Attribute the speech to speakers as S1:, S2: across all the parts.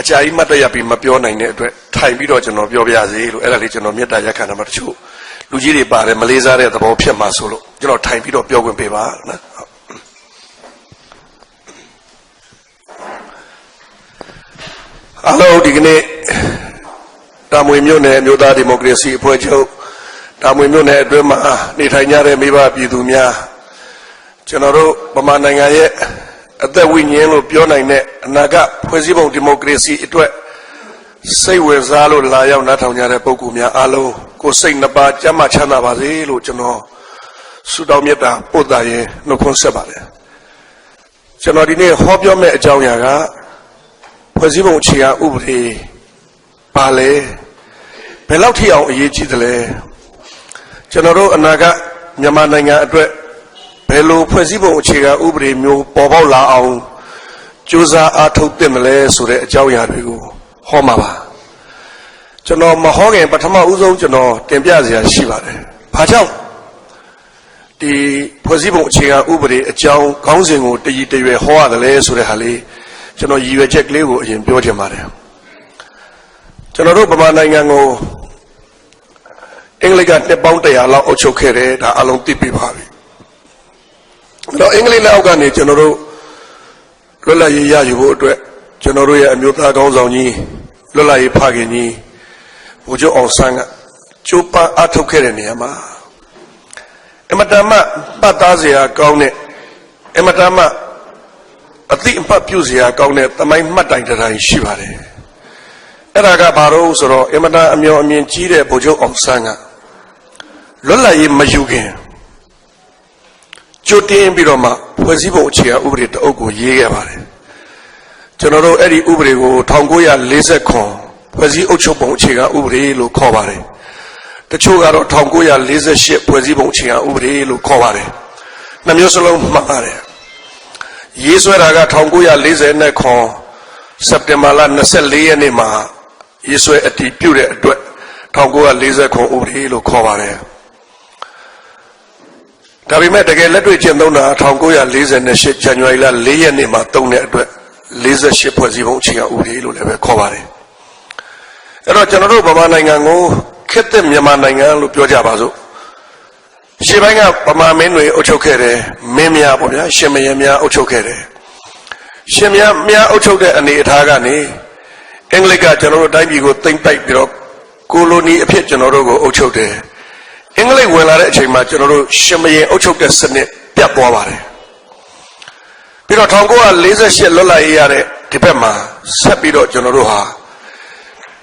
S1: အကြာကြီးမှတ်တရပြီးမပြောနိုင်တဲ့အတွက်ထိုင်ပြီးတော့ကျွန်တော်ပြောပြစေလို့အဲ့ဒါလေးကျွန်တော်မေတ္တာရက်ခံတာမှတချို့လူကြီးတွေပါတယ်မလေးစားတဲ့သဘောဖြစ်မှာဆိုလို့ကျွန်တော်ထိုင်ပြီးတော့ပြောခွင့်ပေးပါနော်အားလုံးဒီကနေ့တာမွေမြို့နယ်မြို့သားဒီမိုကရေစီအဖွဲ့ချုပ်တာမွေမြို့နယ်အတွင်းမှာနေထိုင်ကြတဲ့မိဘပြည်သူများကျွန်တော်တို့ဗမာနိုင်ငံရဲ့အသက်ဝိညာဉ်လို့ပြောနိုင်တဲ့အနာဂတ်ဖွဲ့စည်းပုံဒီမိုကရေစီအတွက်စိတ်ဝင်စားလို့လာရောက်နားထောင်ကြတဲ့ပုဂ္ဂိုလ်များအားလုံးကိုစိတ်နှပါကျမ်းမာချမ်းသာပါစေလို့ကျွန်တော်ဆုတောင်းမေတ္တာပို့သရင်နှုတ်ခွန်းဆက်ပါတယ်ကျွန်တော်ဒီနေ့ဟောပြောမယ့်အကြောင်းအရာကဖွဲ့စည်းပုံအခြေခံဥပဒေပါလေဘယ်လောက်ထိအောင်အရေးကြီးသလဲကျွန်တော်တို့အနာဂတ်မြန်မာနိုင်ငံအတွက်ဘယ်လိုဖွဲ့စည်းပုံအခြေခံဥပဒေမျိုးပေါ်ပေါက်လာအောင်ကြိုးစားအားထုတ်သင့်မလဲဆိုတဲ့အကြောင်းအရာတွေကိုဟောမှာပါကျွန်တော်မဟောခင်ပထမဦးဆုံးကျွန်တော်တင်ပြစရာရှိပါတယ်။ဘာကြောင့်ဒီဖွဲ့စည်းပုံအခြေခံဥပဒေအကြောင်းခေါင်းစဉ်ကိုတည်တရွယ်ဟောရတယ်လဲဆိုတဲ့ဟာလေးကျွန်တော်ရည်ရွယ်ချက်ကလေးကိုအရင်ပြောချင်ပါတယ်။ကျွန်တော်တို့ဗမာနိုင်ငံကိုအင်္ဂလိပ်ကနှစ်ပေါင်း100လောက်အုပ်ချုပ်ခဲ့တယ်ဒါအလုံးသိပြီပါပြီ။တော့အင်္ဂလိပ်လက်အောက်ကနေကျွန်တော်တို့လွတ်လပ်ရေးရယူဖို့အတွက်ကျွန်တော်တို့ရဲ့အမျိုးသားကောင်းဆောင်ကြီးလွတ်လပ်ရေးဖခင်ကြီးဗိုလ်ချုပ်အောင်ဆန်းကကျိုးပန်းအားထုတ်ခဲ့တဲ့နေရာမှာအမတန်မှပတ်သားစရာကောင်းတဲ့အမတန်မှအသိအမှတ်ပြုစရာကောင်းတဲ့သမိုင်းမှတ်တိုင်တိုင်းရှိပါတယ်အဲ့ဒါကဘာလို့ဆိုတော့အမတန်အမျှော်အမြင်ကြီးတဲ့ဗိုလ်ချုပ်အောင်ဆန်းကလွတ်လပ်ရေးမယူခင်ကြိုတင်ပြီးတော့မှဖွဲ့စည်းပုံအခြေခံဥပဒေတအုပ်ကိုရေးခဲ့ပါတယ်ကျွန်တော်တို့အဲ့ဒီဥပဒေကို1940ဖွဲ့စည်းအုပ်ချုပ်ပုံအခြေခံဥပဒေလို့ခေါ်ပါတယ်တချို့ကတော့1948ဖွဲ့စည်းပုံအခြေခံဥပဒေလို့ခေါ်ပါတယ်နှစ်မျိုးစလုံးမှတ်ပါတယ်ရေးဆွဲတာက1940စက်တင်ဘာလ24ရက်နေ့မှာရေးဆွဲအတည်ပြုတဲ့အတွက်1940ဥပဒေလို့ခေါ်ပါတယ်ဒါပေမဲ့တကယ်လက်တွေ့ကျင့်သုံးတာ1948ဇန်နဝါရီလ4ရက်နေ့မှာသုံးတဲ့အတွက်48ဖွဲ့စည်းပုံအခြေခံဥပဒေလို့လည်းပဲခေါ်ပါတယ်အဲ့တော့ကျွန်တော်တို့ဗမာနိုင်ငံကိုခေတ်သစ်မြန်မာနိုင်ငံလို့ပြောကြပါစို့ရှေ့ပိုင်းကဗမာမင်းတွေအုပ်ချုပ်ခဲ့တယ်မင်းများပေါ့ဗျာရှင်မယများအုပ်ချုပ်ခဲ့တယ်ရှင်များအုပ်ချုပ်တဲ့အနေအထားကနေအင်္ဂလိပ်ကကျွန်တော်တို့တိုင်းပြည်ကိုသိမ်းပိုက်ပြီးတော့ကိုလိုနီအဖြစ်ကျွန်တော်တို့ကိုအုပ်ချုပ်တယ်အင်္ဂလိပ်ဝင်လာတဲ့အချိန်မှာကျွန်တော်တို့ရှင်မယအုပ်ချုပ်တဲ့စနစ်ပြတ်သွားပါတယ်ပြီးတော့1948လွတ်လပ်ရေးရတဲ့ဒီဘက်မှာဆက်ပြီးတော့ကျွန်တော်တို့ဟာ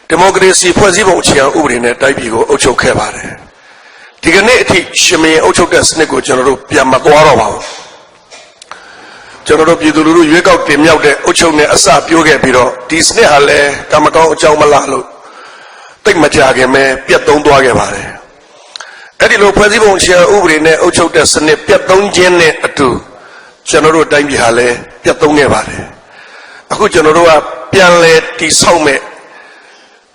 S1: ဒီမိုကရေစီဖွဲ့စည်းပုံအခြေခံဥပဒေနဲ့တိုက်ပြည်ကိုအုပ်ချုပ်ခဲ့ပါတယ်ဒီကနေ့အထိရှင်မယအုပ်ချုပ်တဲ့စနစ်ကိုကျွန်တော်တို့ပြန်မသွားတော့ပါဘူးကျွန်တော်တို့ပြည်သူလူထုရွေးကောက်တင်မြှောက်တဲ့အုပ်ချုပ်နဲ့အစပြိုးခဲ့ပြီးတော့ဒီစနစ်ဟာလည်းကမ္မကောင်းအကြောင်းမလားလို့တိတ်မကြခင်ပဲပြတ်သုံးသွားခဲ့ပါတယ်အဲ့ဒီလိုဖွဲ့စည်းပုံအခြေခံဥပဒေနဲ့အုပ်ချုပ်တဲ့စနစ်ပြတ်သုံးခြင်းနဲ့အတူကျွန်တော်တို့တိုင်းပြည်ဟာလည်းပြတ်သုံးနေပါတယ်အခုကျွန်တော်တို့ကပြန်လဲတိဆောက်မဲ့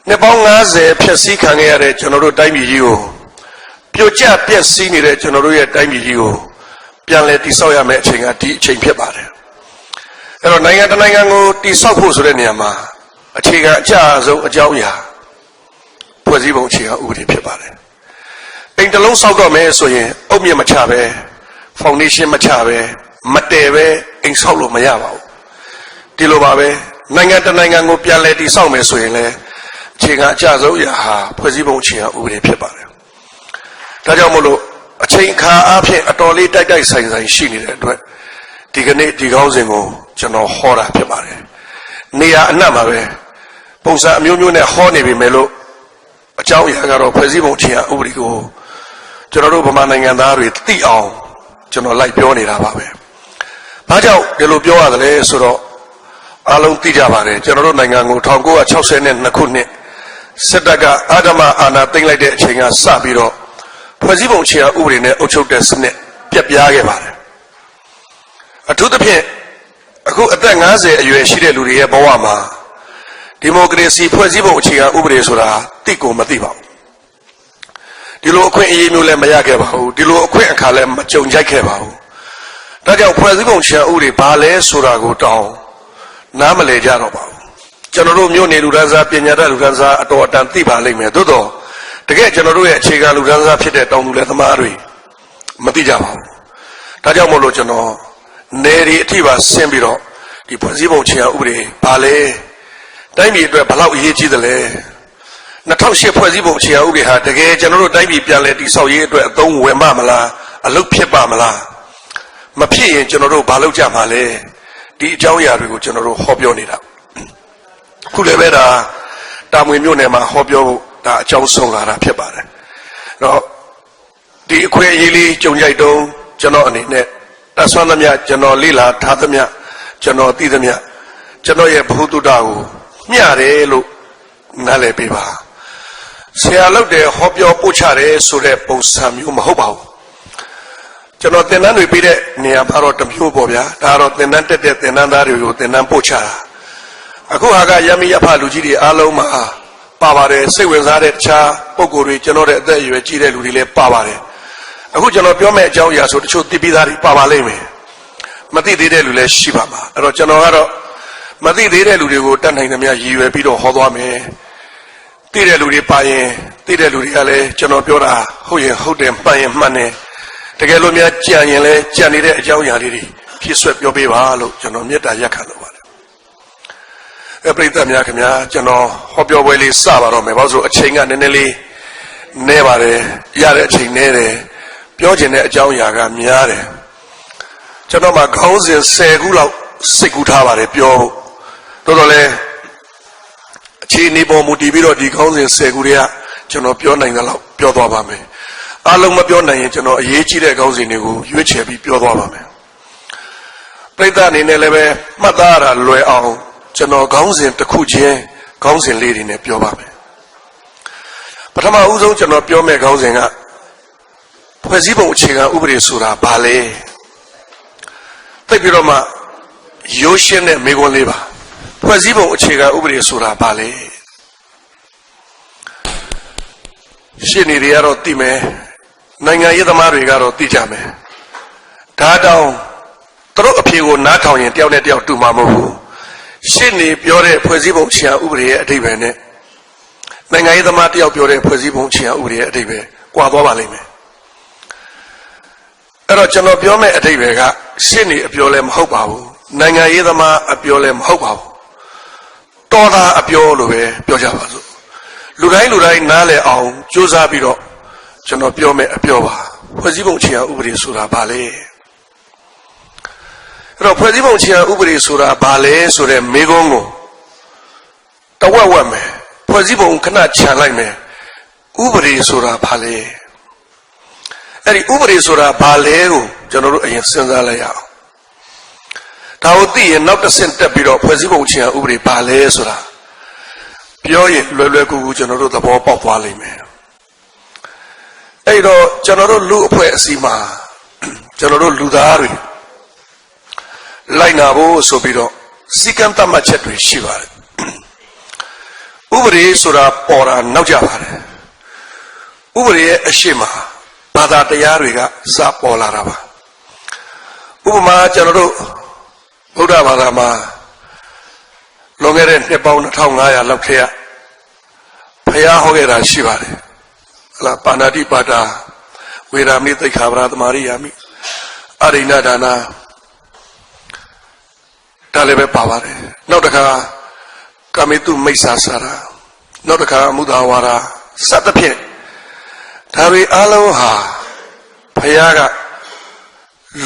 S1: နှစ်ပေါင်း90ဖြည့်ဆည်းခံခဲ့ရတဲ့ကျွန်တော်တို့တိုင်းပြည်ကြီးကိုပြိုကျပျက်စီးနေတဲ့ကျွန်တော်တို့ရဲ့တိုင်းပြည်ကြီးကိုပြန်လဲတိဆောက်ရမယ့်အချိန်ကဒီအချိန်ဖြစ်ပါတယ်အဲ့တော့နိုင်ငံတစ်နိုင်ငံကိုတိဆောက်ဖို့ဆိုတဲ့နေရာမှာအခြေခံအကျဆုံးအကြောင်းအရာဖွဲ့စည်းပုံအခြေခံဥပဒေဖြစ်ပါတယ်အိမ်တစ်လုံးဆောက်တော့မယ်ဆိုရင်အုတ်မြစ်မချပဲဖောင်ဒေးရှင်းမချပဲမတည်ပဲအိမ်ဆောက်လို့မရပါဘူးဒီလိုပါပဲနိုင်ငံတစ်နိုင်ငံကိုပြန်လဲတိဆောက်မယ်ဆိုရင်လည်းအခြေခံအကျဆုံးအရာဟာဖွဲ့စည်းပုံအခြေခံဥပဒေဖြစ်ပါတယ်ဒါကြောင့်မို့လို့အချိန်အခါအားဖြင့်အတော်လေးတိုက်ဆိုင်ရှိနေတဲ့အတွက်ဒီကနေ့ဒီကောင်းစဉ်ကိုကျွန်တော်ဟောတာဖြစ်ပါတယ်နေရာအနှံ့မှာပဲပုံစံအမျိုးမျိုးနဲ့ဟောနေပြီမယ်လို့အကြောင်းအရာကတော့ဖွဲ့စည်းပုံအခြေခံဥပဒေကိုကျွန်တော်တို့ဗမာနိုင်ငံသားတွေသိအောင်ကျွန်တော်လိုက်ပြောနေတာပါပဲဘာကြောင့်ဒီလိုပြောရသလဲဆိုတော့အားလုံးသိကြပါတယ်ကျွန်တော်တို့နိုင်ငံကို1962ခုနှစ်စစ်တပ်ကအာဓမ္မအာဏာသိမ်းလိုက်တဲ့အချိန်ကစပြီးတော့ဖွဲ့စည်းပုံအခြေခံဥပဒေနဲ့အုပ်ချုပ်တဲ့စနစ်ပြတ်ပြားခဲ့ပါတယ်အထူးသဖြင့်အခုအသက်50အရွယ်ရှိတဲ့လူတွေရဲ့ဘဝမှာဒီမိုကရေစီဖွဲ့စည်းပုံအခြေခံဥပဒေဆိုတာသိကိုမသိပါဘူးဒီလိုအခွင့်အရေးမျိုးလည်းမရခဲ့ပါဘူးဒီလိုအခွင့်အခါလည်းမကြုံကြိုက်ခဲ့ပါဘူးဒါကြောင့်ဖွဲ့စည်းပုံအခြေခံဥပဒေဘာလဲဆိုတာကိုတောင်းနားမလည်ကြတော့ပါဘူး ကျွန်တော်တို့မြို့နေလူဒန်းစားပညာတတ်လူဒန်းစားအတော်အတန်သိပါလိမ့်မယ်သို့တော့တကယ်ကျွန်တော်တို့ရဲ့အခြေခံလူဒန်းစားဖြစ်တဲ့တောင်သူလယ်သမားတွေမသိကြပါဘူးဒါကြောင့်မို့လို့ကျွန်တော်နယ်ဒီအထိပါဆင်းပြီးတော့ဒီဖွဲ့စည်းပုံအခြေခံဥပဒေဘာလဲတိုင်းပြည်အတွက်ဘယ်လောက်အရေးကြီးသလဲ2008ဖွဲ့စည်းပုံအခြေခံဥပဒေဟာတကယ်ကျွန်တော်တို့တိုင်းပြည်ပြန်လည်တည်ဆောက်ရေးအတွက်အသုံးဝင်ပါမလားအလုပ်ဖြစ်ပါမလားမဖြစ်ရင်ကျွန်တော်တို့ဘာလုပ်ကြမှာလဲဒီအကြောင်းအရာတွေကိုကျွန်တော်တို့ဟောပြောနေတာခုလည်းပဲဒါတာမွေမြို့နယ်မှာဟောပြောဖို့ဒါအကြောင်းဆုံးလာတာဖြစ်ပါတယ်တော့ဒီအခွင့်အရေးလေးကြုံကြိုက်တုံးကျွန်တော်အနေနဲ့တဆွမ်းသမျှကျွန်တော်လေ့လာထားသမျှကျွန်တော်သိသမျှကျွန်တော်ရဲ့ဘ ഹു တုတ္တကိုမျှတယ်လို့နားလည်ပေးပါဆရာလုပ်တယ်ဟောပြောပို့ချတယ်ဆိုတဲ့ပုံစံမျိုးမဟုတ်ပါဘူးကျွန်တော်သင်တန်းတွေပေးတဲ့နေရာမှာတော့တမျိုးပေါ့ဗျာဒါတော့သင်တန်းတက်တဲ့သင်တန်းသားတွေကိုသင်တန်းပို့ချတာအခုဟာကရမီရဖလူကြီးတွေအားလုံးမှာပါပါတယ်စိတ်ဝင်စားတဲ့တခြားပုံကိုယ်တွေကျွန်တော်တဲ့အသက်အရွယ်ကြီးတဲ့လူတွေလည်းပါပါတယ်အခုကျွန်တော်ပြောမယ့်အကြောင်းအရာဆိုတချို့သိပြီးသားတွေပါပါလိမ့်မယ်မသိသေးတဲ့လူလည်းရှိပါမှာအဲ့တော့ကျွန်တော်ကတော့မသိသေးတဲ့လူတွေကိုတတ်နိုင်သမျှရည်ရွယ်ပြီးတော့ဟောသွားမယ်သိတဲ့လူတွေပါရင်သိတဲ့လူတွေကလည်းကျွန်တော်ပြောတာဟုတ်ရင်ဟုတ်တယ်မှန်ရင်မှန်တယ်တကယ်လို့များကြံရင်လည်းကြံနေတဲ့အကြောင်းအရာလေးတွေဖြည့်ဆွက်ပြောပေးပါလို့ကျွန်တော်မေတ္တာရက်ခံလိုပါတယ်ပရိသတ်များခင်ဗျာကျွန်တော်ဟောပြောပွဲလေးစပါတော့မယ်ဘာလို့ဆိုအချိန်ကနည်းနည်းလေးနဲပါတယ်ရတဲ့အချိန်နဲတယ်ပြောချင်တဲ့အကြောင်းအရာကများတယ်ကျွန်တော်မှခေါင်းစဉ်10ခုလောက်စိတ်ကူးထားပါတယ်ပြောဖို့တော်တော်လဲအခြေအနေပေါ်မူတည်ပြီးတော့ဒီခေါင်းစဉ်10ခုတွေကကျွန်တော်ပြောနိုင်သလောက်ပြောသွားပါမယ်အားလုံးမပြောနိုင်ရင်ကျွန်တော်အရေးကြီးတဲ့ခေါင်းစဉ်တွေကိုရွေးချယ်ပြီးပြောသွားပါမယ်ပရိသတ်အနေနဲ့လည်းပဲမှတ်သားရတာလွယ်အောင်ကျွန်တော်ခေါင်းစဉ်တစ်ခုချင်းခေါင်းစဉ်လေးတွေနဲ့ပြောပါမယ်ပထမဦးဆုံးကျွန်တော်ပြောမယ့်ခေါင်းစဉ်ကဖွဲ့စည်းပုံအခြေခံဥပဒေဆိုတာဘာလဲသိပြီးတော့မှရိုးရှင်းတဲ့မေးခွန်းလေးပါဖွဲ့စည်းပုံအခြေခံဥပဒေဆိုတာဘာလဲရှင်းနေတွေကတော့သိမယ်နိုင်ငံရေးသမားတွေကတော့သိကြမယ်ဒါတောင်သူတို့အဖြေကိုနားထောင်ရင်တယောက်နဲ့တယောက်တူမှာမဟုတ်ဘူးရှင်းနေပြောတဲ့ဖွဲ့စည်းပုံအခြေခံဥပဒေရဲ့အဓိပ္ပာယ်နဲ့နိုင်ငံရေးသမားတယောက်ပြောတဲ့ဖွဲ့စည်းပုံအခြေခံဥပဒေရဲ့အဓိပ္ပာယ်ကွာသွားပါလိမ့်မယ်အဲ့တော့ကျွန်တော်ပြောမယ့်အဓိပ္ပာယ်ကရှင်းနေအပြောလည်းမဟုတ်ပါဘူးနိုင်ငံရေးသမားအပြောလည်းမဟုတ်ပါဘူးတော်တာအပြောလို့ပဲပြောကြပါစို့လူတိုင်းနားလည်အောင်ကြိုးစားပြီးတော့ကျွန်တော်ပြောမယ့်အပြောပါဖွဲ့စည်းပုံအခြေခံဥပဒေဆိုတာဘာလဲအဲ့တော့ဖွဲ့စည်းပုံအခြေခံဥပဒေဆိုတာဘာလဲဆိုတဲ့မေးခွန်းကိုတဝက်မယ်ဖွဲ့စည်းပုံခဏခြံလိုက်မယ်ဥပဒေဆိုတာဘာလဲအဲ့ဒီဥပဒေဆိုတာဘာလဲကိုကျွန်တော်တို့အရင်စဉ်းစားလိုက်ရအောင်ဒါကိုသိရင်နောက်တစ်ဆင့်တက်ပြီးတော့ဖွဲ့စည်းပုံအခြေခံဥပဒေဘာလဲဆိုတာပြောရင်လွယ်ကူကျွန်တော်တို့သဘောပေါက်သွားလိမ့်မယ်အဲ့တော့ကျွန်တော်တို့လူအဖွဲ့အစည်းမှာကျွန်တော်တို့လူသားတွေလိုက်နာဖို့ဆိုပြီးတော့စည်းကမ်းသတ်မှတ်ချက်တွေရှိပါတယ်ဥပဒေဆိုတာပေါ်တာနောက်ကြပါတယ်ဥပဒေရဲ့အရှိမဘာသာတရားတွေကစပေါ်လာတာပါဥပမာကျွန်တော်တို့ဗုဒ္ဓဘာသာမှာလွန်ခဲ့တဲ့နှစ်ပေါင်း2500လောက်ခေတ်ဘုရားဟောခဲ့တာရှိပါတယ်ဟလာပါဏာတိပါဒာဝေရာမိသိက္ခာပရသမารိယာမိအရိဏဒါနာဒါလည်းပဲပါပါတယ်နောက်တစ်ခါကာမိတုမိစ္ဆာစာရာနောက်တစ်ခါမုဒ္ဒဝါဒစသဖြင့်ဒါတွေအလုံးဟာဘုရားက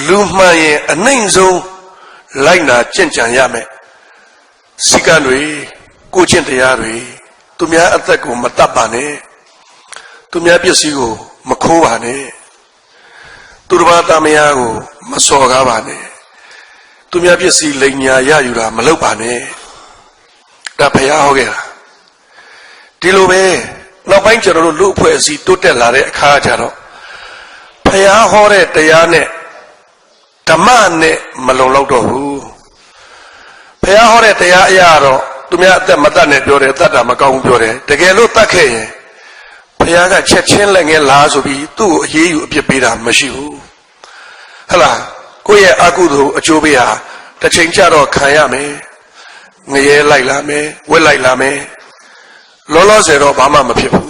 S1: လူမှန်ရင်အနှိမ့်ဆုံးလိုက်နာကြင်ကြံရမယ်စိတ်ကံတွေကိုကျင့်တရားတွေသူများအသက်ကိုမတတ်ပါနဲ့သူများပစ္စည်းကိုမခိုးပါနဲ့သူတစ်ပါးသားမယားကိုမစော်ကားပါနဲ့သူများပစ္စည်းလိမ်ညာရယူတာမလုပ်ပါနဲ့ဒါဘုရားဟောခဲ့တာဒီလိုပဲနောက်ပိုင်းကျွန်တော်တို့လူအဖွဲ့အစည်းတိုးတက်လာတဲ့အခါကျတော့ဘုရားဟောတဲ့တရားနဲ့ဓမ္မနဲ့မလုံလောက်တော့ဘူးဘုရားဟောတဲ့တရားအရာတော့သူများအသက်မတတ်နဲ့ပြောတယ်တတ်တာမကောင်းဘူးပြောတယ်တကယ်လို့တတ်ခဲ့ရင်ဘုရားကချက်ချင်းလက်ငယ်လားဆိုပြီးသူ့ကိုအေးအေးယူအပြစ်ပေးတာမရှိဘူးဟလာကိုယ့်ရဲ့အကုသိုလ်အကျိုးပေးဟာတစ်ချိန်ကျတော့ခံရမယ် ငရဲလိုက်လာမယ်ဝက်လိုက်လာမယ်လောလောဆယ်တော့ဘာမှမဖြစ်ဘူး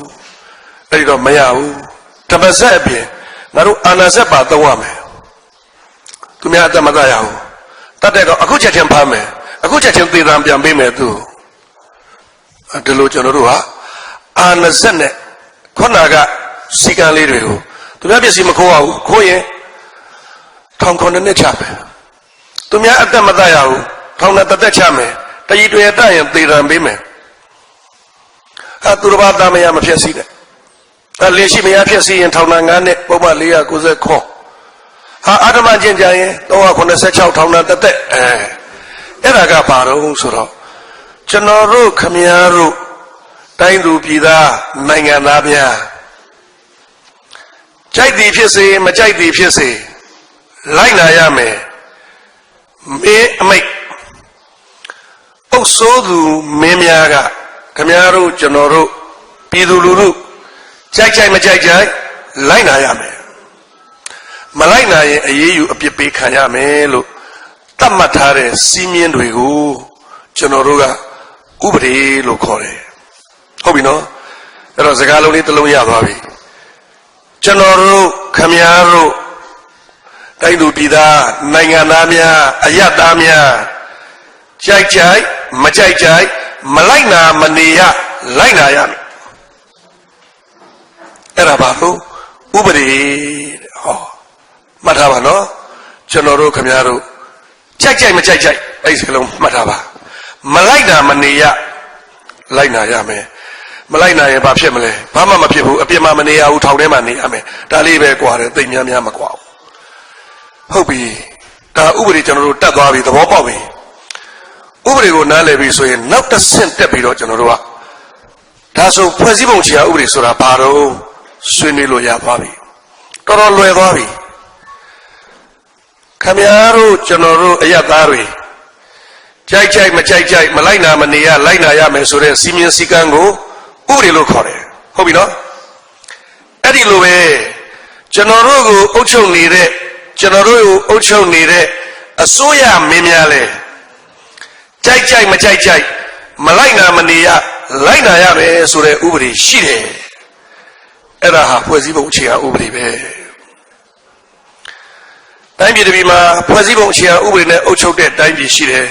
S1: အဲ့ဒီတော့မရဘူးတပတ်ဆက်အပြင်ငါတို့အာနာဆက်ပါသုံးရမယ်သူများအတမတရအောင်တတ်တဲ့ကောင်အခုချက်ချင်းဖမ်းမယ်အခုချက်ချင်းသေတံပြန်ပေးမယ်သူဒီလိုကျွန်တော်တို့ဟာအာနာဆက်နဲ့ခုနကစီကံလေးတွေကိုသူများပစ္စည်းမခိုးရဘူးခိုးရင်ထောင်9နှစ်ချမယ်သူများအတမတရအောင်ထောင်နဲ့တက်ချမယ်တကြီးတွေတတ်ရင်သေတံပေးမယ်သူတစ်ပါးသားမရမဖြစ်စီတဲ့လင်းရှိမရဖြစ်စီရင်ထောင်နဲ့9နှစ်ပုံမှန်490ခွန်ဟာအာဓမကျင့်ကြရင်386ထောင်နဲ့တက်အဲ့ဒါကဘာတော့ဆိုတော့ကျွန်တော်တို့ခမည်းတော်တိုင်းသူပြည်သားနိုင်ငံသားများကြိုက်သည်ဖြစ်စေမကြိုက်သည်ဖြစ်စေလိုက်နာရမယ်မေးအမိတ်အုပ်စိုးသူမင်းများကခမည်းတော်ကျွန်တော်တို့ပြည်သူလူထုကြိုက်ကြိုက်မကြိုက်ကြိုက်လိုက်နာရမယ်မလိုက်နာရင်အေးအေးယူအပြစ်ပေးခံရမယ်လို့သတ်မှတ်ထားတဲ့စီးမြင်တွေကိုကျွန်တော်တို့ကဥပဒေလို့ခေါ်တယ်ဟုတ်ပြီနော်အဲ့တော့စကားလုံးလေးတစ်လုံးရသွားပြီကျွန်တော်တို့ခမည်းတော်တိုင်းသူပြည်သားနိုင်ငံသားများအယက်သားများကြိုက်ကြိုက်မကြိုက်ကြိုက်မလိုက်နာမနေရလိုက်နာရမယ်အဲ့ဒါဘာလို့ဥပဒေဟောမှတ်ထားပါနော်ကျွန်တော်တို့ခမည်းတော်ကြိုက်ကြိုက်မကြိုက်ကြိုက်အဲ့ဒီစကလုံးမှတ်ထားပါမလိုက်နာမနေရလိုက်နာရမယ်မလိုက်နာရင်ဘာဖြစ်မလဲဘာမှမဖြစ်ဘူးအပြစ်မှမနေရဘူးထောင်ထဲမှာနေရမယ်ဒါလေးပဲကွာတယ်သိများများမကွာဘူးဟုတ်ပြီဒါဥပဒေကျွန်တော်တို့တတ်သွားပြီသဘောပေါက်ပြီဥပဒေကိုနားလည်ပြီဆိုရင်နောက်တစ်ဆင့်တက်ပြီးတော့ကျွန်တော်တို့ကဒါဆိုဖွဲ့စည်းပုံခြေရာဥပဒေဆိုတာဘာတော့ဆွေးနွေးလို့ရသွားပြီတော်တော်လွယ်သွားပြီခမည်းတော်ကျွန်တော်တို့အယက်သားတွေကြိုက်ကြိုက်မကြိုက်ကြိုက်မလိုက်နာမနေရလိုက်နာရမယ်ဆိုတဲ့စီမင်းစည်းကမ်းကိုဥပဒေလို့ခေါ်တယ်ဟုတ်ပြီနော်အဲ့ဒီလိုပဲကျွန်တော်တို့ကိုအုပ်ချုပ်နေတဲ့ကျွန်တော်တို့ကိုအုပ်ချုပ်နေတဲ့အစိုးရမင်းများလဲကြိုက်ကြိုက်မကြိုက်ကြိုက်မလိုက်နာမနေရလိုက်နာရမယ်ဆိုတဲ့ဥပဒေရှိတယ်အဲ့ဒါဟာဖွဲ့စည်းပုံအခြေခံဥပဒေပဲတိုင်းပြည်တစ်ပြည်မှာဖွဲ့စည်းပုံအခြေခံဥပဒေနဲ့အုပ်ချုပ်တဲ့တိုင်းပြည်ရှိတယ်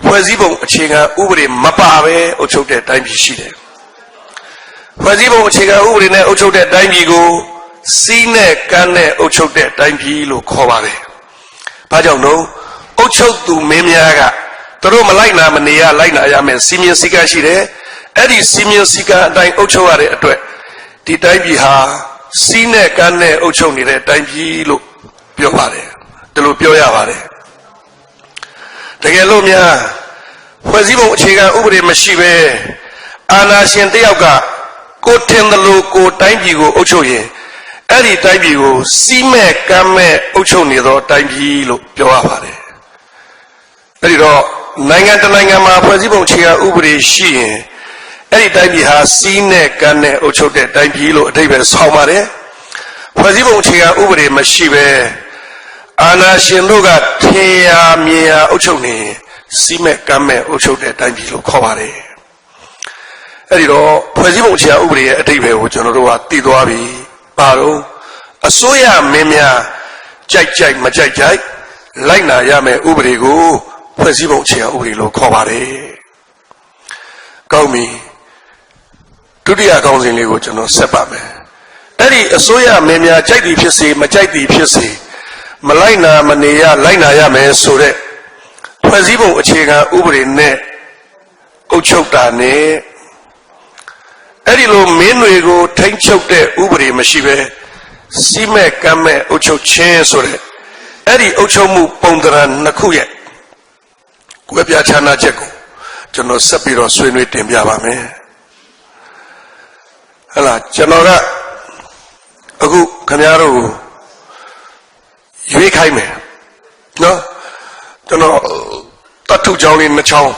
S1: ဖွဲ့စည်းပုံအခြေခံဥပဒေမပါပဲအုပ်ချုပ်တဲ့တိုင်းပြည်ရှိတယ်ဖွဲ့စည်းပုံအခြေခံဥပဒေနဲ့အုပ်ချုပ်တဲ့တိုင်းပြည်ကိုစီးနဲ့ကမ်းနဲ့အုပ်ချုပ်တဲ့တိုင်းပြည်လို့ခေါ်ပါတယ်ဘာကြောင့်လို့အုပ်ချုပ်သူမင်းများကသူတို့မလိုက်နာမနေရလိုက်နာရမယ်စီမင်းစည်းကမ်းရှိတယ်အဲ့ဒီစီမင်းစည်းကမ်းအတိုင်းအုပ်ချုပ်ရတဲ့အတွက်ဒီတိုင်းပြည်ဟာစီးနဲ့ကမ်းနဲ့အုပ်ချုပ်နေတဲ့တိုင်းပြည်လို့ပြောပါတယ်ဒီလိုပြောရပါတယ်တကယ်လို့များဖွဲ့စည်းပုံအခြေခံဥပဒေမရှိပဲအာဏာရှင်တယောက်ကကိုထင်သလိုကိုတိုင်းပြည်ကိုအုပ်ချုပ်ရင်အဲ့ဒီတိုင်းပြည်ကိုစီးမဲ့ကမ်းမဲ့အုပ်ချုပ်နေသောတိုင်းပြည်လို့ပြောရပါတယ်အဲ့ဒီတော့နိုင်ငံတနိုင်ငံမှာဖွဲ့စည်းပုံအခြေခံဥပဒေရှိရင်အဲ့ဒီတိုင်းပြည်ဟာစီးနဲ့ကမ်းနဲ့အုပ်ချုပ်တဲ့တိုင်းပြည်လို့အဓိပ္ပာယ်ဆောင်ပါတယ်ဖွဲ့စည်းပုံအခြေခံဥပဒေမရှိပဲအာဏာရှင်တို့ကထင်ရမြင်ရအုပ်ချုပ်နေစီးမဲ့ကမ်းမဲ့အုပ်ချုပ်တဲ့တိုင်းပြည်လို့ခေါ်ပါတယ်အဲ့ဒီတော့ဖွဲ့စည်းပုံအခြေခံဥပဒေရဲ့အဓိပ္ပာယ်ကိုကျွန်တော်တို့ကသိသွားပြီဘာလို့အစိုးရမင်းများကြိုက်ကြိုက်မကြိုက်ကြိုက်လိုက်နာရမယ်ဥပဒေကိုဖွဲ့စည်းပုံအခြေခံဥပဒေလို့ခေါ်ပါတယ်ကောင်းပြီဒုတိယကောင်းစဉ်လေးကိုကျွန်တော်ဆက်ပါမယ်အဲ့ဒီအစိုးရမင်းများကြိုက်သည်ဖြစ်စေမကြိုက်သည်ဖြစ်စေမလိုက်နာမနေရလိုက်နာရမယ်ဆိုတဲ့ဖွဲ့စည်းပုံအခြေခံဥပဒေနဲ့အုပ်ချုပ်တာနဲ့အဲ့ဒီလိုမင်းတွေကိုထိန်းချုပ်တဲ့ဥပဒေမရှိပဲစီးမဲ့ကမ်းမဲ့အုပ်ချုပ်ခြင်းဆိုတဲ့အဲ့ဒီအုပ်ချုပ်မှုပုံသဏ္ဍာန်နှစ်ခုရဲ့ကွဲပြားခြားနားချက်ကိုကျွန်တော်ဆက်ပြီးတော့ဆွေးနွေးတင်ပြပါမယ်ဟဲ့လားကျွန်တော်ကအခုခင်ဗျားတို့ကိုရွေးခိုင်းမယ်နော်ကျွန်တော်တတ်ထုကြောင်းလေးနှစ်ချောင်း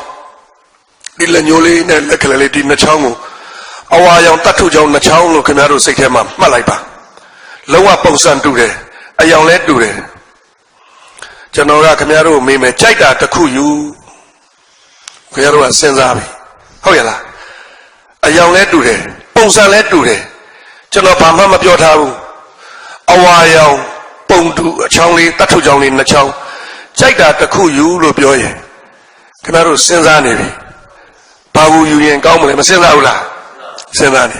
S1: ဒီလက်ညိုးလေးနဲ့လက်ကလေးဒီနှစ်ချောင်းကိုအဝါရောင်တတ်ထုကြောင်းနှစ်ချောင်းလို့ခင်ဗျားတို့စိတ်ထဲမှာမှတ်လိုက်ပါလုံးဝပုံစံတူတယ်အယောင်လဲတူတယ်ကျွန်တော်ကခင်ဗျားတို့မေးမယ်ကြိုက်တာတစ်ခုယူ ခင်ဗျားတို့ကစဉ်းစားပြီဟုတ်ရဲ့လားအယောင်လဲတူတယ်ပုံစံလဲတူတယ်ကျွန်တော်ဘာမှမပြောထားဘူးအဝါရောင်ပုံတူအချောင်းလေးတတ်ထုချောင်းလေးနှစ်ချောင်းကြိုက်တာတစ်ခုယူလို့ပြောရင်ခင်ဗျားတို့စဉ်းစားနေပြီဘာဘူးယူရင်ကောင်းမလဲမစဉ်းစားဘူးလားစဉ်းစားနေ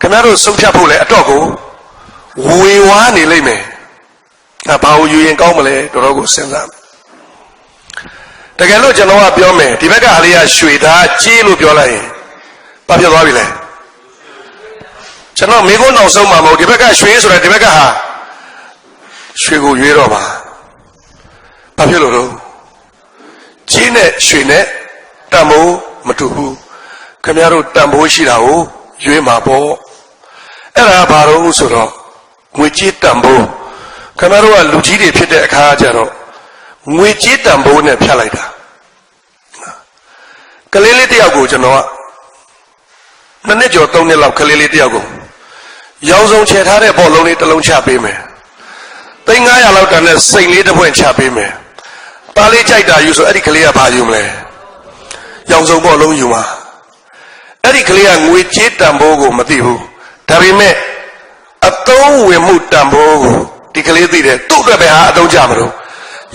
S1: ခင်ဗျားတို့ဆုံးဖြတ်ဖို့လဲအတော့ကိုဝေဝါးနေလိမ့်မယ်ဘာဘူးယူရင်ကောင်းမလဲတော်တော်ကိုစဉ်းစားမယ်တကယ်လို့ကျွန်တော်ကပြောမယ်ဒီဘက်ကဟာလေးကရွှေသားကြီးလို့ပြောလိုက်ရင်ဘာဖြစ်သွားပြီလဲကျွန်တော်မိကုန်းအောင်ဆုံးမှာမဟုတ်ဒီဘက်ကရွှေဆိုတာဒီဘက်ကဟာရွှေကိုရွေးတော့ပါဘာဖြစ်လို့တော့ကြီးနဲ့ရွှေနဲ့တန်ဖိုးမတူဘူးခင်ဗျားတို့တန်ဖိုးရှိတာကိုရွေးမှာပေါ့အဲ့ဒါဘာလို့ဆိုတော့ငွေကြီးတန်ဖိုးခင်ဗျားတို့ကလူကြီးတွေဖြစ်တဲ့အခါကျတော့ငွေကြီးတန်ဖိုးနဲ့ဖြတ်လိုက်တာကလေးလေးတယောက်ကိုကျွန်တော်က2နှစ်ကျော်3နှစ်လောက်ကလေးလေးတယောက်ကိုရောင်စုံချယ်ထားတဲ့ဘောလုံးလေးတစ်လုံးချပေးမယ်300-500လောက်တန်တဲ့စိန်လေးတစ်ပွင့်ချပေးမယ်ပါလေးကြိုက်တာယူဆိုအဲ့ဒီကလေးကဘာယူမလဲရောင်စုံဘောလုံးယူမှာအဲ့ဒီကလေးကငွေကြေးတန်ဖိုးကိုမသိဘူးဒါပေမဲ့အသုံးဝင်မှုတန်ဖိုးကိုဒီကလေးသိတယ်သူ့အတွက်ပဲဟာအသုံးကြမလို့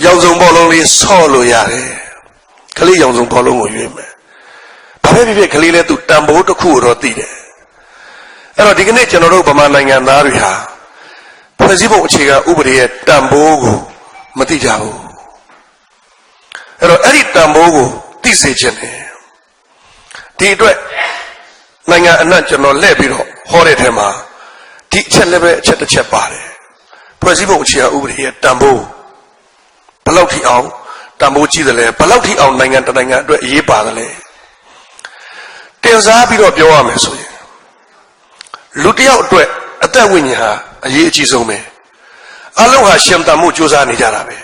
S1: ရောင်စုံဘောလုံးလေးဆော့လို့ရတယ်ကလေးရောင်စုံဘောလုံးကိုရွေးမယ်ဘာပဲဖြစ်ဖြစ်ကလေးလဲသူတန်ဖိုးတစ်ခုတော့သိတယ်အဲ့တော့ဒီကနေ့ကျွန်တော်တို့ဗမာနိုင်ငံသားတွေဟာဖွဲ့စည်းပုံအခြေခံဥပဒေရဲ့တန်ဖိုးကိုမသိကြဘူးအဲ့တော့အဲ့ဒီတန်ဖိုးကိုသိစေခြင်းတယ်ဒီအတွက်နိုင်ငံအနှံ့ကျွန်တော်လှည့်ပြီးတော့ဟောတဲ့ထဲမှာဒီအချက်လည်းပဲအချက်တစ်ချက်ပါတယ်ဖွဲ့စည်းပုံအခြေခံဥပဒေရဲ့တန်ဖိုးဘယ်လောက်ထိအောင်တန်ဖိုးကြီးတယ်လဲဘယ်လောက်ထိအောင်နိုင်ငံတနိုင်ငံအတွက်အရေးပါတယ်လဲတင်စားပြီးတော့ပြောရမယ်ဆိုရင်လူတစ်ယောက်အတွက်အသက်ဝိညာဉ်ဟာအရေးအကြီးဆုံးပဲအလုံးဟာရှင်တန်မှုစူးစမ်းနေကြတာပဲ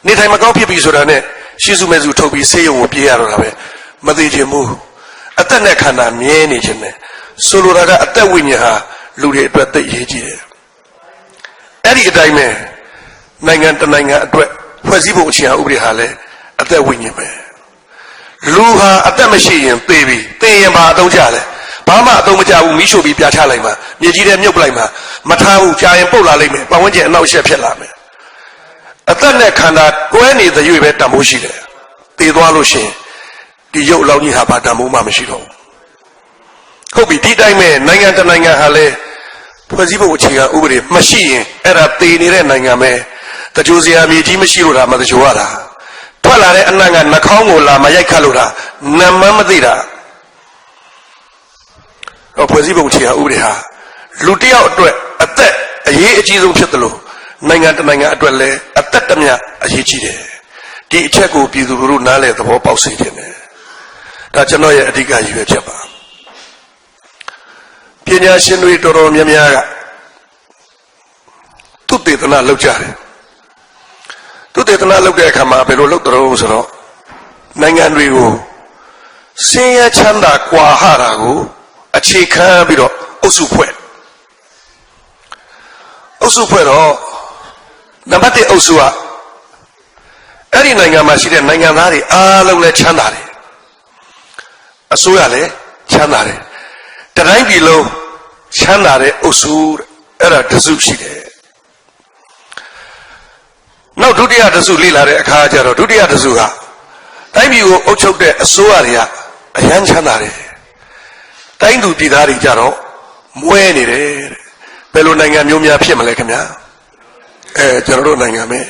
S1: နေထိုင်မကောင်းဖြစ်ပြီဆိုတာနဲ့ရှေးစုမဲစုထုတ်ပြီးဆေးရုံကိုပြေးရတော့တာပဲမသေးခြင်းဘူးအသက်နဲ့ခန္ဓာမြဲနေခြင်းနဲ့ဆိုလိုတာကအသက်ဝိညာဉ်ဟာလူတွေအတွက်သိအရေးကြီးတယ်အဲ့ဒီအတိုင်းပဲနိုင်ငံတနိုင်ငံအတွက်ဖွဲ့စည်းပုံအခြေခံဥပဒေဟာလည်းအသက်ဝိညာဉ်ပဲလူဟာအသက်မရှိရင်သေပြီသေရင်ဘာအသုံးကျလဲဘာမှအသုံးမကျဘူးမိရှို့ပြီးပြာချလိုက်မှာမြေကြီးထဲမြုပ်ပလိုက်မှာမထားဘူးကြာရင်ပုတ်လာလိမ့်မယ်ပတ်ဝန်းကျင်အနောက်ရှက်ဖြစ်လာမယ်အသက်နဲ့ခန္ဓာတွဲနေတဲ့ရွေပဲတန်ဖိုးရှိတယ်သေသွားလို့ရှိရင်ဒီရုပ်အလောင်းကြီးဟာဘာတန်ဖိုးမှမရှိတော့ဘူးဟုတ်ပြီဒီတိုင်းပဲနိုင်ငံတနိုင်ငံဟာလည်းဖွဲ့စည်းပုံအခြေခံဥပဒေမရှိရင်အဲ့ဒါသေနေတဲ့နိုင်ငံပဲတကြိုစရာမြေကြီးမရှိလို့ဒါမှတကြိုရတာထွက်လာတဲ့အနံ့ကနှာခေါင်းကိုလာမရိုက်ခတ်လို့ဒါနံမမသိတာတော့ဖွဲ့စည်းပုံအခြေခံဥပဒေဟာလူတစ်ယောက်အတွက်အသက်အရေးအကြီးဆုံးဖြစ်တယ်လို့နိုင်ငံတနိုင်ငံအတွက်လည်းအသက်တမျှအရေးကြီးတယ်ဒီအချက်ကိုပြည်သူလူထုနားလည်သဘောပေါက်စေခြင်းတယ်ဒါကျွန်တော်ရဲ့အဓိကရည်ရွယ်ချက်ပါပညာရှင်တွေတော်တော်များများကသူတေသနာလုပ်ကြတယ်သူတေသနာလုပ်တဲ့အခါမှာဘယ်လိုလုပ်တော်ဆိုတော့နိုင်ငံတွေကိုဆင်းရဲချမ်းသာကွာဟတာကိုအခြေခံပြီးတော့အုပ်စုဖွဲ့တော့နံပါတ်1အုပ်စုကအဲ့ဒီနိုင်ငံမှာရှိတဲ့နိုင်ငံသားတွေအားလုံးလည်းချမ်းသာတယ်အစိုးရလည်းချမ်းသာတယ်တတိုင်းပြည်လုံးချမ်းသာတဲ့အုပ်စုအဲ့ဒါတစုရှိတယ်နောက်ဒုတိယတစုလေ့လာတဲ့အခါကျတော့ဒုတိယတစုကတိုင်းပြည်ကိုအုပ်ချုပ်တဲ့အစိုးရတွေကအရန်ချမ်းသာတယ်တိုင်းသူပြည်သားတွေကြတော့မွဲနေတယ်ဘယ်လိုနိုင်ငံမျိုးများဖြစ်မလဲခင်ဗျာကျွန်တော်တို့နိုင်ငံပဲ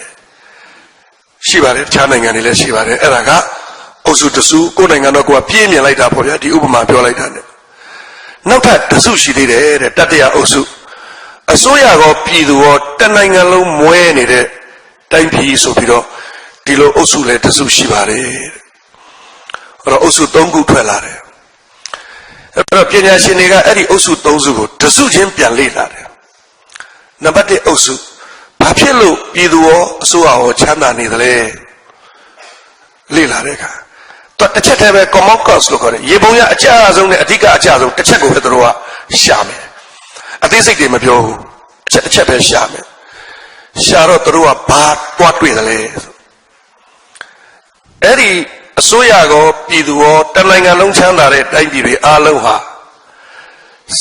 S1: ရှိပါတယ်တခြားနိုင်ငံတွေလည်းရှိပါတယ်အဲ့ဒါကအုပ်စုတစုကိုယ်နိုင်ငံတော့ကိုယ်ကပြင်းမြင်လိုက်တာပေါ့ဗျာဒီဥပမာပြောလိုက်တာ ਨੇ နောက်ထပ်တစုရှိသေးတယ်တဲ့တတိယအုပ်စုအစိုးရကောပြည်သူရောတနိုင်ငံလုံးမွဲနေတဲ့တိုင်းပြည်ဆိုပြီးတော့ဒီလိုအုပ်စုလည်းတစုရှိပါတယ်အဲ့တော့အုပ်စု3ခုထွက်လာတယ်အဲ့တော့ပညာရှင်တွေကအဲ့ဒီအုပ်စု3စုကိုတစုချင်းပြန်လေ့လာတယ်နံပါတ်1အုပ်စုဘာဖြစ်လို့ပြည်သူရောအစိုးရရောချမ်းသာနေသလဲလေ့လာတဲ့အခါတော့တစ်ချက်တည်းပဲ common cause လို့ခေါ်တယ်ရေပုံရအကျအဆုံးနဲ့အဓိကအကျဆုံးတစ်ချက်ကိုပဲသူတို့ကရှာမယ်အသေးစိတ်တွေမပြောဘူးတစ်ချက်ပဲရှာမယ်ရှာတော့သူတို့ကဘာတွားတွေ့တယ်လဲအဲ့ဒီ အစိုးရကောပြည်သူရောတနိုင်ငံလုံးချမ်းသာတဲ့တိုင်းပြည်တွေအားလုံးဟာ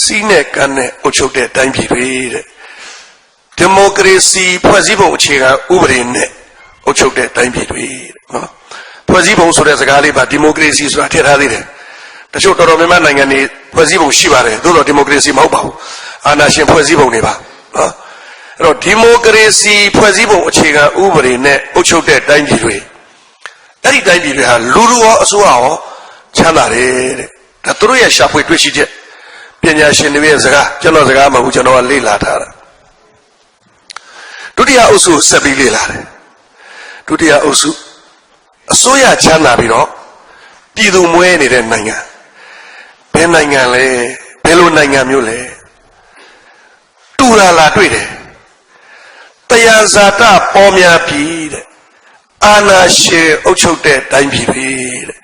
S1: စီးနဲ့ကမ်းနဲ့အုပ်ချုပ်တဲ့တိုင်းပြည်တွေတဲ့ဒီမိုကရေစီဖွဲ့စည်းပုံအခြေခံဥပဒေနဲ့အုပ်ချုပ်တဲ့တိုင်းပြည်တွေတဲ့နော်ဖွဲ့စည်းပုံဆိုတဲ့စကားလေးပါဒီမိုကရေစီဆိုတာထည့်ထားသေးတယ်တချို့တော်တော်များများနိုင်ငံတွေဖွဲ့စည်းပုံရှိပါတယ်သို့တော့ဒီမိုကရေစီမဟုတ်ပါဘူးအာဏာရှင်ဖွဲ့စည်းပုံတွေပါနော်အဲ့တော့ဒီမိုကရေစီဖွဲ့စည်းပုံအခြေခံဥပဒေနဲ့အုပ်ချုပ်တဲ့တိုင်းပြည်တွေအဲ့ဒီတိုင်းပြည်တွေဟာလူလူရောအစိုးရရောချမ်းသာတယ်တဲ့ဒါသူတို့ရဲ့ရှာဖွေတွေ့ရှိချက်ပညာရှင်တွေရဲ့စကားကျွန်တော်စကားမဟုတ်ကျွန်တော်ကလေ့လာထားတာဒုတိယအုပ်စုဆက်ပြီးလေ့လာတယ်ဒုတိယအုပ်စုအစိုးရချမ်းသာပြီးတော့ပြည်သူမွဲနေတဲ့နိုင်ငံဘယ်နိုင်ငံလဲဘယ်လိုနိုင်ငံမျိုးလဲတူလာတွေ့တယ်တရားဇာတပေါ်များပြီးတဲ့အာနာရှင်အုပ်ချုပ်တဲ့တိုင်းပြည်တွေတဲ့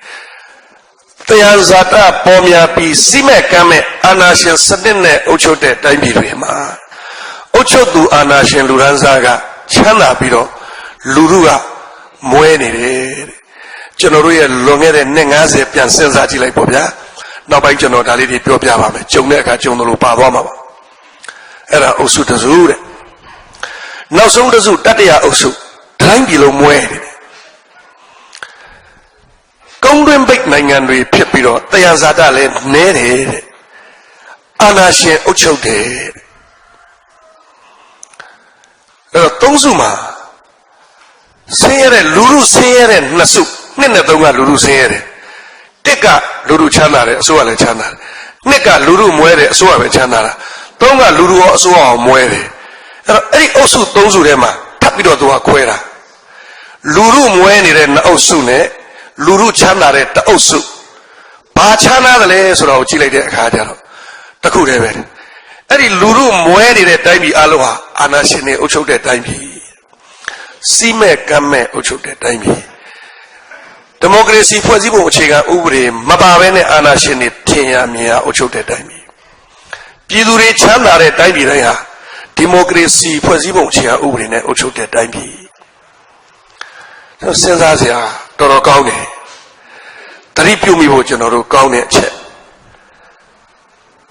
S1: တရားဇာတပေါ်များပြီးစီမဲ့ကမ်းမဲ့အာနာရှင်စနစ်နဲ့အုပ်ချုပ်တဲ့တိုင်းပြည်တွေမှာအုပ်ချုပ်သူအာနာရှင်လူရန်စားကချမ်းသာပြီးတော့လူလူကမွဲနေတယ်တဲ့ကျွန်တော်တို့ရဲ့လွန်ခဲ့တဲ့နှစ်90ပြန်စဉ်းစားကြည့်လိုက်ပေါ့ဗျာနောက်ပိုင်းကျွန်တော်ဒါလေးတွေပြောပြပါမယ်ဂျုံတဲ့အခါဂျုံတို့လိုပါသွားမှာပါအဲ့ဒါအုပ်စုတစုတဲ့နောက်ဆုံးတစုတတိယအုပ်စုတိုင်းပြည်လုံးမွဲနေတယ်ကုန်းတွင်းပိတ်နိုင်ငံတွေဖြစ်ပြီးတော့တရားဇာတလည်းနည်းတယ်တဲ့အာဏာရှင်အုပ်ချုပ်တယ်တဲ့အဲ့တော့သုံးစုမှာဆင်းရဲတဲ့လူလူဆင်းရဲတဲ့နှစ်စုနှစ်နဲ့သုံးကလူလူဆင်းရဲတယ်တစ်ကလူလူချမ်းသာတယ်အစိုးရလည်းချမ်းသာတယ်နှစ်ကလူလူမွဲတယ်အစိုးရပဲချမ်းသာတာသုံးကလူလူရောအစိုးရရောမွဲတယ်အဲ့ဒီအုပ်စုသုံးစုထဲမှာထပ်ပြီးတော့သူကခွဲတာလူလူမွဲနေတဲ့နှစ်အုပ်စုနဲ့လူလူချမ်းသာတဲ့တအုပ်စုဘာချမ်းသာတယ်လဲဆိုတော့ကြည့်လိုက်တဲ့အခါကျတော့တခုတည်းပဲအဲ့ဒီလူလူမွဲနေတဲ့တိုင်းပြည်အလုံးဟာအာဏာရှင်တွေအုပ်ချုပ်တဲ့တိုင်းပြည်စီးမဲ့ကမ်းမဲ့အုပ်ချုပ်တဲ့တိုင်းပြည်ဒီမိုကရေစီဖွဲ့စည်းပုံအခြေခံဥပဒေမပါဘဲနဲ့အာဏာရှင်တွေထင်ရမြင်ရအုပ်ချုပ်တဲ့တိုင်းပြည်ပြည်သူတွေချမ်းသာတဲ့တိုင်းပြည်တိုင်းဟာဒီမိုကရေစီဖွဲ့စည်းပုံအခြေခံဥပဒေနဲ့အုပ်ချုပ်တဲ့တိုင်းပြည်စဉ်းစားစရာတော်တော်ကောင်းတယ်တတိပြုမိဖို့ကျွန်တော်တို့ကောင်းတဲ့အချက်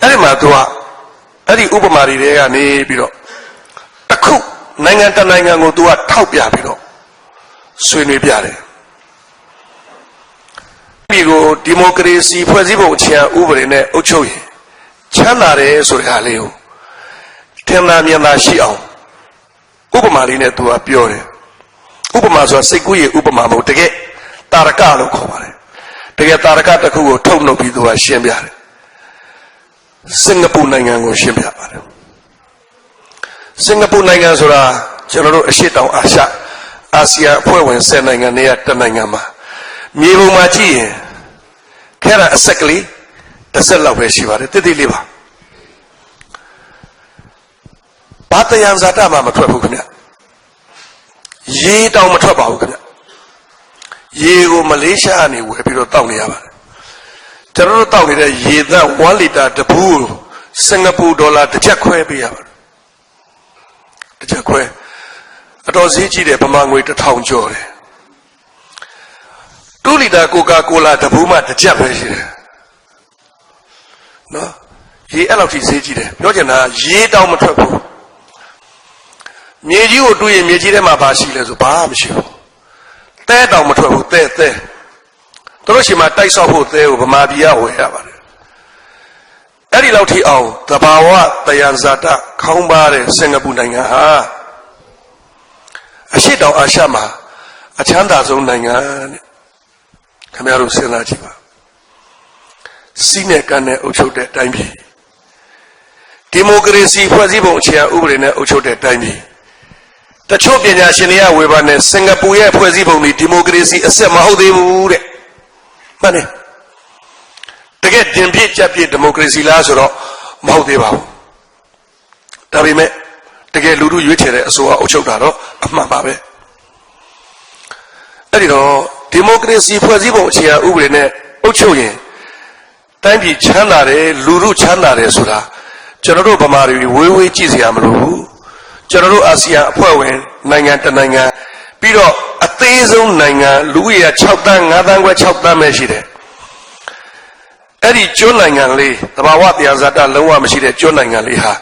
S1: အဲ့ဒီမှာသူကအဲ့ဒီဥပမာတွေကနေပြီးတော့တစ်ခုနိုင်ငံတနိုင်ငံကိုသူကထောက်ပြပြီးတော့ဆွေးနွေးပြတယ်ဒီကိုဒီမိုကရေစီဖွဲ့စည်းပုံအခြေခံဥပဒေနဲ့အုပ်ချုပ်ရင်ချမ်းသာတယ်ဆိုတဲ့အားလေးကိုထင်သာမြင်သာရှိအောင်ဥပမာလေးနဲ့သူကပြောတယ်ဥပမာဆိုတာစိတ်ကူးရဥပမာမဟုတ်တကယ်တာရကလို့ခေါ်ပါတယ်တကယ်တာရကတစ်ခုကိုထုတ်နှုတ်ပြီးသူကရှင်းပြတယ်စင်ကာပူနိုင်ငံကိုရှင်းပြပါတယ်စင်ကာပူနိုင်ငံဆိုတာကျွန်တော်တို့အရှေ့တောင်အာရှအာဆီယံအဖွဲ့ဝင်10နိုင်ငံနဲ့တစ်နိုင်ငံမှာမြေပုံမှာကြည့်ရင်ခဲတာအဆက်ကလေးတစ်ဆက်လောက်ပဲရှိပါတယ်တိတိလေးပါဘာတရားဇာတမှမထွက်ဘူးခင်ဗျရေတောင်မထွက်ပါဘူးခင်ဗျရေကိုမလေးရှားကနေဝယ်ပြီးတော့တောက်နေရပါတယ်ကျွန်တော်တို့တောက်နေတဲ့ရေသန့်1လီတာတပူးစင်ကာပူဒေါ်လာတစ်ချက်ခွဲပေးရပါတယ်တစ်ချက်ခွဲအတော်ဈေးကြီးတယ်ဗမာငွေ1000ကျော်တယ်2လီတာကိုကာကိုလာတပူးမှတစ်ချက်ပဲရှိတယ်နော်ရေအဲ့လောက်ထိဈေးကြီးတယ်ပြောချင်တာရေတောင်မထွက်ဘူးမြေကြီးကိုတွေးရင်မြေကြီးထဲမှာဘာရှိလဲဆိုဘာမှမရှိဘူးတဲတောင်မထွက်ဘူးတဲတို့ရှိမှတိုက်ဆောက်ဖို့တဲကိုဗမာပြည်ကဝယ်ရပါတယ်အဲ့ဒီလောက်ထိအောင်သဘာဝတရားဇာတခေါင်းပါတဲ့စင်ကာပူနိုင်ငံဟာအရှေ့တောင်အာရှမှာအချမ်းသာဆုံးနိုင်ငံတဲ့ခင်ဗျားတို့စဉ်းစားကြည့်ပါစီးနဲ့ကမ်းနဲ့အုပ်ချုပ်တဲ့တိုင်းပြည်ဒီမိုကရေစီဖွဲ့စည်းပုံအခြေခံဥပဒေနဲ့အုပ်ချုပ်တဲ့တိုင်းပြည်တချို့ပညာရှင်တွေကဝေဖန်တယ်စင်ကာပူရဲ့ဖွဲ့စည်းပုံဒီမိုကရေစီအစစ်မဟုတ်သေးဘူးတဲ့မှန်တယ်တကယ်တင်ပြကြပြဒီမိုကရေစီလားဆိုတော့မဟုတ်သေးပါဘူးဒါပေမဲ့တကယ်လူလူရွေးချယ်တဲ့အစိုးရအုပ်ချုပ်တာတော့အမှန်ပါပဲအဲ့ဒီတော့ဒီမိုကရေစီဖွဲ့စည်းပုံအခြေခံဥပဒေနဲ့အုပ်ချုပ်ရင်တိုင်းပြည်ချမ်းသာတယ်လူလူချမ်းသာတယ်ဆိုတာကျွန်တော်တို့ဗမာတွေဝေးဝေးကြည့်စရာမလိုဘူးကျွန်တော်တို့အာဆီယံအဖွဲ့ဝင်နိုင်ငံတနိုင်ငံပြီးတော့ အသေးဆုံးနိုင်ငံလူဦးရေ6 တန်း5 တန်းခွဲ6 တန်းပဲရှိတယ်အဲ့ဒီကျွန်းနိုင်ငံလေးသဘာဝတရားဇာတလုံးဝမရှိတဲ့ကျွန်းနိုင်ငံလေးဟာ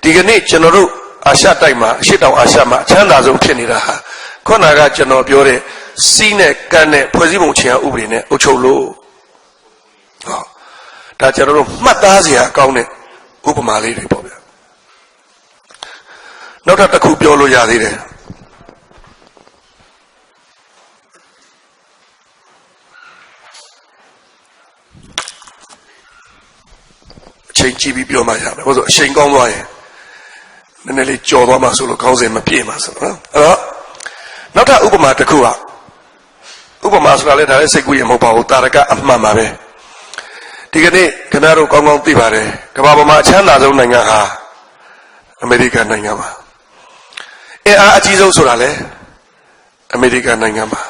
S1: ဒီကနေ့ကျွန်တော်တို့အာရှတိုက်မှာအရှေ့တောင်အာရှမှာအချမ်းသာဆုံးဖြစ်နေတာဟာခုနကကျွန်တော်ပြောတဲ့စီးနဲ့ကန်းနဲ့ဖွဲ့စည်းပုံအခြေခံဥပဒေနဲ့အုပ်ချုပ်လို့ဒါကျွန်တော်တို့မှတ်သားစရာအကောင်းတဲ့ဥပမာလေးတွေပေါ့ဗျာနောက်တစ်ခုပြောလို့ရသေးတယ်အချိန်ကြည့်ပြီးပြောမှရမယ်ဘာလို့ဆိုအချိန်ကောင်းသွားရင်နည်းနည်းလေးကြော်သွားမှဆိုလို့ခေါင်းစဉ်မပြေမှဆိုနော်အဲ့တော့နောက်ထပ်ဥပမာတစ်ခုကဥပမာဆိုတာလည်းဒါလည်းစိတ်ကူးရင်မဟုတ်ပါဘူးတာရကအမှန်ပါပဲဒီကနေ့ခင်ဗျားတို့ကောင်းကောင်းသိပါတယ်ကမ္ဘာပေါ်မှာအချမ်းသာဆုံးနိုင်ငံဟာအမေရိကန်နိုင်ငံပါအားအကြီးဆုံးဆိုတာလေအမေရိကန်နိုင်ငံမှာ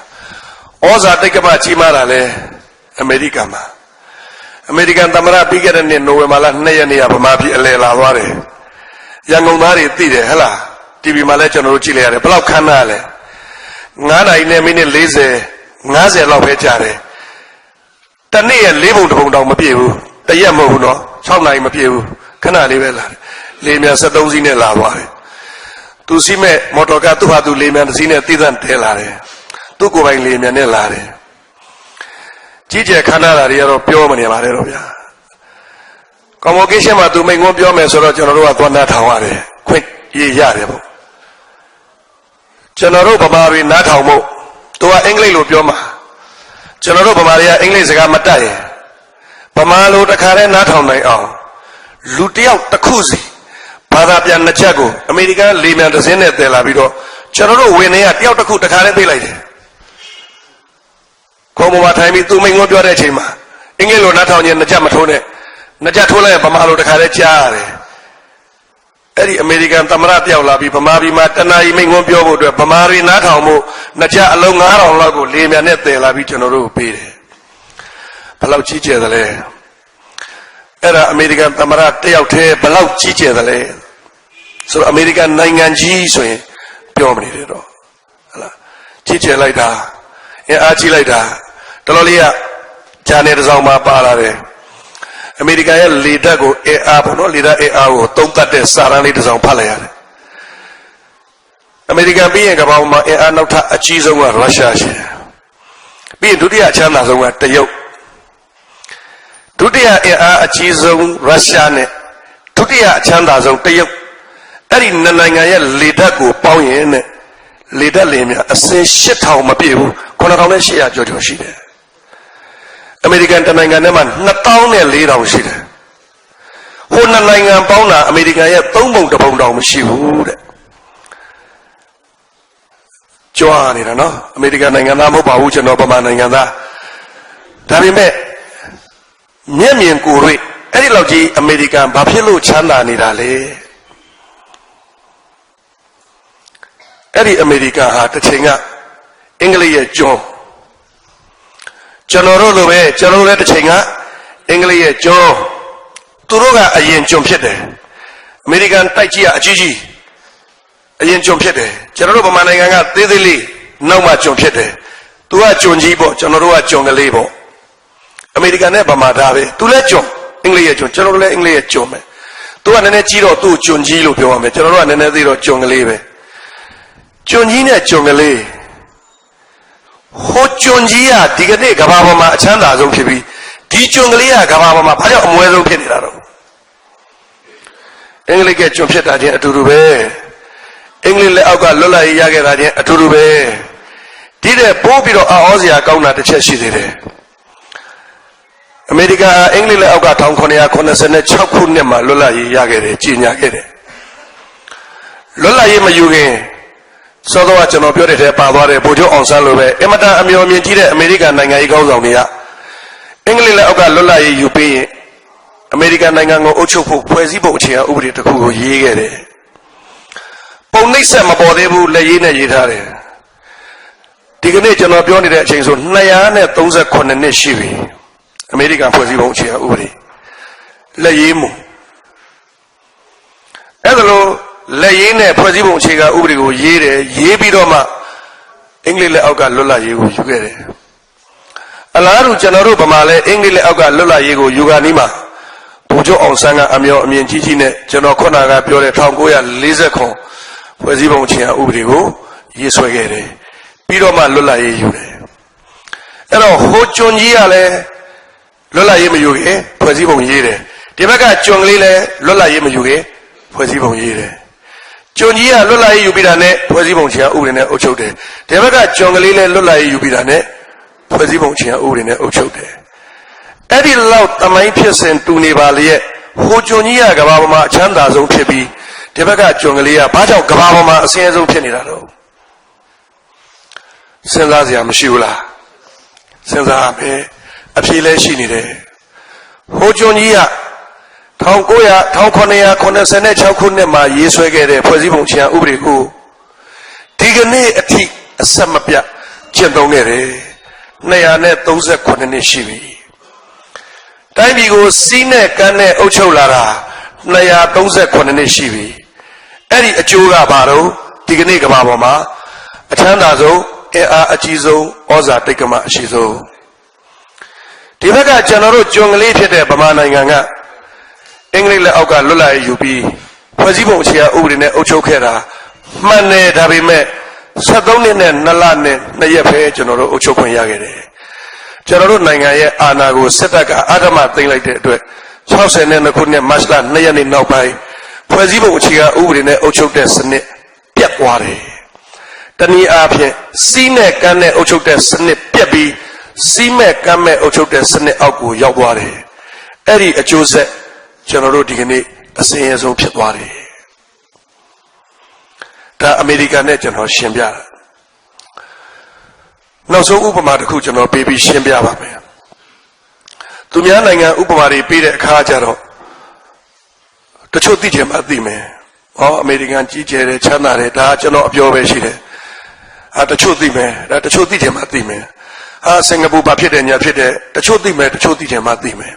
S1: ဩဇာတိတ်ကမကြီးမားတာလေအမေရိကန်မှာအမေရိကန်သမ္မတပြီးခဲ့တဲ့နှစ်နိုဝင်ဘာလ2 ရက်နေ့ကဗမာပြည်အလယ်လာသွားတယ်ရန်ကုန်သားတွေသိတယ်ဟဟလား TV မှာလည်းကျွန်တော်တို့ကြည့်လိုက်ရတယ်ဘယ်လောက်ခမ်းနားလဲ9 နာရီနဲ့မိနစ်40 50လောက်ပဲကြာတယ်တနေ့ရဲ့4 ပုံ 1 ပုံတောင်မပြည့်ဘူးတရက်မဟုတ်ဘူးနော်6 နာရီမပြည့်ဘူးခဏလေးပဲလာတယ်လေမြန်73 စီးနဲ့လာသွားတယ်သူစီးမဲ့မော်တော်ကားသူ့ဟာသူလေမြန်တစ်စီးနဲ့တည်တံ့တဲလာတယ်သူ့ကိုယ်ပိုင်လေမြန်နဲ့လာတယ်ကြီးကျယ်ခမ်းနားတာတွေကတော့ပြောမနေပါနဲ့တော့ဗျာ convocation မှာသူမိန့်ခွန်းပြောမယ်ဆိုတော့ကျွန်တော်တို့ကသွားနားထောင်ရတယ်ခွင့်ရတယ်ပေါ့ကျွန်တော်တို့ဗမာတွေနားထောင်ဖို့သူကအင်္ဂလိပ်လိုပြောမှာကျွန်တော်တို့ဗမာတွေကအင်္ဂလိပ်စကားမတတ်ရင်ဗမာလိုတခါတည်းနားထောင်နိုင်အောင်လူတယောက်တစ်ခုစီဘာသာပြန်2 ချက်ကိုအမေရိကန်လေမြန်တစ်စင်းနဲ့တည်လာပြီးတော့ကျွန်တော်တို့ဝင်နေရတယောက်တစ်ခုတခါတည်းပေးလိုက်တယ်ခေါ်ပေါ်မှာထိုင်ပြီးသူမိန့်ခွန်းပြောတဲ့အချိန်မှာအင်္ဂလိပ်လိုနားထောင်ရင်2 ချက်မထိုးနဲ့2 ချက်ထိုးလိုက်ရင်ဗမာလိုတခါတည်းကြားရတယ်အဲ့ဒီအမေရိကန်သမ္မတတယောက်လာပြီးဗမာပြည်မှာတနာရီမိန့်ခွန်းပြောဖို့အတွက်ဗမာတွေနားထောင်ဖို့2 ချက်အလုံး9000လောက်ကိုလေမြန်နဲ့တည်လာပြီးကျွန်တော်တို့ပေးတယ်ဘယ်လောက်ကြီးကျယ်သလဲအဲ့ဒါအမေရိကန်သမ္မတတယောက်တည်းဘယ်လောက်ကြီးကျယ်သလဲဆိုတော့အမေရိကန်နိုင်ငံကြီးဆိုရင်ပြောမနေတယ်တော့ဟုတ်လားကြီးကျယ်လိုက်တာအားကြီးလိုက်တာတော်တော်လေးကဂျာနယ်တစ်စောင်မှာပါလာတယ်အမေရိကန်ရဲ့လေတပ်ကိုအားပေါ့နော်လေတပ်အားကိုသုံးသပ်တဲ့စာတမ်းလေးတစ်စောင်ဖတ်လိုက်ရတယ်အမေရိကန်ပြီးရင်ကမ္ဘာမှာအားနောက်ထပ်အကြီးဆုံးကရုရှားရှိတယ်ပြီးရင်ဒုတိယအချမ်းသာဆုံးကတရုတ်ဒုတိယအားအကြီးဆုံးရုရှားနဲ့ဒုတိယအချမ်းသာဆုံးတရုတ်အဲ့ဒီနှစ်နိုင်ငံရဲ့လေတပ်ကိုပေါင်းရင်နဲ့လေတပ်လေများအစင်8000မပြည့်ဘူး9800ကျော်ရှိတယ်အမေရိကန်တနိုင်ငံထဲမှာ2400ရှိတယ်ဟိုနှစ်နိုင်ငံပေါင်းတာအမေရိကန်ရဲ့3 ပုံ 1 ပုံတောင်မရှိဘူးတဲ့ကြွားနေတာနော်အမေရိကန်နိုင်ငံသားမဟုတ်ပါဘူးကျွန်တော်ဗမာနိုင်ငံသားဒါပေမဲ့မျက်မြင်ကိုယ်တွေ့အဲ့ဒီလောက်ကြီးအမေရိကန်ဘာဖြစ်လို့ချမ်းသာနေတာလဲအဲ့ဒီအမေရိကန်ဟာတစ်ချိန်ကအင်္ဂလိပ်ရဲ့ကျွန်းကျွန်တော်တို့လိုပဲကျွန်တော်တို့လည်းတစ်ချိန်ကအင်္ဂလိပ်ရဲ့ကျွန်းသူတို့ကအရင်ကျွန်းဖြစ်တယ်အမေရိကန်တိုက်ကြီးကအကြီးကြီးအရင်ကျွန်းဖြစ်တယ်ကျွန်တော်တို့ဗမာနိုင်ငံကသေးသေးလေးနောက်မှကျွန်းဖြစ်တယ်သူကကျွန်းကြီးပေါ့ကျွန်တော်တို့ကကျွန်းကလေးပေါ့အမေရိကန်နဲ့ဗမာသားပဲသူလည်းကျွန်းအင်္ဂလိပ်ရဲ့ကျွန်းကျွန်တော်တို့လည်းအင်္ဂလိပ်ရဲ့ကျွန်းပဲသူကနည်းနည်းကြီးတော့သူ့ကျွန်းကြီးလို့ပြောရမယ်ကျွန်တော်တို့ကနည်းနည်းသေးတော့ကျွန်းကလေးပဲကျွန်းကြီးနဲ့ကျွန်းကလေးဟိုကျွန်းကြီးကဒီကနေ့ကမ္ဘာပေါ်မှာအချမ်းသာဆုံးဖြစ်ပြီးဒီကျွန်းကလေးကကမ္ဘာပေါ်မှာဘာကြောင့်အမွဲဆုံးဖြစ်နေတာတော့အင်္ဂလိပ်ကကျွန်းဖြစ်တာချင်းအတူတူပဲအင်္ဂလိပ်လက်အောက်ကလွတ်လပ်ရေးရခဲ့တာချင်းအတူတူပဲဒီတဲ့ပိုးပြီးတော့အော်စရာကောင်းတာတစ်ချက်ရှိသေးတယ်အမေရိကန်အင်္ဂလိပ်လက်အောက်က1986 ခုနှစ်မှာလွတ်လပ်ရေးရခဲ့တယ်ကြီးညာခဲ့တယ်လွတ်လပ်ရေးမယူခင်စောစောကကျွန်တော်ပြောတဲ့ထဲပါသွားတဲ့ဗိုလ်ချုပ်အောင်ဆန်းလိုပဲအင်မတန်အမျှော်မြင်ကြီးတဲ့အမေရိကန်နိုင်ငံရေးခေါင်းဆောင်တွေကအင်္ဂလိပ်လက်အောက်ကလွတ်လပ်ရေးယူပြီးရင်အမေရိကန်နိုင်ငံကိုအုပ်ချုပ်ဖို့ဖွဲ့စည်းပုံအခြေခံဥပဒေတစ်ခုကိုရေးခဲ့တယ်ပုံနှိပ်စက်မပေါ်သေးဘူးလက်ရေးနဲ့ရေးထားတယ်ဒီကနေ့ကျွန်တော်ပြောနေတဲ့အချိန်ဆို238နှစ်ရှိပြီအမေရိကန်ဖွဲ့စည်းပုံအခြေခံဥပဒေလက်ရေးမှုအဲ့ဒါလို့လက်ရေးနဲ့ဖွဲ့စည်းပုံအခြေခံဥပဒေကိုရေးတယ်ရေးပြီးတော့မှ အင်္ဂလိပ်လက်အောက်ကလွတ်လပ်ရေးကိုယူခဲ့တယ်အလားတူကျွန်တော်တို့ဗမာလဲအင်္ဂလိပ်လက်အောက်ကလွတ်လပ်ရေးကိုယူခါနီးမှာဗိုလ်ချုပ်အောင်ဆန်းကအမျှော်အမြင်ကြီးကြီးနဲ့ကျွန်တော်ခုနကပြောတဲ့1940ဖွဲ့စည်းပုံအခြေခံဥပဒေကိုရေးဆွဲခဲ့တယ်ပြီးတော့မှလွတ်လပ်ရေးယူတယ်အဲ့တော့ဟိုကျွန်းကြီးကလည်းလွတ်လပ်ရေးမယူခင်ဖွဲ့စည်းပုံရေးတယ်ဒီဘက်ကကျွန်းကလေးလည်းလွတ်လပ်ရေးမယူခင်ဖွဲ့စည်းပုံရေးတယ်ကျွန်းကြီးကလွတ်လပ်ရေးယူပြီးတာနဲ့ဖွဲ့စည်းပုံအခြေခံဥပဒေနဲ့အုပ်ချုပ်တယ်ဒီဘက်ကကျွန်းကလေးလည်းလွတ်လပ်ရေးယူပြီးတာနဲ့ဖွဲ့စည်းပုံအခြေခံဥပဒေနဲ့အုပ်ချုပ်တယ်အဲ့ဒီလောက်တမိုင်းဖြစ်စဉ်တူနေပါလျက်ဟိုကျွန်းကြီးကကဘာပေါ်မှာအချမ်းသာဆုံးဖြစ်ပြီးဒီဘက်ကကျွန်းကလေးကဘာကြောင့်ကဘာပေါ်မှာအဆင်းရဲဆုံးဖြစ်နေတာတော့စဉ်းစားစရာမရှိဘူးလားစဉ်းစားရမယ်အဖြေလဲရှိနေတယ်ဟိုကျွန်းကြီးက1986ခုနှစ်မှာရေးဆွဲခဲ့တဲ့ဖွဲ့စည်းပုံအခြေခံဥပဒေကိုဒီကနေ့အထိအဆက်မပြတ်ကျင့်သုံးခဲ့တယ်239နှစ်ရှိပြီတိုင်းပြည်ကိုစီးနဲ့ကမ်းနဲ့အုပ်ချုပ်လာတာ239နှစ်ရှိပြီအဲ့ဒီအကျိုးကဘာတော့ဒီကနေ့ကမ္ဘာပေါ်မှာအချမ်းသာဆုံးအင်အားအကြီးဆုံးဩဇာတိတ်ကမအရှိဆုံးဒီဘက်ကကျွန်တော်တို့ကျွန်းကလေးဖြစ်တဲ့ဗမာနိုင်ငံကအင်္ဂလိပ်လက်အောက်ကလွတ်လပ်ရေးယူပြီးဖွဲ့စည်းပုံအခြေခံဥပဒေနဲ့အုပ်ချုပ်ခဲ့တာမှန်တယ်ဒါပေမဲ့73နှစ်နဲ့2လနဲ့2ရက်ပဲကျွန်တော်တို့အုပ်ချုပ်ခွင့်ရခဲ့တယ်ကျွန်တော်တို့နိုင်ငံရဲ့အာဏာကိုစစ်တပ်ကအဓမ္မသိမ်းလိုက်တဲ့အတွက်62ခုနှစ်မတ်လ2ရက်နေ့နောက်ပိုင်းဖွဲ့စည်းပုံအခြေခံဥပဒေနဲ့အုပ်ချုပ်တဲ့စနစ်ပြတ်သွားတယ်တနည်းအားဖြင့်စီးနဲ့ကမ်းနဲ့အုပ်ချုပ်တဲ့စနစ်ပြတ်ပြီးစီးမဲ့ကမ်းမဲ့အုပ်ချုပ်တဲ့စနစ်အောက်ကိုရောက်သွားတယ်အဲ့ဒီအကျိုးဆက်ကျွန်တော်တို့ဒီကနေ့အစဉ်အဆုံးဖြစ်သွားတယ်ဒါအမေရိကန်နဲ့ကျွန်တော်ရှင်းပြတာနောက်ဆုံးဥပမာတစ်ခုကျွန်တော်ပေးပြီးရှင်းပြပါမယ်သူများနိုင်ငံဥပမာတွေပေးတဲ့အခါကျတော့တချို့သိချင်မှသိမယ်ဟောအမေရိကန်ကြီးကျယ်တယ်ချမ်းသာတယ်ဒါကျွန်တော်အပြောပဲရှိတယ်တချို့သိမယ်ဒါတချို့သိချင်မှသိမယ်စင်ကာပူဘာဖြစ်တယ်ညာဖြစ်တယ်တချို့သိမယ်တချို့သိချင်မှသိမယ်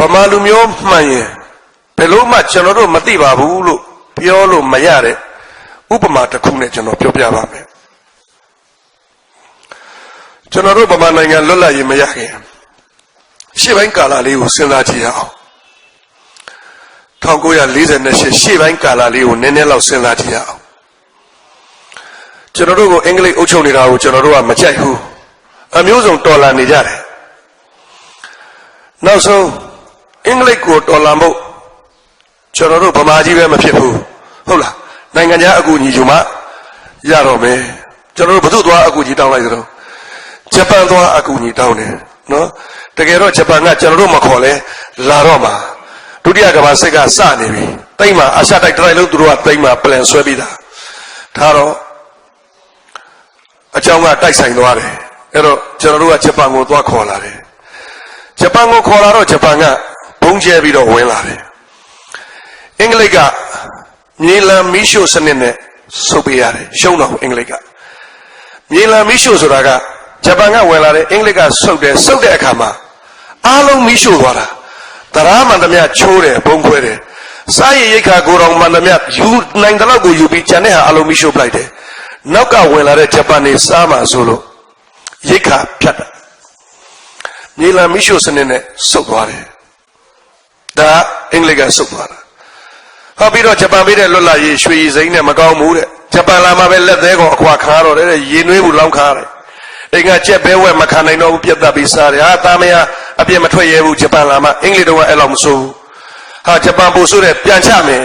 S1: ဗမာလူမျိုးမှန်ရင်ဘယ်လို့မှကျွန်တော်တို့မသိပါဘူးလို့ပြောလို့မရတဲ့ဥပမာတစ်ခုနဲ့ကျွန်တော်ပြောပြပါမယ်ကျွန်တော်တို့ဗမာနိုင်ငံလွတ်လပ်ရေးမရခင်ရှေ့ပိုင်းကာလလေးကိုစဉ်းစားကြည့်ရအောင်1948ရှေ့ပိုင်းကာလလေးကိုနည်းနည်းလောက်စဉ်းစားကြည့်ရအောင်ကျွန်တော်တို့ကိုအင်္ဂလိပ်အုပ်ချုပ်နေတာကိုကျွန်တော်တို့ကမကြိုက်ဘူးအမျိုးစုံတော်လှန်နေကြတယ်နောက်ဆုံးအင်္ဂလိပ်ကိုတော်လှန်ဖို့ကျွန်တော်တို့ဗမာကြီးပဲမဖြစ်ဘူးဟုတ်လားနိုင်ငံခြားအကူအညီယူမှရတော့မယ်ကျွန်တော်တို့ဘယ်သူသွားအကူအညီတောင်းလိုက်သလဲဂျပန်သွားအကူအညီတောင်းတယ်နော်တကယ်တော့ဂျပန်ကကျွန်တော်တို့မခေါ်လဲလာတော့မှာဒုတိယကမ္ဘာစစ်ကစနေပြီတိတ်မှာအာရှတိုက်တိုင်းလုံးသူတို့ကတိတ်မှာplanဆွဲပြီးသားဒါတော့အကြောင်းကတိုက်ဆိုင်သွားတယ်အဲ့တော့ကျွန်တော်တို့ကဂျပန်ကိုသွားခေါ်လာတယ်ဂျပန်ကိုခေါ်လာတော့ဂျပန်ကဘုံကျဲပြီးတော့ဝင်လာတယ်အင်္ဂလိပ်ကမြေလံမီးရှို့စနစ်နဲ့ဆုတ်ပေးရတယ်ရှုံးတော့အင်္ဂလိပ်ကမြေလံမီးရှို့ဆိုတာကဂျပန်ကဝင်လာတဲ့အင်္ဂလိပ်ကဆုတ်တဲ့အခါမှာအားလုံးမီးရှို့သွားတာတရားမှန်သမျှချိုးတယ်ဘုံခွဲတယ်စားရရိတ်ခါကိုယ်တော်မှန်သမျှယူနိုင်တဲ့လောက်ကိုယူပြီးကျန်တဲ့ဟာအားလုံးမီးရှို့ပလိုက်တယ်နောက်ကဝင်လာတဲ့ဂျပန်နေစားမှဆိုလို့ရိတ်ခါဖြတ်တာမြေလံမီးရှို့စနစ်နဲ့ဆုတ်သွားတယ်ဒါအင်္ဂလိပ်ကဆုတ်သွားတာဟောပြီးတော့ဂျပန်ပေးတဲ့လွတ်လပ်ရေးရွှေရည်စိမ်းနဲ့မကောင်းဘူးတဲ့ဂျပန်လာမှပဲလက်သေးကောင်အခွာခါတော့တယ်ရေနွေးဘူးလောင်းခါတယ်အိမ်ကကြက်ဘဲဝဲမခံနိုင်တော့ဘူးပြတ်သက်ပြီးစားတယ်သားမယားအပြစ်မထွက်ရဲဘူးဂျပန်လာမှအင်္ဂလိပ်တော့အဲ့လောက်မဆိုးဘူးဂျပန်ပို့ဆိုတဲ့ပြန်ချမယ်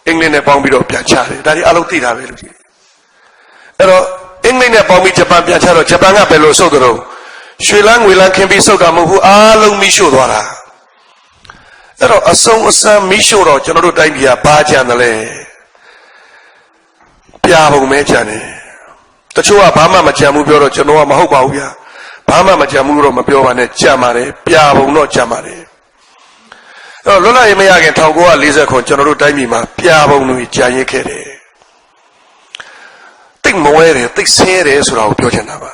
S1: အင်္ဂလိပ်နဲ့ပေါင်းပြီးတော့ပြန်ချတယ်ဒါဒီအလုံးသိတာပဲလို့ကြည့်အဲ့တော့အင်္ဂလိပ်နဲ့ပေါင်းပြီးဂျပန်ပြန်ချတော့ဂျပန်ကဘယ်လိုဆုတ်တော့ရွှေလန်းငွေလန်းခင်းပြီးဆုတ်တာမဟုတ်ဘူးအားလုံးမီးရှို့သွားတာအဲ့တော့အစုံအစမ်းမီးရှို့တော့ကျွန်တော်တို့တိုင်းပြည်ကဘာကြံတယ်လဲပြာပုံမဲကြံတယ်တချို့ကဘာမှမကြံဘူးပြောတော့ကျွန်တော်ကမဟုတ်ပါဘူးဗျာဘာမှမကြံဘူးတော့မပြောပါနဲ့ကြံပါတယ်ပြာပုံတော့ကြံပါတယ်အဲ့တော့လွတ်လပ်ရေးမရခင်1940ခုကျွန်တော်တို့တိုင်းပြည်မှာပြာပုံတွေကြံရစ်ခဲ့တယ်တိတ်မဝဲတယ်တိတ်ဆင်းရဲတယ်ဆိုတာကိုပြောချင်တာပါ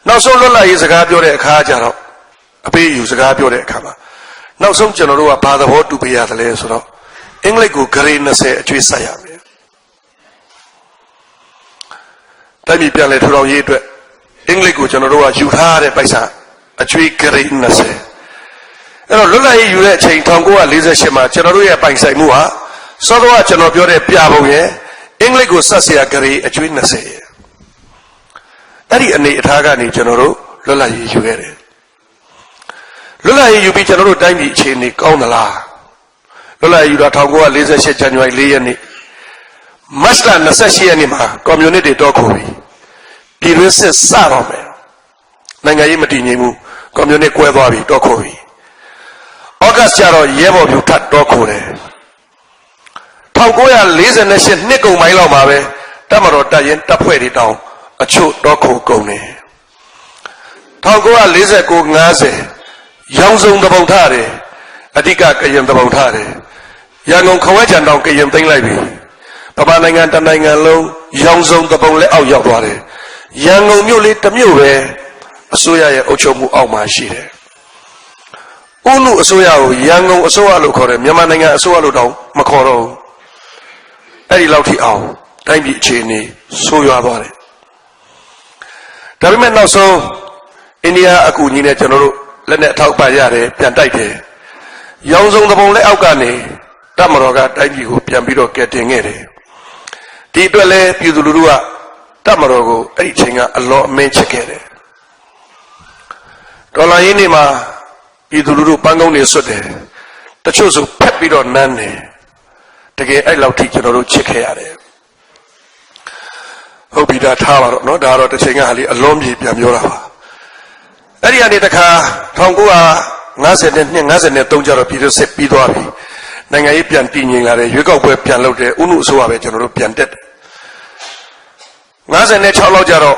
S1: နောက်ဆုံးလွတ်လပ်ရေးစကားပြောတဲ့အခါကျတော့အပေးယူစကားပြောတဲ့အခါမှာနောက်ဆုံးကျွန်တော်တို့ကဘာသဘောတူပေးရတယ်လဲဆိုတော့အင်္ဂလိပ်ကိုဂရေ20အကျွေးဆက်ရမယ် တိုင်းပြည်ပြန်လည်ထူထောင်ရေးအတွက်အင်္ဂလိပ်ကိုကျွန်တော်တို့ကယူထားတဲ့ပိုက်ဆံအကျွေးဂရိ20အဲ့တော့လွတ်လပ်ရေးယူတဲ့အချိန်1948မှာကျွန်တော်တို့ရဲ့ပိုင်ဆိုင်မှုဟာစောစောကကျွန်တော်ပြောတဲ့ပြပုံရဲ့အင်္ဂလိပ်ကိုစက်စရာဂရိအကျွေး20ရဲ့အဲ့ဒီအနေအထားကနေကျွန်တော်တို့လွတ်လပ်ရေးယူခဲ့တယ်လွတ်လပ်ရေးယူပြီးကျွန်တော်တို့တိုင်းပြည်အခြေအနေကောင်းသလားလွတ်လပ်ရေးယူတာ1948ဇန်နဝါရီ4ရက်နေ့မတ်လ28ရက်နေ့မှာကွန်မြူနစ်တွေတောခုပြီပြည်တွင်းစစ်စတော့မယ်နိုင်ငံရေးမတည်ငြိမ်ဘူးကွန်မြူနစ်ကွဲသွားပြီတောခုပြီဩဂတ်ကျတော့ရဲဘော်ပြူထတ်တောခုတယ်1948နှစ်ကုန်ပိုင်းလောက်မှာပဲတပ်မတော်တပ်ရင်တပ်ဖွဲ့တွေတောင်အချို့တောခုကုန်တယ်1949 50ရောင်စုံတပုံထားတယ်အဓိကကရင်တပုံထားတယ်ရန်ကုန်ခဝဲချံတောင်ကရင်သိမ်းလိုက်ပြီဗမာနိုင်ငံတနိုင်ငံလုံးရောင်စုံတပုံလက်အောက်ရောက်သွားတယ်ရန်ကုန်မြို့လေးတစ်မြို့ပဲအစိုးရရဲ့အုပ်ချုပ်မှုအောက်မှာရှိတယ်ဥနုအစိုးရကိုရန်ကုန်အစိုးရလို့ခေါ်တယ်မြန်မာနိုင်ငံအစိုးရလို့တောင်မခေါ်တော့ဘူးအဲ့ဒီလောက်ထိအောင်တိုင်းပြည်အခြေအနေဆိုးရွားသွားတယ်ဒါပေမဲ့နောက်ဆုံးအိန္ဒိယအကူအညီနဲ့ကျွန်တော်တို့လက်နဲ့အထောက်ပံ့ရတယ်ပြန်တိုက်တယ်ရောင်စုံတပုံလက်အောက်ကနေတပ်မတော်ကတိုင်းပြည်ကိုပြန်ပြီးတော့ကယ်တင်ခဲ့တယ်ဒီအတွက်လည်းပြည်သူလူထုကတပ်မတော်ကိုအဲ့ဒီအချိန်ကအလောအမင်းချစ်ခဲ့တယ်ဒေါ်လာရင်းနေမှာပြည်သူလူထုပန်းကုန်းတွေဆွတ်တယ်တချို့ဆိုဖက်ပြီးတော့နမ်းတယ်တကယ်အဲ့လောက်ထိကျွန်တော်တို့ချစ်ခဲ့ရတယ်ဟုတ်ပြီဒါထားပါတော့เนาะဒါကတော့တစ်ချိန်ကဟာလေးအလုံးပြေပြန်ပြောတာပါအဲ့ဒီကနေတခါ1950နဲ့53ကျတော့ပြည်သူစစ်ပြီးသွားပြီနိုင်ငံရေးပြန်တည်ငြိမ်လာတယ်ရွေးကောက်ပွဲပြန်လုပ်တယ်ဥနုအစိုးရပဲကျွန်တော်တို့ပြန်တက်တယ်56လောက်ကျတော့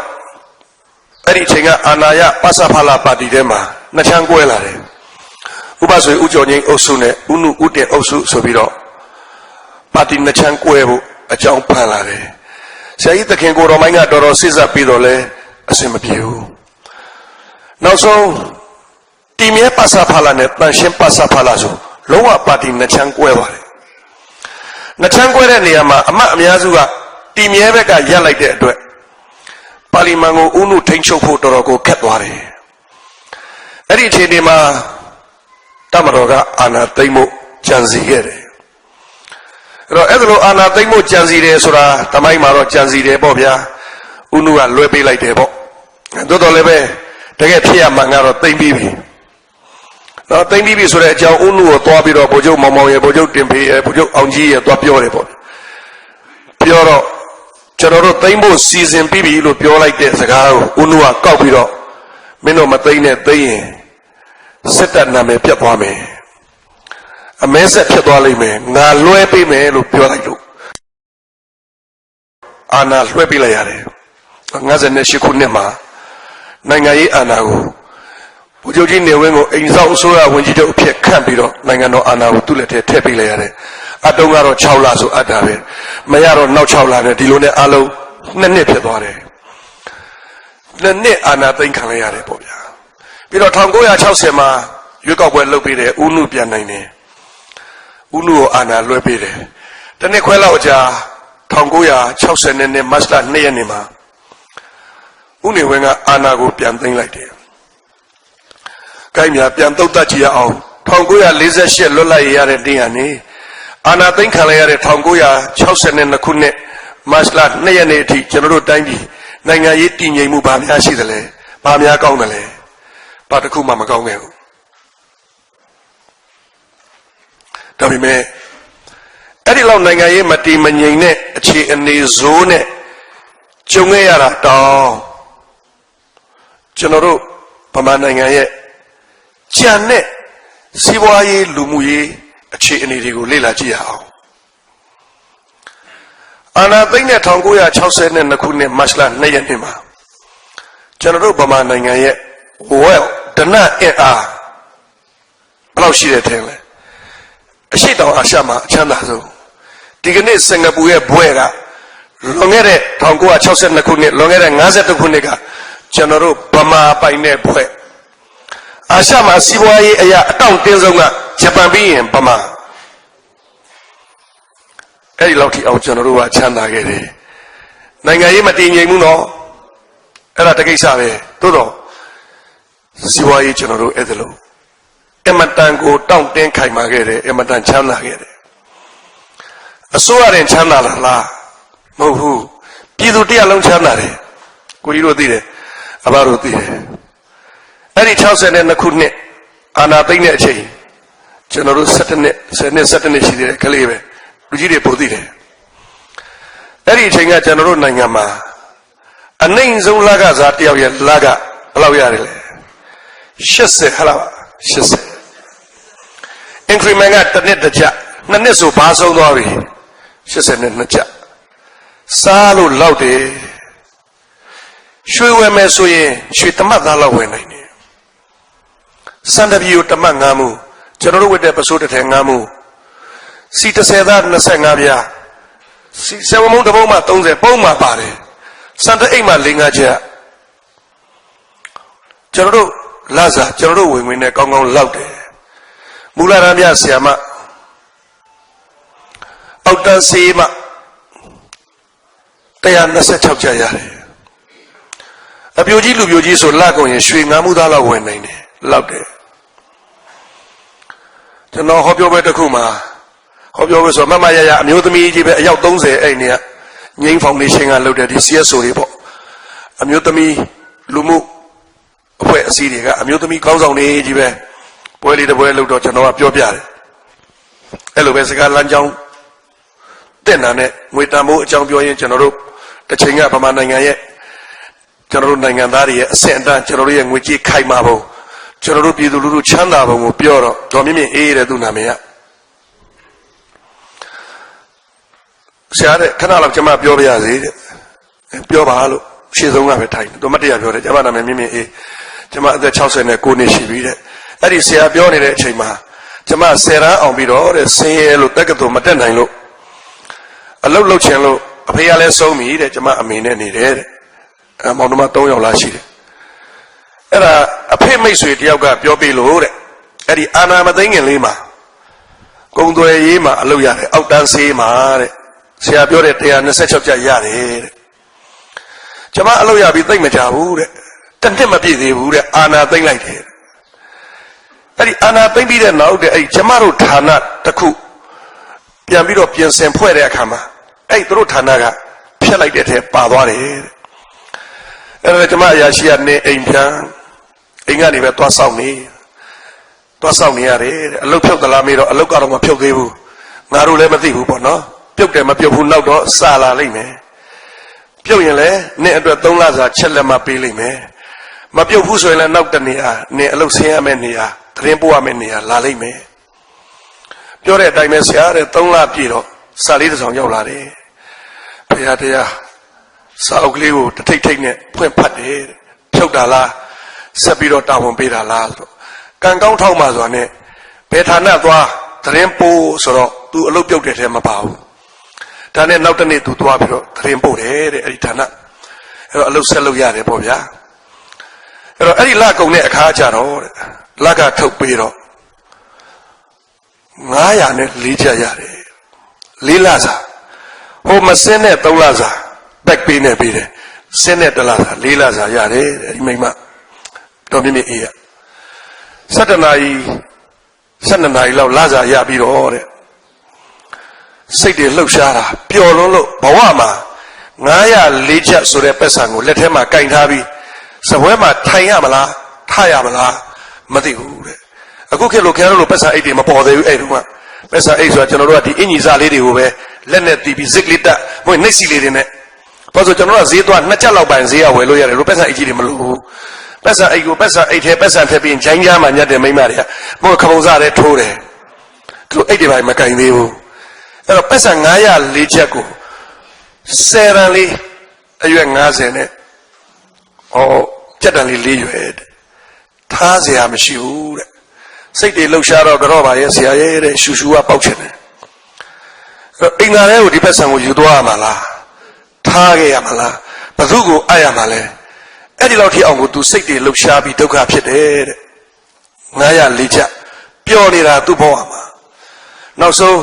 S1: အဲ့ဒီအချိန်ကအာဏာရပစဖလာပါတီထဲမှာနှစ်ချမ်းကွဲလာတယ်ဥပဆွေဥကျော်ငိမ့်အုပ်စုနဲ့ဥနုဥတင်အုပ်စုဆိုပြီးတော့ပါတီနှစ်ချမ်းကွဲဖို့အကြောင်းဖန်လာတယ်ဆရာကြီးသခင်ကိုတော်မိုင်းကတော်တော်စစ်ဆက်ပြီးတော့လဲအဆင်မပြေဘူးနောက်ဆုံးတီမြဲပစဖလာနဲ့တန်ရှင်းပစဖလာဆိုလုံးဝပါတီနှစ်ချမ်းကွဲပါတယ်နှစ်ချမ်းကွဲတဲ့နေရာမှာအမတ်အများစုကတီမြဲဘက်ကရပ်လိုက်တဲ့အတွက်ပါလီမန်ကိုဥနုထိန်းချုပ်ဖို့တော်တော်ကိုခက်သွားတယ်အဲ့ဒီအချိန်ဒီမှာတပ်မတော်ကအာဏာသိမ်းဖို့ကြံစည်ခဲ့တယ်အဲ့တော့အဲ့ဒါလိုအာဏာသိမ်းဖို့ကြံစည်တယ်ဆိုတာတမိုင်းမှာတော့ကြံစည်တယ်ပေါ့ဗျာဥနုကလွှဲပေးလိုက်တယ်ပေါ့တိုးတော်လည်းပဲတကယ်ဖြစ်ရမှန်ကတော့သိမ်းပြီးပြီတော့သိမ်းပြီးပြီဆိုတဲ့အကြောင်းဥနုကိုသွားပြီးတော့ဗိုလ်ချုပ်မောင်မောင်ရဲ့ဗိုလ်ချုပ်တင်ဖေးရဲ့ဗိုလ်ချုပ်အောင်ကြီးရဲ့သွားပြောတယ်ပေါ့ပြောတော့ကျွန်တော်တို့သိမ်းဖို့စီစဉ်ပြီးပြီလို့ပြောလိုက်တဲ့စကားကိုဥနုကကောက်ပြီးတော့မင်းတို့မသိမ်းနဲ့သိမ်းရင်စစ်တပ်နာမည်ပြတ်သွားမယ်အမဲဆက်ဖြစ်သွားလိမ့်မယ်ငါလွှဲပေးမယ်လို့ပြောလိုက်လို့အာဏာလွှဲပေးလိုက်ရတယ်58ခုနှစ်မှာနိုင်ငံရေးအာဏာကိုဗိုလ်ချုပ်ကြီးနေဝင်းကိုအိမ်ဆောင်အစိုးရဝန်ကြီးချုပ်အဖြစ်ခန့်ပြီးတော့နိုင်ငံတော်အာဏာကိုသူ့လက်ထဲထည့်ပေးလိုက်ရတယ်အတုံးကတော့6လဆိုအပ်တာပဲမရတော့နောက်6လနဲ့ဒီလိုနဲ့အလုံး2နှစ်ဖြစ်သွားတယ်2နှစ်အာဏာသိမ်းခံလိုက်ရတယ်ပေါ့ဗျာပြီးတော့1960မှာရွေးကောက်ပွဲလုပ်ပြီးတယ်ဥနုပြန်နိုင်တယ်ဥနုကိုအာဏာလွှဲပေးတယ်တနစ်ခွဲလောက်ကြာ1960နဲ့မတ်လ2ရက်နေ့မှာဥနေဝင်းကအာဏာကိုပြန်သိမ်းလိုက်တယ်ကိုင်းများပြန်သုတ်တက်ကြည့်ရအောင်1948လွတ်လပ်ရေးရတဲ့နေ့ကနေအာဏာသိမ်းခံလိုက်ရတဲ့1962ခုနှစ်မတ်လ2ရက်နေ့အထိကျွန်တော်တို့တိုင်းပြည်နိုင်ငံရေးတည်ငြိမ်မှုဘာများရှိသလဲဘာများကောင်းသလဲဘာတစ်ခုမှမကောင်းခဲ့ဘူးဒါပေမဲ့အဲ့ဒီလောက်နိုင်ငံရေးမတည်မငြိမ်တဲ့အခြေအနေဇိုးနဲ့ကြုံခဲ့ရတာတောင်ကျွန်တော်တို့ဗမာနိုင်ငံရဲ့ကြံတဲ့စီးပွားရေးလူမှုရေးအခြေအနေတွေကိုလေ့လာကြည့်ရအောင်အာဏာသိမ်းတဲ့1962ခုနှစ်မတ်လ2ရက်နေ့မှာကျွန်တော်တို့ဗမာနိုင်ငံရဲ့ဒဏအင်အားဘယ်လောက်ရှိတယ်ထင်လဲအရှိတောင်အာရှမှာအချမ်းသာဆုံးဒီကနေ့စင်ကာပူရဲ့ဘွဲကလွန်ခဲ့တဲ့1962ခုနှစ်လွန်ခဲ့တဲ့52ခုနှစ်ကကျွန်တော်တို့ဗမာပိုင်တဲ့ဘွဲအာရှမှာစီးပွားရေးအရာအတောင့်တင်းဆုံးကဂျပန်ပြီးရင်ဗမာအဲ့ဒီလောက်ထိအောင်ကျွန်တော်တို့ကချမ်းသာခဲ့တယ်နိုင်ငံရေးမတည်ငြိမ်ဘူးနော် အဲ့ဒါတကိစ္စပဲသို့တော့စီဝါရေးကျွန်တော်တို့အဲ့ဒါလို့အမတန်ကိုတောင့်တင်းခိုင်မာခဲ့တယ်အမတန်ချမ်းသာခဲ့တယ်အစိုးရရင်ချမ်းသာလားမဟုတ်ဘူးပြည်သူတရားလုံးချမ်းသာတယ်ကိုကြီးတို့သိတယ်အဘတို့သိတယ်အဲ့ဒီ62ခုနှစ်အာဏာသိမ်းတဲ့အချိန်ကျွန်တော်တို့17နှစ်ရှိသေးတယ်ကလေးပဲလူကြီးတွေပိုသိတယ်အဲ့ဒီအချိန်ကကျွန်တော်တို့နိုင်ငံမှာအနှိမ့်ဆုံးလကစားတယောက်ရဲ့လကဘယ်လောက်ရတယ်လဲ80ဟလား80 increment ကတစ်နှစ်တစ်ချက်နှစ်နှစ်ဆိုဘာဆုံးသွားပြီ82ချက်စားလို့လောက်တယ်ရွှေဝယ်မယ်ဆိုရင်ရွှေတမတ်သားလောက်ဝယ်နိုင်တယ်စံတပီကိုတမတ်9မှုကျွန်တော်တို့ဝတ်တဲ့ပစိုးတစ်ထည်9မှုစီ30သား25ပြားစီ7မုံတစ်ပုံးမှ30ပုံးမှပါတယ်စံတအိတ်မှ4-5ချက်ကျွန်တော်တို့လစားကျွန်တော်တို့ဝင်ဝင်နဲ့ကောင်းကောင်းလောက်တယ်မူလရန်ပြဆရာမအောက်တန်းစေးမှ126ချက်ရတယ်အပြိုကြီးလူပြိုကြီးဆိုလက်ကုန်ရင်ရွှေ9မှုသားလောက်ဝင်နိုင်တယ်လောက်တယ်ကျွန်တော်ဟောပြောပွဲတစ်ခုမှာဟောပြောပွဲဆိုမမရရအမျိုးသမီးကြီးပဲအယောက်30အဲ့နေကငိမ့်ဖောင်ဒေးရှင်းကလုပ်တဲ့ဒီ CSO တွေပေါ့အမျိုးသမီးလူမှုအဖွဲ့အစည်းတွေကအမျိုးသမီးကောင်းဆောင်တွေကြီးပဲပွဲလေးတစ်ပွဲလုပ်တော့ကျွန်တော်ကပြောပြတယ်အဲ့လိုပဲစကားလမ်းကြောင်းတက်နာနဲ့ငွေတန်ဖိုးအကြောင်းပြောရင်ကျွန်တော်တို့တစ်ချိန်ကဗမာနိုင်ငံရဲ့ကျွန်တော်တို့နိုင်ငံသားတွေရဲ့အဆင့်အတန်းကျွန်တော်တို့ရဲ့ငွေကြေးခိုင်မာပုံကျွန်တော်တို့ပြည်သူလူထုချမ်းသာပုံကိုပြောတော့ဒေါ်မြင့်မြင့်အေးတဲ့သူနာမည်ကဆရာတဲ့ခဏလောက်ကျွန်မပြောပြရစေတဲ့ပြောပါလို့ရှေ့ဆုံးကပဲထိုင်သူမတရားပြောတယ်ကျွန်မနာမည်မြင့်မြင့်အေးကျွန်မအသက်69နှစ်ရှိပြီတဲ့အဲ့ဒီဆရာပြောနေတဲ့အချိန်မှာကျွန်မ10ရန်အောင်ပြီးတော့တဲ့ဆင်းရဲလို့တက္ကသိုလ်မတက်နိုင်လို့အလုပ်လုပ်ချင်လို့အဖေကလည်းဆုံးပြီတဲ့ကျွန်မအမေနဲ့နေတယ်တဲ့မောင်နှမ3ယောက်လားရှိတယ်အဲ့ဒါအဖေမိတ်ဆွေတယောက်ကပြောပြလို့တဲ့အဲ့ဒီအာနာမသိငင်လေးမှာကုံသွယ်ရေးမှာအလုပ်ရတယ်အောက်တန်းဆေးမှာတဲ့ဆရာပြောတဲ့126ကျပ်ရတယ်တဲ့ကျွန်မအလုပ်ရပြီးသိမ့်မကြဘူးတဲ့တစ်နှစ်မပြည့်သေးဘူးတဲ့အာနာသိမ့်လိုက်တယ်အဲ့ဒီအာနာသိမ့်ပြီးတဲ့နောက်တဲ့အဲ့ဒီကျွန်မတို့ဌာနတစ်ခုပြန်ပြီးတော့ပြင်ဆင်ဖွဲ့တဲ့အခါမှာအဲ့သူတို့ဌာနကဖျက်လိုက်တဲ့ထဲပါသွားတယ်တဲ့အဲ့ဒါကျွန်မအရာရှိကနေအိမ်ပြန်အိမ်ကနေပဲသွားဆောင်နေရတယ်တဲ့အလုတ်ဖြုတ်သလားမေးတော့အလုတ်ကတော့မဖြုတ်သေးဘူးငါတို့လည်းမသိဘူးပေါ့နော်ပြုတ်တယ်မပြုတ်ဘူးနောက်တော့စာလာလိမ့်မယ်ပြုတ်ရင်လည်းနေ့အတွက်3လစာချက်လက်မပေးလိမ့်မယ်မပြုတ်ဘူးဆိုရင်လည်းနောက်တနေရာနေ့အလုတ်ဆင်းရမယ့်နေရာသတင်းပို့ရမယ့်နေရာလာလိမ့်မယ်ပြောတဲ့အတိုင်းပဲဆရာတဲ့3လပြည့်တော့စာလေးတစ်စောင်ရောက်လာတယ်ဘုရားတရားစာအုပ်ကလေးကိုတထိတ်ထိတ်နဲ့ဖွင့်ဖတ်တယ်ဖြုတ်တာလားဆက်ပြီးတော့တာဝန်ပေးတာလားဆိုတော့ကံကောင်းထောက်မှဆိုတာနဲ့ဘယ်ဌာနသွားသတင်းပို့ဆိုတော့ तू အလုပ်ပြုတ်တဲ့ထဲမပါဘူးဒါနဲ့နောက်တစ်နေ့ तू သွားပြီးတော့သတင်းပို့တယ်တဲ့အဲ့ဒီဌာနအဲ့တော့အလုပ်ဆက်လုပ်ရတယ်ပေါ့ဗျာအဲ့တော့အဲ့ဒီလကုံတဲ့အခါကျတော့တဲ့လကထုတ်ပေးတော့904ချက်ရတယ်4လစာဟိုမစင်းနဲ့3လစာဘက်ပေးနေပေးတယ်စင်းနဲ့1လစာ4လစာရတယ်ဒီမိမတော်မြင့်မြင့်အေးရ12နာရီလောက်လစာရပြီးတော့တဲ့စိတ်တွေလှုပ်ရှားတာပျော်လွန်းလို့ဘဝမှာ904ချက်ဆိုတဲ့ပက်ဆံကိုလက်ထဲမှာကင်ထားပြီးစပွဲမှာထိုင်ရမလားထရမလားမသိဘူးတဲ့အခုခေတ်လိုခင်ဗျားတို့ပက်ဆံအိတ်တွေမပေါ်သေးဘူးအဲ့ဒီမှာပက်ဆံအိတ်ဆိုတာကျွန်တော်တို့ကဒီအင်ကြီးစားလေးတွေကိုပဲလက်နဲ့တီးပြီးဇစ်လေးတက်မဟုတ်နှိပ်စီလေးတွေနဲ့ဘာလို့ကျွန်တော်တို့ကဈေးသွား2ချက်လောက်ပိုင်ဈေးရဝယ်လို့ရတယ်လို့ပက်ဆံအိတ်ကြီးတွေမလို့ဘူးပက်ဆံအိတ်ကိုပက်ဆံအိတ်ထဲပက်ဆံထည့်ပြီးဂျိုင်းကြားမှာညက်တဲ့မိန်းမတွေကမဟုတ်ခပုံစားတဲ့ထိုးတယ်သူအိတ်တွေပိုင်မကင်သေးဘူးအဲ့တော့ပက်ဆံ904ချက်ကို10ရန်လေးအရွယ်50နဲ့ကြက်တန်လေး4ရွယ်ထားစရာမရှိဘူးတဲ့စိတ်တွေလှုပ်ရှားတော့ကြော့ပါရဲ့ဆရာရဲ့တဲ့ရှူရှူကပေါက်ချင်တယ်အဲ့တော့အင်္ဂါလေးကိုဒီပက်ဆံကိုယူသွားရမှာလားထားခဲ့ရမှာလားဘသူကိုအပ်ရမှာလဲအဲ့ဒီလောက်ထိအောင်ကို तू စိတ်တွေလှုပ်ရှားပြီးဒုက္ခဖြစ်တယ်တဲ့904ချက်ပျော်နေတာသူ့ဘဝမှာနောက်ဆုံး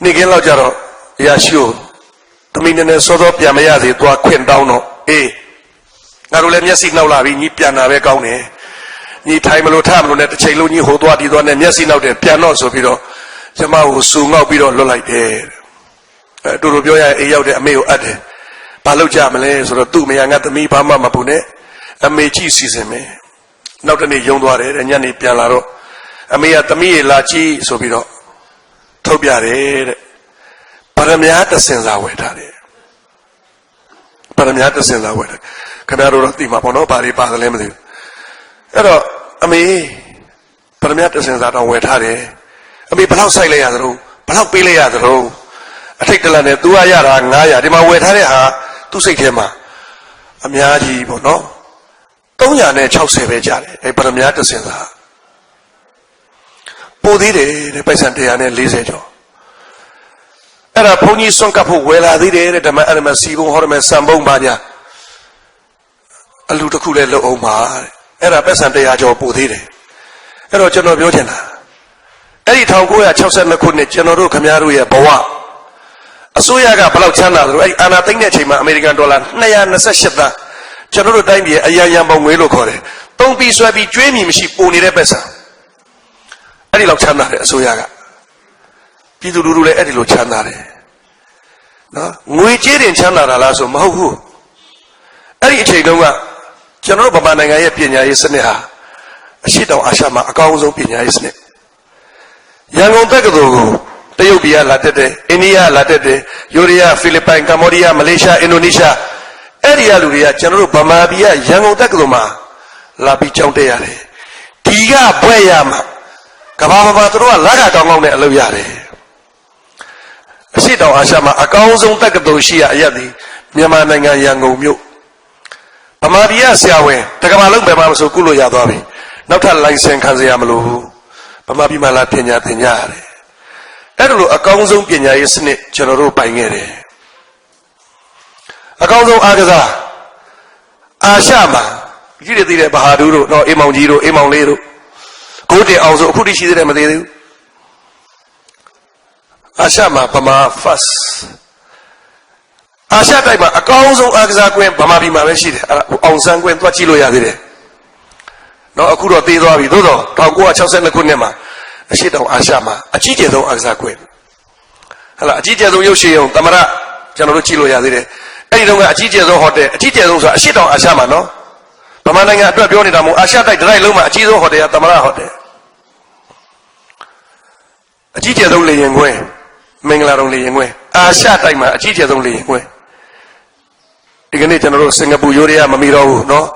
S1: နေ့ကင်းလောက်ကြတော့အရာရှိကိုသမီးနည်းနည်းစောစောပြန်မရသေးသွားခွင့်တောင်းတော့အေး ငါတို့လည်းမျက်စိနှောက်လာပြီညီပြန်တာပဲကောင်းတယ်ညီထိုင်မလို့ထမလို့နဲ့တစ်ချိန်လုံးညီဟိုသွားဒီသွားနဲ့မျက်စိနှောက်တယ်ပြန်တော့ဆိုပြီးတော့ကျမကိုစူငေါက်ပြီးတော့လွတ်လိုက်တယ်တူတူပြောရရင်အိမ်ရောက်တဲ့အမေကိုအပ်တယ်ဘာလုပ်ကြမလဲဆိုတော့သူ့မယားငါသမီးဘာမှမပူနဲ့အမေကြည့်စီစဉ်မယ်နောက်တနေ့ယုံသွားတယ်ညနေပြန်လာတော့အမေကသမီးရေလာကြည့်ဆိုပြီးတော့ထုတ်ပြတယ်တဲ့ဗရမ ्या တစင်စာဝယ်ထားတယ်ဗရမ ्या တစင်စာဝယ်တယ်ခင်ဗျားတို့တော့သိမှာပေါ့နော်ဘာတွေပါတယ်လဲမသိဘူးအဲ့တော့အမေဗရမ ्या တစင်စာတော့ဝယ်ထားတယ်အမေဘယ်လောက်စိုက်လိုက်ရသလဲဘယ်လောက်ပေးလိုက်ရသလဲအထိတ်တလန့်နဲ့ तू ရတာ900ဒီမှာဝယ်ထားတဲ့ဟာသူ့စိတ်ထဲမှာအများကြီးပေါ့နော်360ပဲကြတယ်အဲဗရမ ्या တစင်စာပိုသေးတယ်တဲ့ပိုက်ဆံ140ကျော်အဲ့ဒါဘုန်းကြီးစွန့်ကပ်ဖို့ဝယ်လာသေးတယ်တဲ့ဓမ္မအဲ့ဒါစီဘုံဟောရမယ်စံဘုံပါညာအလူတစ်ခုလည်းလုံအောင်ပါတဲ့အဲ့ဒါပိုက်ဆံ100ကျော်ပိုသေးတယ်အဲ့တော့ကျွန်တော်ပြောချင်တာအဲ့ဒီ1962ခုနှစ်ကျွန်တော်တို့ခမည်းတော်ရဲ့ဘဝအစိုးရကဘယ်လောက်ချမ်းသာသလဲအဲ့အာဏာသိမ်းတဲ့အချိန်မှာအမေရိကန်ဒေါ်လာ228သန်းကျွန်တော်တို့တိုင်းပြည်အရန်ရန်ပုံငွေလို့ခေါ်တယ်သုံးပြီးဆွဲပြီးကျွေးမြီမရှိပိုနေတဲ့ပိုက်ဆံအဲ့ဒီလောက်ချမ်းသာတဲ့အစိုးရကပြည်သူလူထုလည်းအဲ့ဒီလိုချမ်းသာတယ်နော်ငွေကြေးတင်ချမ်းသာတာလားဆိုမဟုတ်ဘူးအဲ့ဒီအချိန်တုန်းကကျွန်တော်တို့ဗမာနိုင်ငံရဲ့ပညာရေးစနစ်ဟာအရှိတောင်အာရှမှာအကောင်းဆုံးပညာရေးစနစ်ရန်ကုန်တက္ကသိုလ်ကိုတရုတ်ပြည်ကလာတက်တယ်အိန္ဒိယလာတက်တယ်ယူရီးယားဖိလစ်ပိုင်ကမ္ဘောဒီးယားမလေးရှားအင်ဒိုနီးရှားအဲ့ဒီကလူတွေကကျွန်တော်တို့ဗမာပြည်ကရန်ကုန်တက္ကသိုလ်မှာလာပြီးကျောင်းတက်ရတယ်ဒီကဘွဲ့ရမှာကဘာဘာသူတို့ကလက်ခကောင်းကောင်းနဲ့အလုပ်ရတယ်အရှိတောင်အာရှမှာအကောင်းဆုံးတက္ကသိုလ်ရှိရအရက်ဒီမြန်မာနိုင်ငံရန်ကုန်မြို့ဗမာပြည်ကဆရာဝန်တက္ကမလုံးပဲမဆိုကုလို့ရသွားပြီနောက်ထပ်လိုင်စင်ခံစရာမလိုဘူးဗမာပြည်မှာလာပညာသင်ကြရတယ်အဲ့ဒါလိုအကောင်းဆုံးပညာရေးစနစ်ကျွန်တော်တို့ပိုင်ခဲ့တယ်အကောင်းဆုံးအားကစားအာရှမှာကြည့်ရသေးတယ်ဘာဟာဒူးတို့တော့အိမ်မောင်ကြီးတို့အိမ်မောင်လေးတို့ကိုတင်အောင်ဆိုအခုတိရှိသေးတယ်မသေးသေးဘူးအာရှမှာဗမာ first အာရှတိုက်မှာအကောင်းဆုံးအားကစားကွင်းဗမာပြည်မှာပဲရှိတယ်အဲ့ဒါအောင်ဆန်းကွင်းသွားကြည့်လို့ရသေးတယ်နော်အခုတော့သေးသွားပြီသို့တော့1962ခုနှစ်မှာအရှိတောင်အာရှမှာအကြီးကျယ်ဆုံးအားကစားကွင်းဟလာအကြီးကျယ်ဆုံးရုပ်ရှင်ရုံသမရကျွန်တော်တို့ကြည့်လို့ရသေးတယ်အဲ့ဒီတော့ကအကြီးကျယ်ဆုံးဟိုတယ်အကြီးကျယ်ဆုံးဆိုတာအရှိတောင်အာရှမှာနော်ဗမာနိုင်ငံအတွက်ပြောနေတာမဟုတ်အာရှတိုက်တိုင်းလုံးမှာအကြီးဆုံးဟိုတယ်ကသမရဟိုတယ်အကြီးကျယ်ဆုံးလေယာဉ်ကွင်းမင်္ဂလာတုံလေယာဉ်ကွင်းအာရှတိုက်မှာအကြီးကျယ်ဆုံးလေယာဉ်ကွင်းဒီကနေ့ကျွန်တော်တို့စင်ကာပူယူရီးယားမမီတော့ဘူးနော်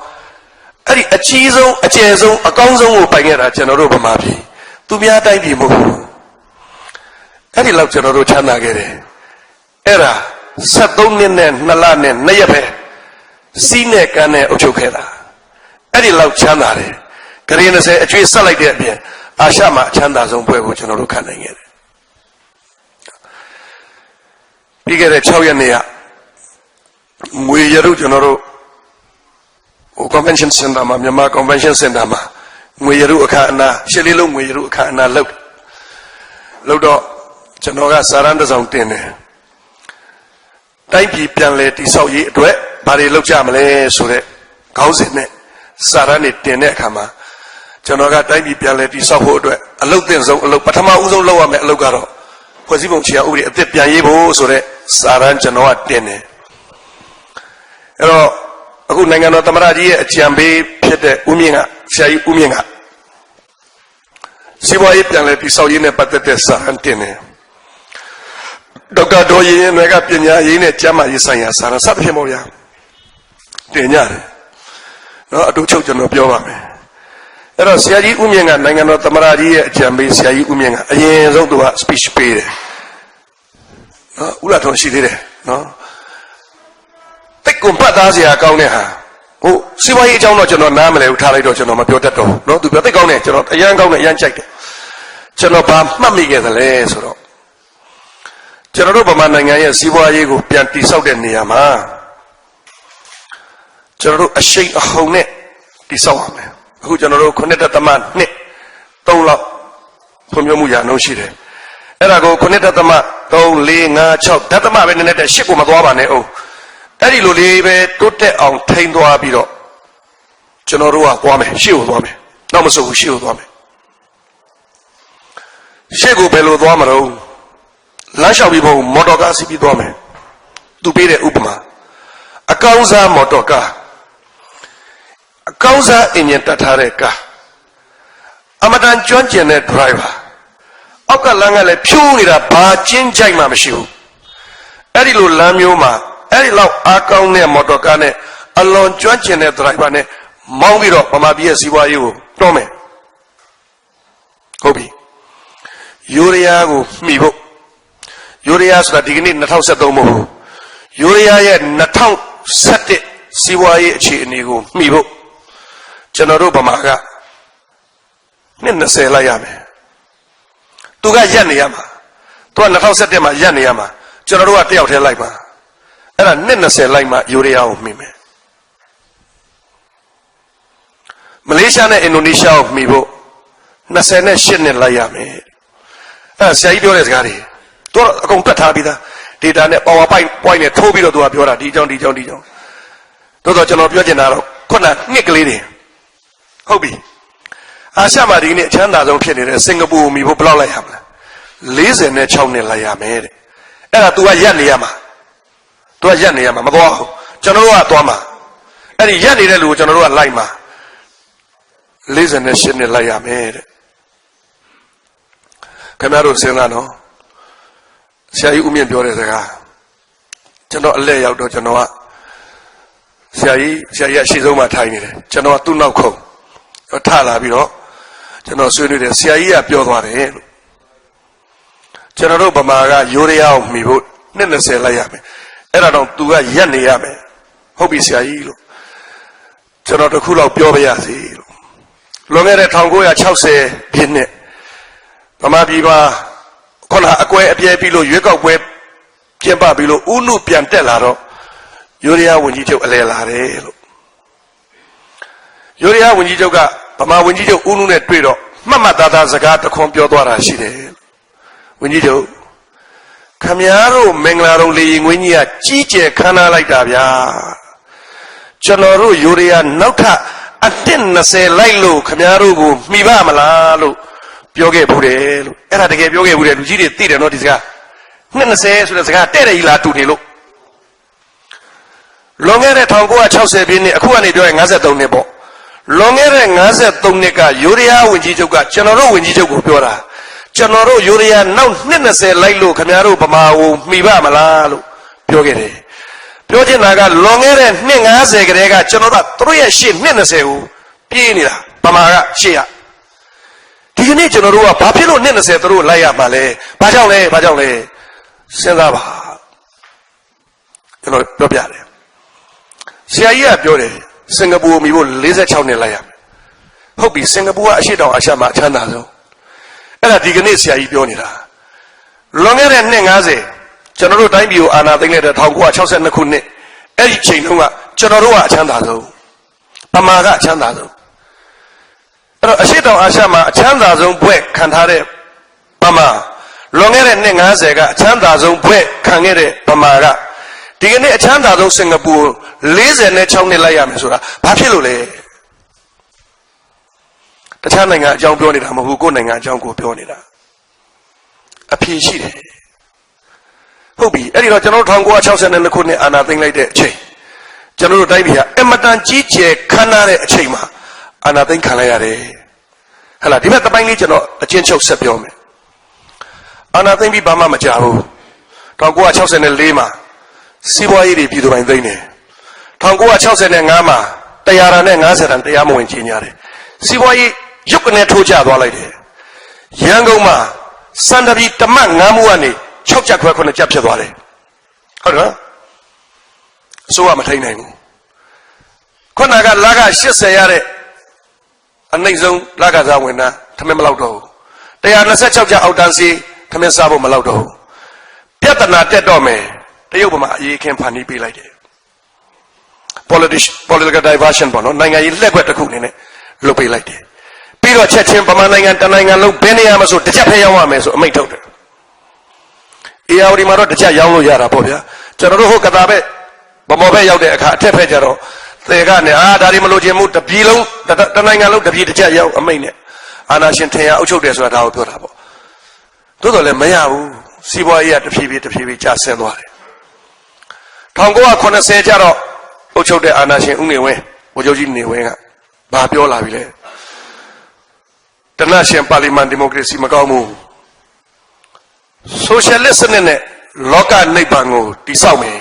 S1: အဲ့ဒီအကြီးဆုံးအကျယ်ဆုံးအကောင်းဆုံးကိုပိုင်ခဲ့တာကျွန်တော်တို့ဗမာပြည်သူများတိုင်းပြည်မဟုတ်ဘူးအဲ့ဒီလောက်ကျွန်တော်တို့ချမ်းသာခဲ့တယ်အဲ့ဒါ73နှစ်နဲ့2လနဲ့2ရက်ပဲစီးနဲ့ကန်းနဲ့အုပ်ချုပ်ခဲ့တာအဲ့ဒီလောက်ချမ်းသာတယ်ဂရေ20အကျွေးဆက်လိုက်တဲ့အပြင်အာရှမှာအချမ်းသာဆုံးပွဲကိုကျွန်တော်တို့ခံနိုင်ခဲ့တယ်ပြီးခဲ့တဲ့6ရက်နေ့ကငွေရတို့ကျွန်တော်တို့convention center မှာမြန်မာ convention center မှာငွေရတို့အခမ်းအနားရှစ်လေးလုံးငွေရတို့အခမ်းအနားလုပ်တော့ကျွန်တော်ကစာရန်တစ်စောင်တင်တယ်တိုင်းပြည်ပြန်လဲတိဆောက်ရေးအတွက်ဘာတွေလုပ်ကြမလဲဆိုတဲ့ခေါင်းစဉ်နဲ့စာရန်တွေတင်တဲ့အခါမှာကျွန်တော်ကတိုင်းပြည်ပြန်လဲတိဆောက်ဖို့အတွက်အလုပ်သင့်ဆုံးအလုပ်ပထမဦးဆုံးလုပ်ရမယ့်အလုပ်ကတော့ဖွဲ့စည်းပုံခြေဥပဒေအသစ်ပြန်ရေးဖို့ဆိုတဲ့စာရန်ကျွန်တော်ကတင်တယ်အဲ့တော့အခုနိုင်ငံတော်သမ္မတကြီးရဲ့အကြံပေးဖြစ်တဲ့ဦးမြင့်ကဆရာကြီးဦးမြင့်ကစီးပွားရေးပြန်လဲတိဆောက်ရေးနဲ့ပတ်သက်တဲ့စာရန်တင်တယ်ဒေါက်တာဒေါ်ရင်ရင်တွေကပညာရေးနဲ့ကျန်းမာရေးဆိုင်ရာစာရန်စသဖြင့်ပေါ့ဗျာတင်ကြတယ်နော်အတူချုပ်ကျွန်တော်ပြောပါမယ်အဲ့တော့ဆရာကြီးဦးမြင့်ကနိုင်ငံတော်သမ္မတကြီးရဲ့အကြံပေးဆရာကြီးဦးမြင့်ကအရင်ဆုံးသူက speech ပေးတယ်နော်ဦးလာထွန်းရှိသေးတယ်နော်တိတ်ကုန်ပတ်သားစရာကောင်းတဲ့ဟာဟိုစီးပွားရေးအကြောင်းတော့ကျွန်တော်နားမလဲဘူးထားလိုက်တော့ကျွန်တော်မပြောတတ်တော့ဘူးနော်သူပြောတိတ်ကောင်းတယ်ကျွန်တော်အရန်ကောင်းတယ်အရန်ကြိုက်တယ်ကျွန်တော်ဘာမှတ်မိခဲ့သလဲဆိုတော့ကျွန်တော်တို့ဗမာနိုင်ငံရဲ့စီးပွားရေးကိုပြန်တည်ဆောက်တဲ့နေရာမှာကျွန်တော်တို့အရှိန်အဟုန်နဲ့တည်ဆောက်ရမယ်အခုကျွန်တော်တို့9.2 3လောက်ဖွံ့ဖြိုးမှုရအောင်ရှိတယ်အဲ့ဒါကို9.3 4 5 6ဓာတ်သမပဲနည်းနည်းတဲ့8ကိုမသွားပါနဲ့အောင်အဲ့ဒီလိုလေးပဲတိုးတက်အောင်ထိန်းသွားပြီးတော့ ကျွန်တော်တို့ကသွားမယ်ရှေ့ကိုသွားမယ်နောက်မဆိုဘူးရှေ့ကိုသွားမယ်ရှေ့ကိုဘယ်လိုသွားမလို့လမ်းလျှောက်ပြီးဖို့မော်တော်ကားစီးပြီးသွားမယ်သူပေးတဲ့ဥပမာအကောင်းစားမော်တော်ကားအကောင်းစားအင်ဂျင်တက်ထားတဲ့ကားအမတန်ကျွမ်းကျင်တဲ့ driver အောက်ကလမ်းကလည်းဖြိုးနေတာဘာကျင်းကြိုက်မှမရှိဘူးအဲ့ဒီလိုလမ်းမျိုးမှာအဲ့ဒီလောက်အားကောင်းတဲ့မော်တော်ကားနဲ့အလွန်ကျွမ်းကျင်တဲ့ driver နဲ့မောင်းပြီးတော့ဗမာပြည်ရဲ့စီးပွားရေးကိုတွန်းမယ်ဟုတ်ပြီယူရီးယားကိုမှီဖို့ယူရီးယားဆိုတာဒီကနေ့2013မဟုတ်ဘူးယူရီးယားရဲ့2017စီးပွားရေးအခြေအနေကိုမှီဖို့ကျွန်တော်တို့ဗမာကနှစ်20လိုက်ရမယ်သူကရက်နေရမှာသူက2017မှာရက်နေရမှာကျွန်တော်တို့ကတယောက်တည်းလိုက်မှာအဲ့ဒါနှစ်20လိုက်မှယူရီးယားကိုမှီမယ်မလေးရှားနဲ့အင်ဒိုနီးရှားကိုမှီဖို့28နှစ်လိုက်ရမယ်အဲ့ဆရာကြီးပြောတဲ့စကားတွေသူကအကုန်တွက်ထားပြီးသား data နဲ့ PowerPoint နဲ့ထိုးပြီးတော့သူကပြောတာဒီကြောင်းသို့တော့ကျွန်တော်ပြောချင်တာတော့ခုနနှစ်ကလေးတွေဟုတ်ပြီအာရှမှာဒီနေ့အချမ်းသာဆုံးဖြစ်နေတဲ့စင်ကာပူကိုမြည်ဖို့ဘယ်လောက်လိုက်ရမလဲ46နှစ်လိုက်ရမယ်တဲ့အဲ့ဒါ तू ကရက်နေရမှာ तू ကရက်နေရမှာမသွားဘူးကျွန်တော်တို့ကသွားမှာအဲ့ဒီရက်နေတဲ့လူကိုကျွန်တော်တို့ကလိုက်မှာ48နှစ်လိုက်ရမယ်တဲ့ခင်ဗျားတို့စဉ်းစားနော်ဆရာကြီးဦးမြင့်ပြောတဲ့စကားကျွန်တော်အလဲရောက်တော့ကျွန်တော်ကဆရာကြီးအရှိဆုံးမှထိုင်နေတယ်ကျွန်တော်ကသူ့နောက်ခုံထလာပြီးတော့ကျွန်တော်ဆွေးနွေးတယ်ဆရာကြီးကပြောသွားတယ်လို့ကျွန်တော်တို့ဗမာကယူရီးယားကိုမှီဖို့နှစ်20လိုက်ရမယ်အဲ့ဒါတော့ तू ကရက်နေရမယ်ဟုတ်ပြီဆရာကြီးလို့ကျွန်တော်တခုလောက်ပြောပြရစီလို့လွန်ခဲ့တဲ့1960ပြည့်နှစ်ဗမာပြည်မှာခုနအကွဲအပြဲပြီးလို့ရွေးကောက်ပွဲကျင်းပပြီးလို့ဥနုပြန်တက်လာတော့ယူရီးယားဝန်ကြီးချုပ်အလဲလာတယ်လို့ယူရီးယားဝန်ကြီးချုပ်ကဗမာဝန်ကြီးချုပ်ဥနုနဲ့တွေ့တော့မှတ်သားသားစကားတခွန်းပြောသွားတာရှိတယ်ဝန်ကြီးချုပ်ခမည်းတော်မင်္ဂလာတော်လေရင်ငွေကြီးကကြီးကျယ်ခမ်းနားလိုက်တာဗျာကျွန်တော်တို့ယူရီးယားနောက်ထပ်အတစ်20လိုက်လို့ခမည်းတော်ကိုမှီပါမလားလို့ပြောခဲ့ဘူးတယ်လို့အဲ့ဒါတကယ်ပြောခဲ့ဘူးတယ်လူကြီးတွေသိတယ်နော်ဒီစကား20ဆိုတဲ့စကားတဲ့တယ်ကြီးလားတူနေလို့လွန်ခဲ့တဲ့1960ပြည့်နှစ်အခုကနေပြောရင်53နှစ်ပေါ့လွန်ခဲ့တဲ့53နှစ်ကယူရီးယားဝန်ကြီးချုပ်ကကျွန်တော်တို့ဝန်ကြီးချုပ်ကိုပြောတာကျွန်တော်တို့ယူရီးယားနောက်20လိုက်လို့ခင်ဗျားတို့ဗမာကိုမှီပါမလားလို့ပြောခဲ့တယ်ပြောချင်တာကလွန်ခဲ့တဲ့နှစ်50ကတည်းကကျွန်တော်တို့သူတို့ရဲ့ရှေ့20ကိုပြေးနေတာဗမာကရှေ့ရဒီကနေ့ကျွန်တော်တို့ကဘာဖြစ်လို့20သူတို့လိုက်ရမှာလဲဘာကြောင့်လဲစဉ်းစားပါကျွန်တော်ပြောပြတယ်ဆရာကြီးကပြောတယ်စင်ကာပူကိုမြည်ဖို့46နှစ်လိုက်ရမယ်ဟုတ်ပြီစင်ကာပူကအရှေ့တောင်အာရှမှာအချမ်းသာဆုံးအဲ့ဒါဒီကနေ့ဆရာကြီးပြောနေတာလွန်ခဲ့တဲ့နှစ်50ကျွန်တော်တို့တိုင်းပြည်ကိုအာဏာသိမ်းလိုက်တဲ့1962ခုနှစ်အဲ့ဒီချိန်တုန်းကကျွန်တော်တို့ကအချမ်းသာဆုံးဗမာကအချမ်းသာဆုံးအဲ့တော့အရှေ့တောင်အာရှမှာအချမ်းသာဆုံးဘွဲ့ခံထားတဲ့ဗမာလွန်ခဲ့တဲ့နှစ်50ကအချမ်းသာဆုံးဘွဲ့ခံခဲ့တဲ့ဗမာကဒီကနေ့အချမ်းသာဆုံးစင်ကာပူ46နှစ်လိုက်ရမယ်ဆိုတာဘာဖြစ်လို့လဲတခြားနိုင်ငံအကြောင်းပြောနေတာမဟုတ်ဘူးကိုယ်နိုင်ငံအကြောင်းကိုပြောနေတာအဖြေရှိတယ်ဟုတ်ပြီအဲ့ဒီတော့ကျွန်တော်တို့1962ခုနှစ်အာဏာသိမ်းလိုက်တဲ့အချိန်ကျွန်တော်တို့တိုင်းပြည်ကအမတန်ကြီးကျယ်ခမ်းနားတဲ့အချိန်မှာအာဏာသိမ်းခံလိုက်ရတယ်ဟဲ့လားဒီဘက်တစ်ပိုင်းလေးကျွန်တော်အချင်းချုပ်ဆက်ပြောမယ်အာဏာသိမ်းပြီးဘာမှမကြဘူး1964မှာစီးပွားရေးတွေပြည်သူပိုင်သိမ်းတယ်1965မှာ100တန်နဲ့50တန်တရားမဝင်ကြီးညာတယ်စီးပွားရေးရုပ်ကနေထိုးကျသွားလိုက်တယ်ရန်ကုန်မှာစံတပီတမတ်9မှုကနေ6ချက်ခွဲ9ချက်ဖြစ်သွားတယ်ဟုတ်တယ်အစိုးရမထိန်နိုင်ဘူးခုနကလာက80ရတဲ့အနှိမ့်ဆုံးလာကစားဝင်တာထမင်းမလောက်တော့ဘူး126ချက်အောက်တန်းစီထမင်းစားဖို့မလောက်တော့ဘူးပြဿနာတက်တော့မယ်တရုတ်ဗမာအရေးခင်းဖန်တီးပေးလိုက်တယ် political diversion ပေါ့နော်နိုင်ငံရေးလှည့်ကွက်တစ်ခုအနေနဲ့လုပ်ပေးလိုက်တယ်ပြီးတော့ချက်ချင်းဗမာနိုင်ငံတနိုင်ငံလုံးဘယ်နေရာမှာဆိုတစ်ချက်ဖဲရောက်ရမယ်ဆိုအမိန့်ထုတ်တယ်အေယာဝတီမှာတော့တစ်ချက်ရောက်လို့ရတာပေါ့ဗျာကျွန်တော်တို့ဟိုကတာဘက်ဗမော်ဘက်ရောက်တဲ့အခါအထက်ဖက်ကျတော့ သေကနေဒါတွေမလို့ခြင်းမှုတပြည်လုံးတနိုင်ငံလုံးတပြည်တစ်ချက်ရောက်အမိတ်နဲ့အာဏာရှင်ထင်ရအုပ်ချုပ်တယ်ဆိုတာဒါကိုပြောတာပေါ့သို့တော်လည်းမရဘူးစီးပွားရေးကတဖြည်းဖြည်းကျဆင်းသွားတယ်1980ကျတော့အုပ်ချုပ်တဲ့အာဏာရှင်ဦးနေဝင်းဗိုလ်ချုပ်ကြီးနေဝင်းကဘာပြောလာပြီလဲတနတ်ရှင်ပါလီမန်ဒီမိုကရေစီမကောင်းဘူးဆိုရှယ်လစ်စနစ်နဲ့လောကနိဗ္ဗာန်ကိုတည်ဆောက်မယ်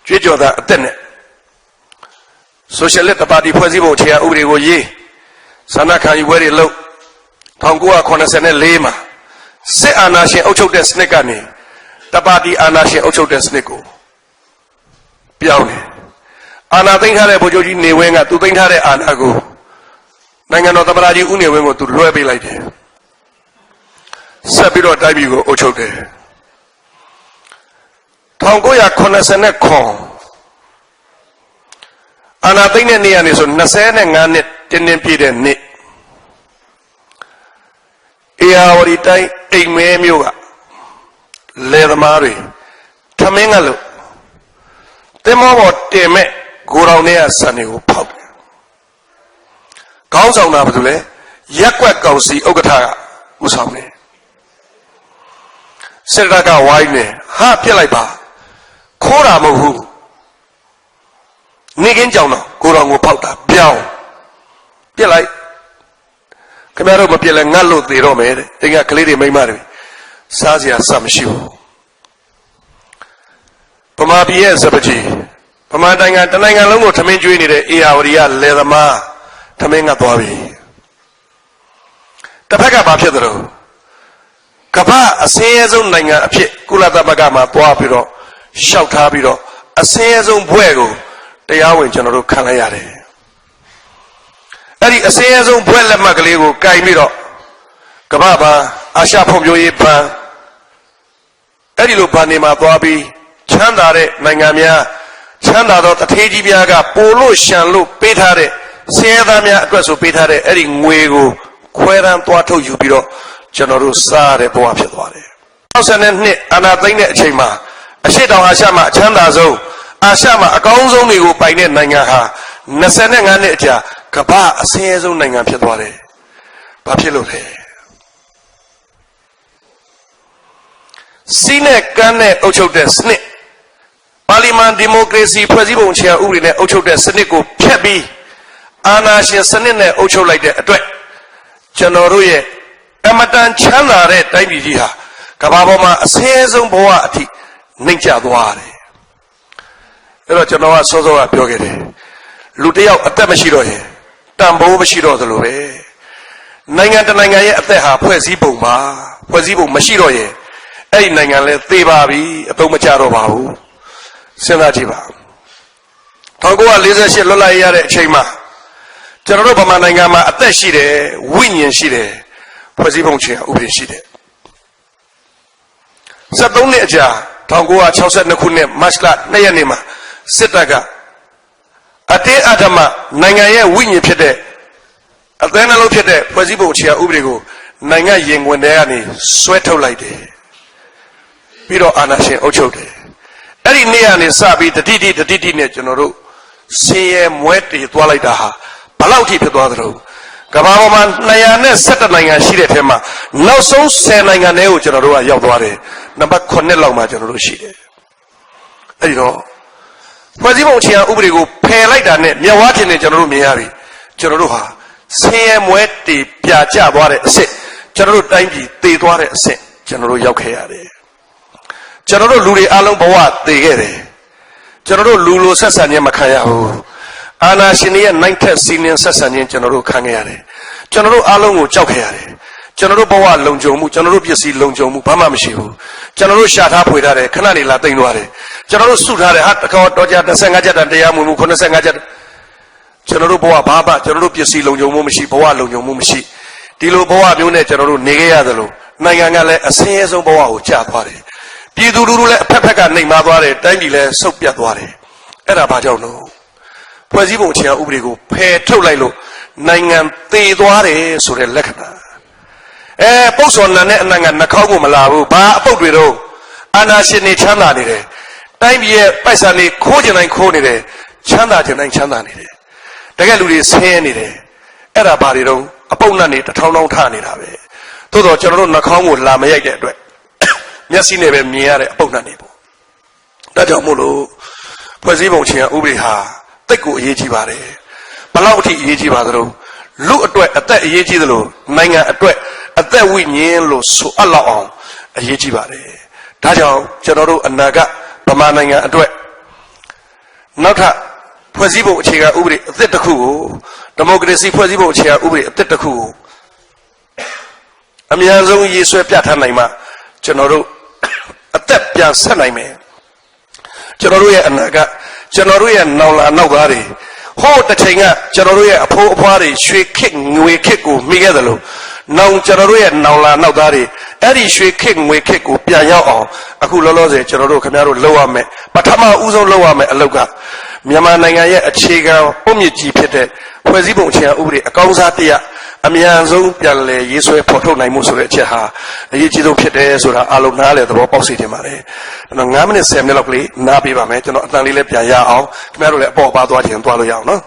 S1: ကြွေးကြော်တာအသက်နဲ့ဆိုရှယ်လစ်ပါတီဖွဲ့စည်းပုံအခြေခံဥပဒေကိုရေးဆန္ဒခံယူပွဲတွေလုပ်1984မှာစစ်အာဏာရှင်အုပ်ချုပ်တဲ့စနစ်ကနေတပါတီအာဏာရှင်အုပ်ချုပ်တဲ့စနစ်ကိုပြောင်းတယ်အာဏာသိမ်းထားတဲ့ဗိုလ်ချုပ်ကြီးနေဝင်းကသူသိမ်းထားတဲ့အာဏာကိုနိုင်ငံတော်သမ္မတကြီးဦးနေဝင်းကိုသူလွှဲပေးလိုက်တယ်ဆက်ပြီးတော့တိုက်ပြည်ကိုအုပ်ချုပ်တယ်1989အာဏာသိမ်းတဲ့နေ့ကနေဆို25နှစ်တင်းပြည့်တဲ့နေ့အေယာဝတီတိုင်းအိမ်မဲမျိုးကလယ်သမားတွေထမင်းကလို့တင်မောပေါ်တင်မဲ့ဂိုတော်နဲ့ဆန်တွေကိုဖောက်တယ်ခေါင်းဆောင်တာဘာလို့လဲရက်ကွက်ကောင်စီဥက္ကဋ္ဌကဥဆောင်တယ်စစ်တပ်ကဝိုင်းနေဟာပြစ်လိုက်ပါခိုးတာမဟုတ်ဘူးနေကင်းကြောင်တော့ကိုတော်ကိုဖောက်တာပြောင်းပြစ်လိုက်ခင်ဗျားတို့မပြစ်လဲငတ်လို့သေတော့မယ်တဲ့အိမ်ကကလေးတွေမိန်းမတွေစားစရာစမရှိဘူးဗမာပြည်ရဲ့စပကြီးဗမာတိုင်းကတနိုင်ငံလုံးကိုထမင်းကျွေးနေတဲ့အေယာဝတီကလယ်သမားထမင်းကသွားပြီတစ်ဖက်ကဘာဖြစ်သလဲကမ္ဘာအစင်းရဲဆုံးနိုင်ငံအဖြစ်ကုလသမဂ္ဂမှာသွားပြီးတော့ရှောက်ထားပြီးတော့အစင်းရဲဆုံးဘွဲ့ကိုတရားဝင်ကျွန်တော်တို့ခံလိုက်ရတယ်အဲ့ဒီအစင်းရဲဆုံးဘွဲ့လက်မှတ်ကလေးကိုကင်ပြီးတော့ကမ္ဘာဘာအာရှဖွံ့ဖြိုးရေးဘဏ်အဲ့ဒီလိုဘဏ်တွေမှာသွားပြီးချမ်းသာတဲ့နိုင်ငံများချမ်းသာသောတထေးကြီးများကပိုလို့ရှံလို့ပေးထားတဲ့ဆင်းရဲသားများအတွက်ဆိုပေးထားတဲ့အဲ့ဒီငွေကိုခွဲတန်းသွားထုတ်ယူပြီးတော့ကျွန်တော်တို့စားရတဲ့ဘဝဖြစ်သွားတယ်62အာဏာသိမ်းတဲ့အချိန်မှာအရှေ့တောင်အာရှမှာအချမ်းသာဆုံးအာရှမှာအကောင်းဆုံးတွေကိုပိုင်တဲ့နိုင်ငံဟာ25နှစ်အကြာကမ္ဘာအဆင်းရဲဆုံးနိုင်ငံဖြစ်သွားတယ်ဘာဖြစ်လို့လဲစီးနဲ့ကမ်းနဲ့အုပ်ချုပ်တဲ့စနစ်ပါလီမန်ဒီမိုကရေစီဖွဲ့စည်းပုံအခြေခံဥပဒေနဲ့အုပ်ချုပ်တဲ့စနစ်ကိုဖျက်ပြီးအာဏာရှင်စနစ်နဲ့အုပ်ချုပ်လိုက်တဲ့အတွက်ကျွန်တော်တို့ရဲ့အမတန်ချမ်းသာတဲ့တိုင်းပြည်ကြီးဟာကမ္ဘာပေါ်မှာအဆင်းရဲဆုံးဘဝအထိနှိမ့်ကျသွားတယ်အဲ့တော့ကျွန်တော်ကစောစောကပြောခဲ့တယ်လူတစ်ယောက်အသက်မရှိတော့ရင်တန်ဖိုးမရှိတော့သလိုပဲနိုင်ငံတနိုင်ငံရဲ့အသက်ဟာဖွဲ့စည်းပုံပါဖွဲ့စည်းပုံမရှိတော့ရင်အဲ့ဒီနိုင်ငံလဲသေပါပြီအသုံးမချတော့ပါဘူးစဉ်းစားကြည့်ပါ1948လွတ်လပ်ရတဲ့အချိန်မှာကျွန်တော်တို့ဗမာနိုင်ငံမှာအသက်ရှိတယ်ဝိညာဉ်ရှိတယ်ဖွဲ့စည်းပုံချင်းဥပဒေရှိတယ်73နှစ်အကြာ1962ခုနှစ်မတ်လ2ရက်နေ့မှာစစ်တပ်ကအတင်းအဓမ္မနိုင်ငံရဲ့ဝိညာဉ်ဖြစ်တဲ့အသင်းနှလုံးဖြစ်တဲ့ဖွဲ့စည်းပုံအခြေခံဥပဒေကိုနိုင်ငံရင်ခွင်ထဲကနေဆွဲထုတ်လိုက်တယ်ပြီးတော့အာဏာရှင်အုပ်ချုပ်တယ်အဲ့ဒီနေ့ကနေစပြီးတတိနဲ့ကျွန်တော်တို့ဆင်းရဲမွဲတေသွားလိုက်တာဟာဘယ်လောက်ထိဖြစ်သွားသလဲကမ္ဘာပေါ်မှာ217နိုင်ငံရှိတဲ့ထဲမှာနောက်ဆုံး10နိုင်ငံတည်းကိုကျွန်တော်တို့ကရောက်သွားတယ်နံပါတ်9လောက်မှာကျွန်တော်တို့ရှိတယ်အဲ့ဒီတော့ဖွဲ့စည်းပုံအခြေခံဥပဒေကိုဖယ်လိုက်တာနဲ့မျက်ဝါးထင်နေကျွန်တော်တို့မြင်ရပြီကျွန်တော်တို့ဟာဆင်းရဲမွဲတေပြာကျသွားတဲ့အစ်စ်ကျွန်တော်တို့တိုင်းပြည်တည်သွားတဲ့အစ်စ်ကျွန်တော်တို့ရောက်ခဲ့ရတယ်ကျွန်တော်တို့လူတွေအလုံးဘဝတည်ခဲ့တယ်ကျွန်တော်တို့လူလိုဆက်ဆံခြင်းမခံရဘူးအာဏာရှင်တွေရဲ့နိုင်ထက်စီးနှင်းဆက်ဆံခြင်းကျွန်တော်တို့ခံခဲ့ရတယ်ကျွန်တော်တို့အလုံးကိုကြောက်ခဲ့ရတယ်ကျွန်တော်တို့ဘဝလုံခြုံမှုကျွန်တော်တို့ပစ္စည်းလုံခြုံမှုဘာမှမရှိဘူးကျွန်တော်တို့ရှာထားဖွေထားတယ်ခဏနေလာတိမ်သွားတယ်ကျွန်တော်တို့စုထားတယ်ဟာတကောတော့ကြ25ချက်တန်တရားမှုမှု85ချက်ကျွန်တော်တို့ဘဝဘာမှကျွန်တော်တို့ပစ္စည်းလုံခြုံမှုမရှိဘဝလုံခြုံမှုမရှိဒီလိုဘဝမျိုးနဲ့ကျွန်တော်တို့နေခဲ့ရသလိုနိုင်ငံကလည်းအဆင်းရဲဆုံးဘဝကိုကြာသွားတယ်ပြည်သူလူထုလည်းအဖက်ဖက်ကနှိမ်မသွားတယ်တိုင်းပြည်လည်းဆုတ်ပြတ်သွားတယ်အဲ့ဒါဘာကြောင့်လို့ဖွဲ့စည်းပုံအခြေခံဥပဒေကိုဖယ်ထုတ်လိုက်လို့နိုင်ငံသေသွားတယ်ဆိုတဲ့လက္ခဏာပုတ်စော်နံနဲ့အနံ့ကနှာခေါင်းကိုမလာဘူးဘာအပုတ်တွေတော့အာဏာရှင်တွေချမ်းသာနေတယ်တိုင်းပြည်ရဲ့ပိုက်ဆံတွေခိုးကျင်တိုင်းခိုးနေတယ် ချမ်းသာခြင်းတိုင်းချမ်းသာနေတယ်တကယ်လူတွေဆင်းရဲနေတယ်အဲ့ဒါဘာတွေတော့အပုပ်နဲ့တထောင်းထောင်းထနေတာပဲသို့တော့ကျွန်တော်တို့နှာခေါင်းကိုလာမရိုက်တဲ့အတွက်မျက်စိနဲ့ပဲမြင်ရတဲ့အပုပ်နဲ့ပေါ့ဒါကြောင့်မို့လို့ဖွဲ့စည်းပုံအခြေခံဥပဒေဟာတိတ်ကိုအရေးကြီးပါတယ်ဘလောက်အထိအရေးကြီးပါသလဲလူအတွက်အသက်အရေးကြီးသလိုနိုင်ငံအတွက်အသက်ဝိညာဉ်လို့ဆိုအပ်လောက်အောင်အရေးကြီးပါတယ်ဒါကြောင့်ကျွန်တော်တို့အနာဂတ်ဗမာနိုင်ငံအတွက်နောက်ထပ်ဖွဲ့စည်းပုံအခြေခံဥပဒေအသစ်တစ်ခုကိုဒီမိုကရေစီဖွဲ့စည်းပုံအခြေခံဥပဒေအသစ်တစ်ခုကိုအများဆုံးရေးဆွဲပြဋ္ဌာန်းနိုင်မှကျွန်တော်တို့အသက်ပြန်ဆက်နိုင်မယ်ကျွန်တော်တို့ရဲ့အနာဂတ်ကျွန်တော်တို့ရဲ့နောင်လာနောက်သားတွေဟောတစ်ချိန်ကကျွန်တော်တို့ရဲ့အဖိုးအဖွားတွေရွှေခေတ်ငွေခေတ်ကိုမိခဲ့သလိုနောင်ကျွန်တော်တို့ရဲ့နောင်လာနောက်သားတွေအဲ့ဒီရွှေခေတ်ငွေခေတ်ကိုပြန်ရောက်အောင်အခုလောလောဆယ်ကျွန်တော်တို့ခင်ဗျားတို့လုပ်ရမယ်ပထမဦးဆုံးလုပ်ရမယ်အလုပ်ကမြန်မာနိုင်ငံရဲ့အခြေခံပုံမြင့်ကြီးဖြစ်တဲ့ဖွဲ့စည်းပုံအခြေခံဥပဒေအကောင်းစားတရားအများဆုံးပြန်လည်ရေးဆွဲဖော်ထုတ်နိုင်မှုဆိုတဲ့အချက်ဟာအရေးကြီးဆုံးဖြစ်တယ်ဆိုတာအားလုံးနားလည်သဘောပေါက်စေချင်ပါတယ်ကျွန်တော်9မိနစ်10မိနစ်လောက်ကလေးနားပေးပါမယ်ကျွန်တော်အတန်လေးလည်းပြန်ရအောင်ခင်ဗျားတို့လည်းအပေါ်ပါသွားခြင်းသွားလို့ရအောင်နော်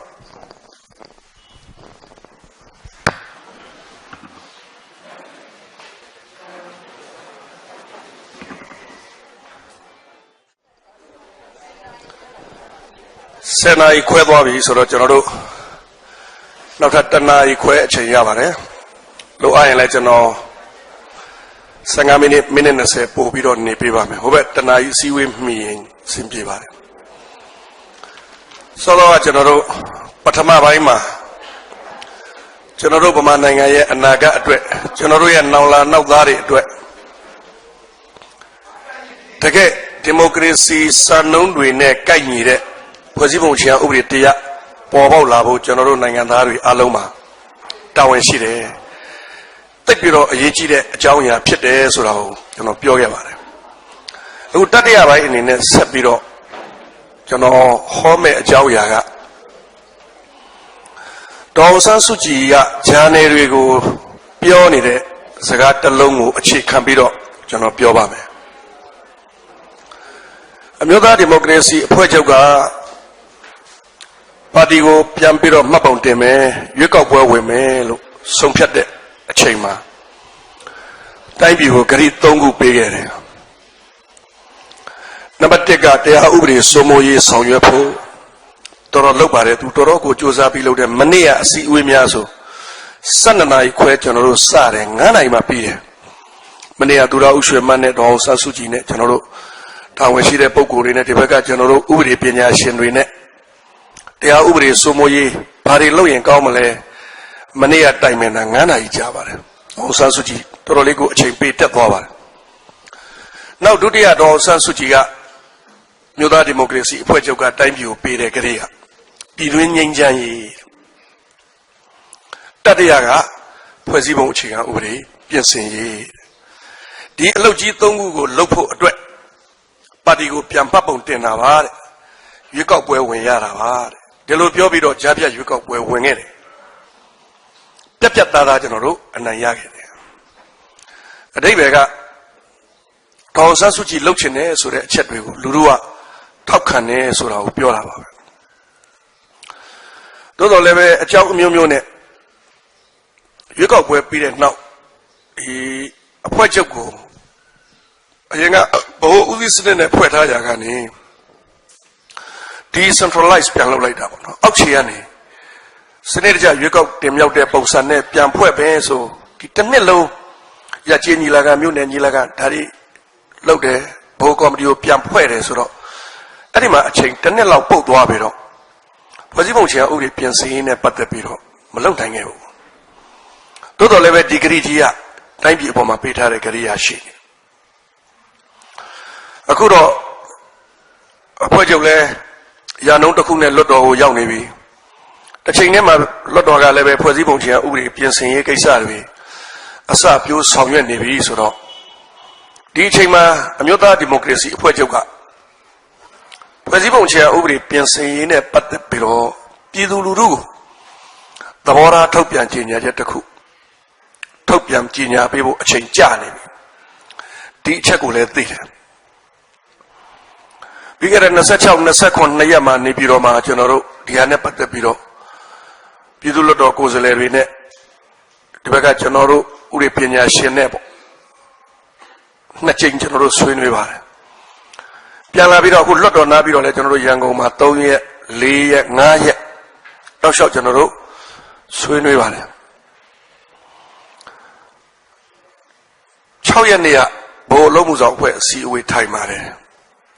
S1: ဆယ်နာရီခွဲသွားပြီဆိုတော့ကျွန်တော်တို့နောက်ထပ်တစ်နာရီခွဲအချိန်ရပါတယ်လို့အားရင်လည်းကျွန်တော်15မိနစ်20ပို့ပြီးတော့နေပေးပါမယ်ဟိုဘက်တစ်နာရီစီးဝေးမှီရင်ဆင်ပြေပါတယ်ဆိုတော့ကျွန်တော်တို့ပထမပိုင်းမှာကျွန်တော်တို့ဗမာနိုင်ငံရဲ့အနာဂတ်အတွက်ကျွန်တော်တို့ရဲ့နောင်လာနောက်သားတွေအတွက်တကယ်ဒီမိုကရေစီစံနှုန်းတွေနဲ့ကိုက်ညီတဲ့ဖွဲ့စည်းပုံအခြေခံဥပဒေတရားပေါ်ပေါက်လာဖို့ကျွန်တော်တို့နိုင်ငံသားတွေအားလုံးမှာတာဝန်ရှိတယ်တိတ်ပြီးတော့အရေးကြီးတဲ့အကြောင်းအရာဖြစ်တယ်ဆိုတာကိုကျွန်တော်ပြောခဲ့ပါတယ်အခုတတိယပိုင်းအနေနဲ့ဆက်ပြီးတော့ကျွန်တော်ဟောမယ့်အကြောင်းအရာကဒေါ်ဆန်းစုကြည်ကဂျာနယ်တွေကိုပြောနေတဲ့စကားတစ်လုံးကိုအခြေခံပြီးတော့ကျွန်တော်ပြောပါမယ်အမျိုးသားဒီမိုကရေစီအဖွဲ့ချုပ်ကပါတီကိုပြန်ပြီးတော့မှတ်ပုံတင်မယ်ရွေးကောက်ပွဲဝင်မယ်လို့ဆုံးဖြတ်တဲ့အချိန်မှာတိုင်းပြည်ကိုဂရိ3ခုပေးခဲ့တယ်နံပါတ်1ကတရားဥပဒေစိုးမိုးရေးဆောင်ရွက်ဖို့တော်တော်လုပ်ပါတယ်သူတော်တော်ကိုစူးစမ်းပြီးလုပ်တယ်မနေ့ကအစည်းအဝေးများဆို12နာရီခွဲကျွန်တော်တို့စတယ်9နာရီမှပြီးတယ်မနေ့ကသူတော်ဥရွှေမန်းနဲ့ဒေါ်ဆန်းစုကြည်နဲ့ကျွန်တော်တို့တာဝန်ရှိတဲ့ပုဂ္ဂိုလ်တွေနဲ့ဒီဘက်ကကျွန်တော်တို့ဥပဒေပညာရှင်တွေနဲ့တရားဥပဒေစိုးမိုးရေးဘာတွေလုပ်ရင်ကောင်းမလဲမနေ့ကတိုင်ပင်တာ9နာရီကြာပါတယ်ဒေါ်ဆန်းစုကြည်တော်တော်လေးကိုအချိန်ပေးတက်သွားပါတယ်နောက်ဒုတိယဒေါ်ဆန်းစုကြည်ကမြို့သားဒီမိုကရေစီအဖွဲ့ချုပ်ကတိုင်းပြည်ကိုပေးတဲ့ကလေးကပြည်တွင်းငြိမ်းချမ်းရေးတတိယကဖွဲ့စည်းပုံအခြေခံဥပဒေပြင်ဆင်ရေးဒီအလုပ်ကြီး3ခုကိုလုပ်ဖို့အတွက်ပါတီကိုပြန်ပတ်ပုံတင်တာပါတဲ့ရွေးကောက်ပွဲဝင်ရတာပါတဲ့ဒီလိုပြောပြီးတော့ကြားပြရွေးကောက်ပွဲဝင်ခဲ့တယ်ပြတ်သားကျွန်တော်တို့အနိုင်ရခဲ့တယ်အဓိပ္ပာယ်ကဒေါ်ဆန်းစုကြည်လှုပ်ချင်တယ်ဆိုတဲ့အချက်တွေကိုလူတို့ကထောက်ခံတယ်ဆိုတာကိုပြောတာပါပဲသို့တော်လည်းပဲအကြောင်းအမျိုးမျိုးနဲ့ရွေးကောက်ပွဲပြီးတဲ့နောက်ဒီအဖွဲ့ချုပ်ကိုအရင်ကဘိုးဦးစီးစနစ်နဲ့ဖွဲ့ထားကြကနေ decentralize ပြန်လုပ်လိုက်တာပေါ့နော်အောက်ခြေကနေစနစ်တကျရွေးကောက်တင်မြှောက်တဲ့ပုံစံနဲ့ပြန်ဖွဲ့ပဲဆိုဒီတစ်နှစ်လုံးရကြေးညီလာခံမြို့နယ်ညီလာခံဒါတွေလုပ်တယ်ဘိုးကော်မတီကိုပြန်ဖွဲ့တယ်ဆိုတော့အဲ့ဒီမှာအချိန်တစ်နှစ်လောက်ပုတ်သွားပြီးတော့ဖွဲ့စည်းပုံအခြေခံဥပဒေပြင်ဆင်ရေးနဲ့ပတ်သက်ပြီးတော့မလုပ်နိုင်ခဲ့ဘူးသို့တော်လည်းပဲဒီဂရီကြီးကတိုင်းပြည်အပေါ်မှာပေးထားတဲ့ဂရီယာရှိတယ်အခုတော့အဖွဲ့ချုပ်လည်းရာနှုန်းတစ်ခုနဲ့လွတ်တော်ကိုရောက်နေပြီတစ်ချိန်တည်းမှာလွတ်တော်ကလည်းပဲဖွဲ့စည်းပုံအခြေခံဥပဒေပြင်ဆင်ရေးကိစ္စတွေအစပြိုးဆောင်ရွက်နေပြီဆိုတော့ဒီအချိန်မှာအမျိုးသားဒီမိုကရေစီအဖွဲ့ချုပ်ကဖွဲ့စည်းပုံအခြေခံဥပဒေပြင်ဆင်ရေးနဲ့ပတ်သက်ပြီးတော့ပြည်သူလူထုကိုသဘောထားထုတ်ပြန်ကြေညာချက်တစ်ခုထုတ်ပြန်ကြေညာပေးဖို့အချိန်ကြာနေပြီဒီအချက်ကိုလည်းသိတယ် ပြီးခဲ့တဲ့26 29ရက်မှာနေပြည်တော်မှာကျွန်တော်တို့ဒီဟာနဲ့ပတ်သက်ပြီးတော့ပြည်သူ့လွှတ်တော်ကိုယ်စားလှယ်တွေနဲ့ဒီဘက်ကကျွန်တော်တို့ဥပဒေပညာရှင်နဲ့ပေါ့နှစ်ကြိမ်ကျွန်တော်တို့ဆွေးနွေးပါတယ်ပြန်လာပြီးတော့အခုလွှတ်တော်နားပြီးတော့လည်းကျွန်တော်တို့ရန်ကုန်မှာ3ရက်4ရက်5ရက်တောက်လျှောက်ကျွန်တော်တို့ဆွေးနွေးပါတယ်6ရက်နေ့ကဘိုလ်အလုံးမှုဆောင်အဖွဲ့အစည်းအဝေးထိုင်ပါတယ်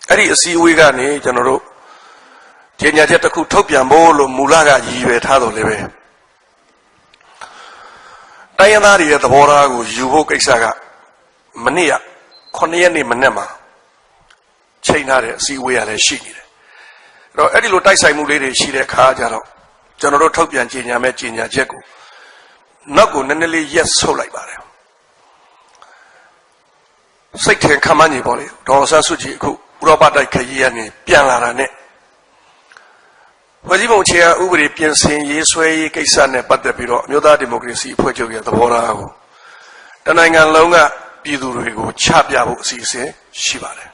S1: အဲ့ဒီအစည်းအဝေးကနေကျွန်တော်တို့ကြေညာချက်တစ်ခုထုတ်ပြန်ဖို့လို့မူလကရည်ရွယ်ထားတော်လည်းပဲတိုင်းရင်းသားတွေရဲ့သဘောထားကိုယူဖို့ကိစ္စကမနေ့က9ရက်နေ့မနေ့မှာချိန်ထားတဲ့အစည်းအဝေးရလည်းရှိနေတယ်အဲ့တော့အဲ့ဒီလိုတိုက်ဆိုင်မှုလေးတွေရှိတဲ့အခါကျတော့ကျွန်တော်တို့ထုတ်ပြန်ကြေညာမဲ့ကြေညာချက်ကိုနောက်ကိုနည်းနည်းလေးရက်ဆုပ်လိုက်ပါတယ်စိတ်ထင်ခမ်းမှန်းကြီးပေါ့လေဒေါ်ဆန်းစုကြည်အခုဥရောပတိုက်ခရီးကနေပြန်လာတာနဲ့ဖွဲ့စည်းပုံအခြေခံဥပဒေပြင်ဆင်ရေးဆွဲရေးကိစ္စနဲ့ပတ်သက်ပြီးတော့အမျိုးသားဒီမိုကရေစီအဖွဲ့ချုပ်ရဲ့သဘောထားကိုတနိုင်ငံလုံးကပြည်သူတွေကိုချပြဖို့အစီအစဉ်ရှိပါတယ်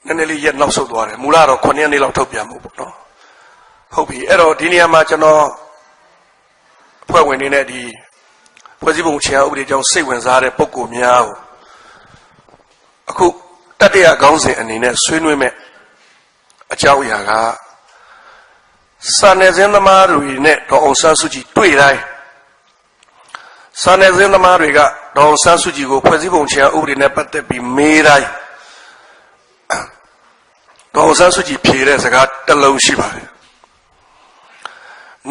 S1: နည်းနည်းလေးရက်နောက်ဆုတ်သွားတယ်မူလတော့9ရက်နေ့လောက်ထုတ်ပြန်မှုပေါ့နော်ဟုတ်ပြီအဲ့တော့ဒီနေရာမှာကျွန်တော်အဖွဲ့ဝင်တွေနဲ့ဒီဖွဲ့စည်းပုံအခြေခံဥပဒေကြောင့်စိတ်ဝင်စားတဲ့ပုဂ္ဂိုလ်များကိုအခုတတိယခေါင်းစဉ်အနေနဲ့ဆွေးနွေးမဲ့အကြောင်းအရာကစာနယ်ဇင်းသမားတွေနဲ့ဒေါ်အောင်ဆန်းစုကြည်တွေ့တိုင်းစာနယ်ဇင်းသမားတွေကဒေါ်အောင်ဆန်းစုကြည်ကိုဖွဲ့စည်းပုံအခြေခံဥပဒေနဲ့ပတ်သက်ပြီးမေးတိုင်းဒေါ်အောင်ဆန်းစုကြည်ဖြေတဲ့စကားတစ်လုံးရှိပါတယ်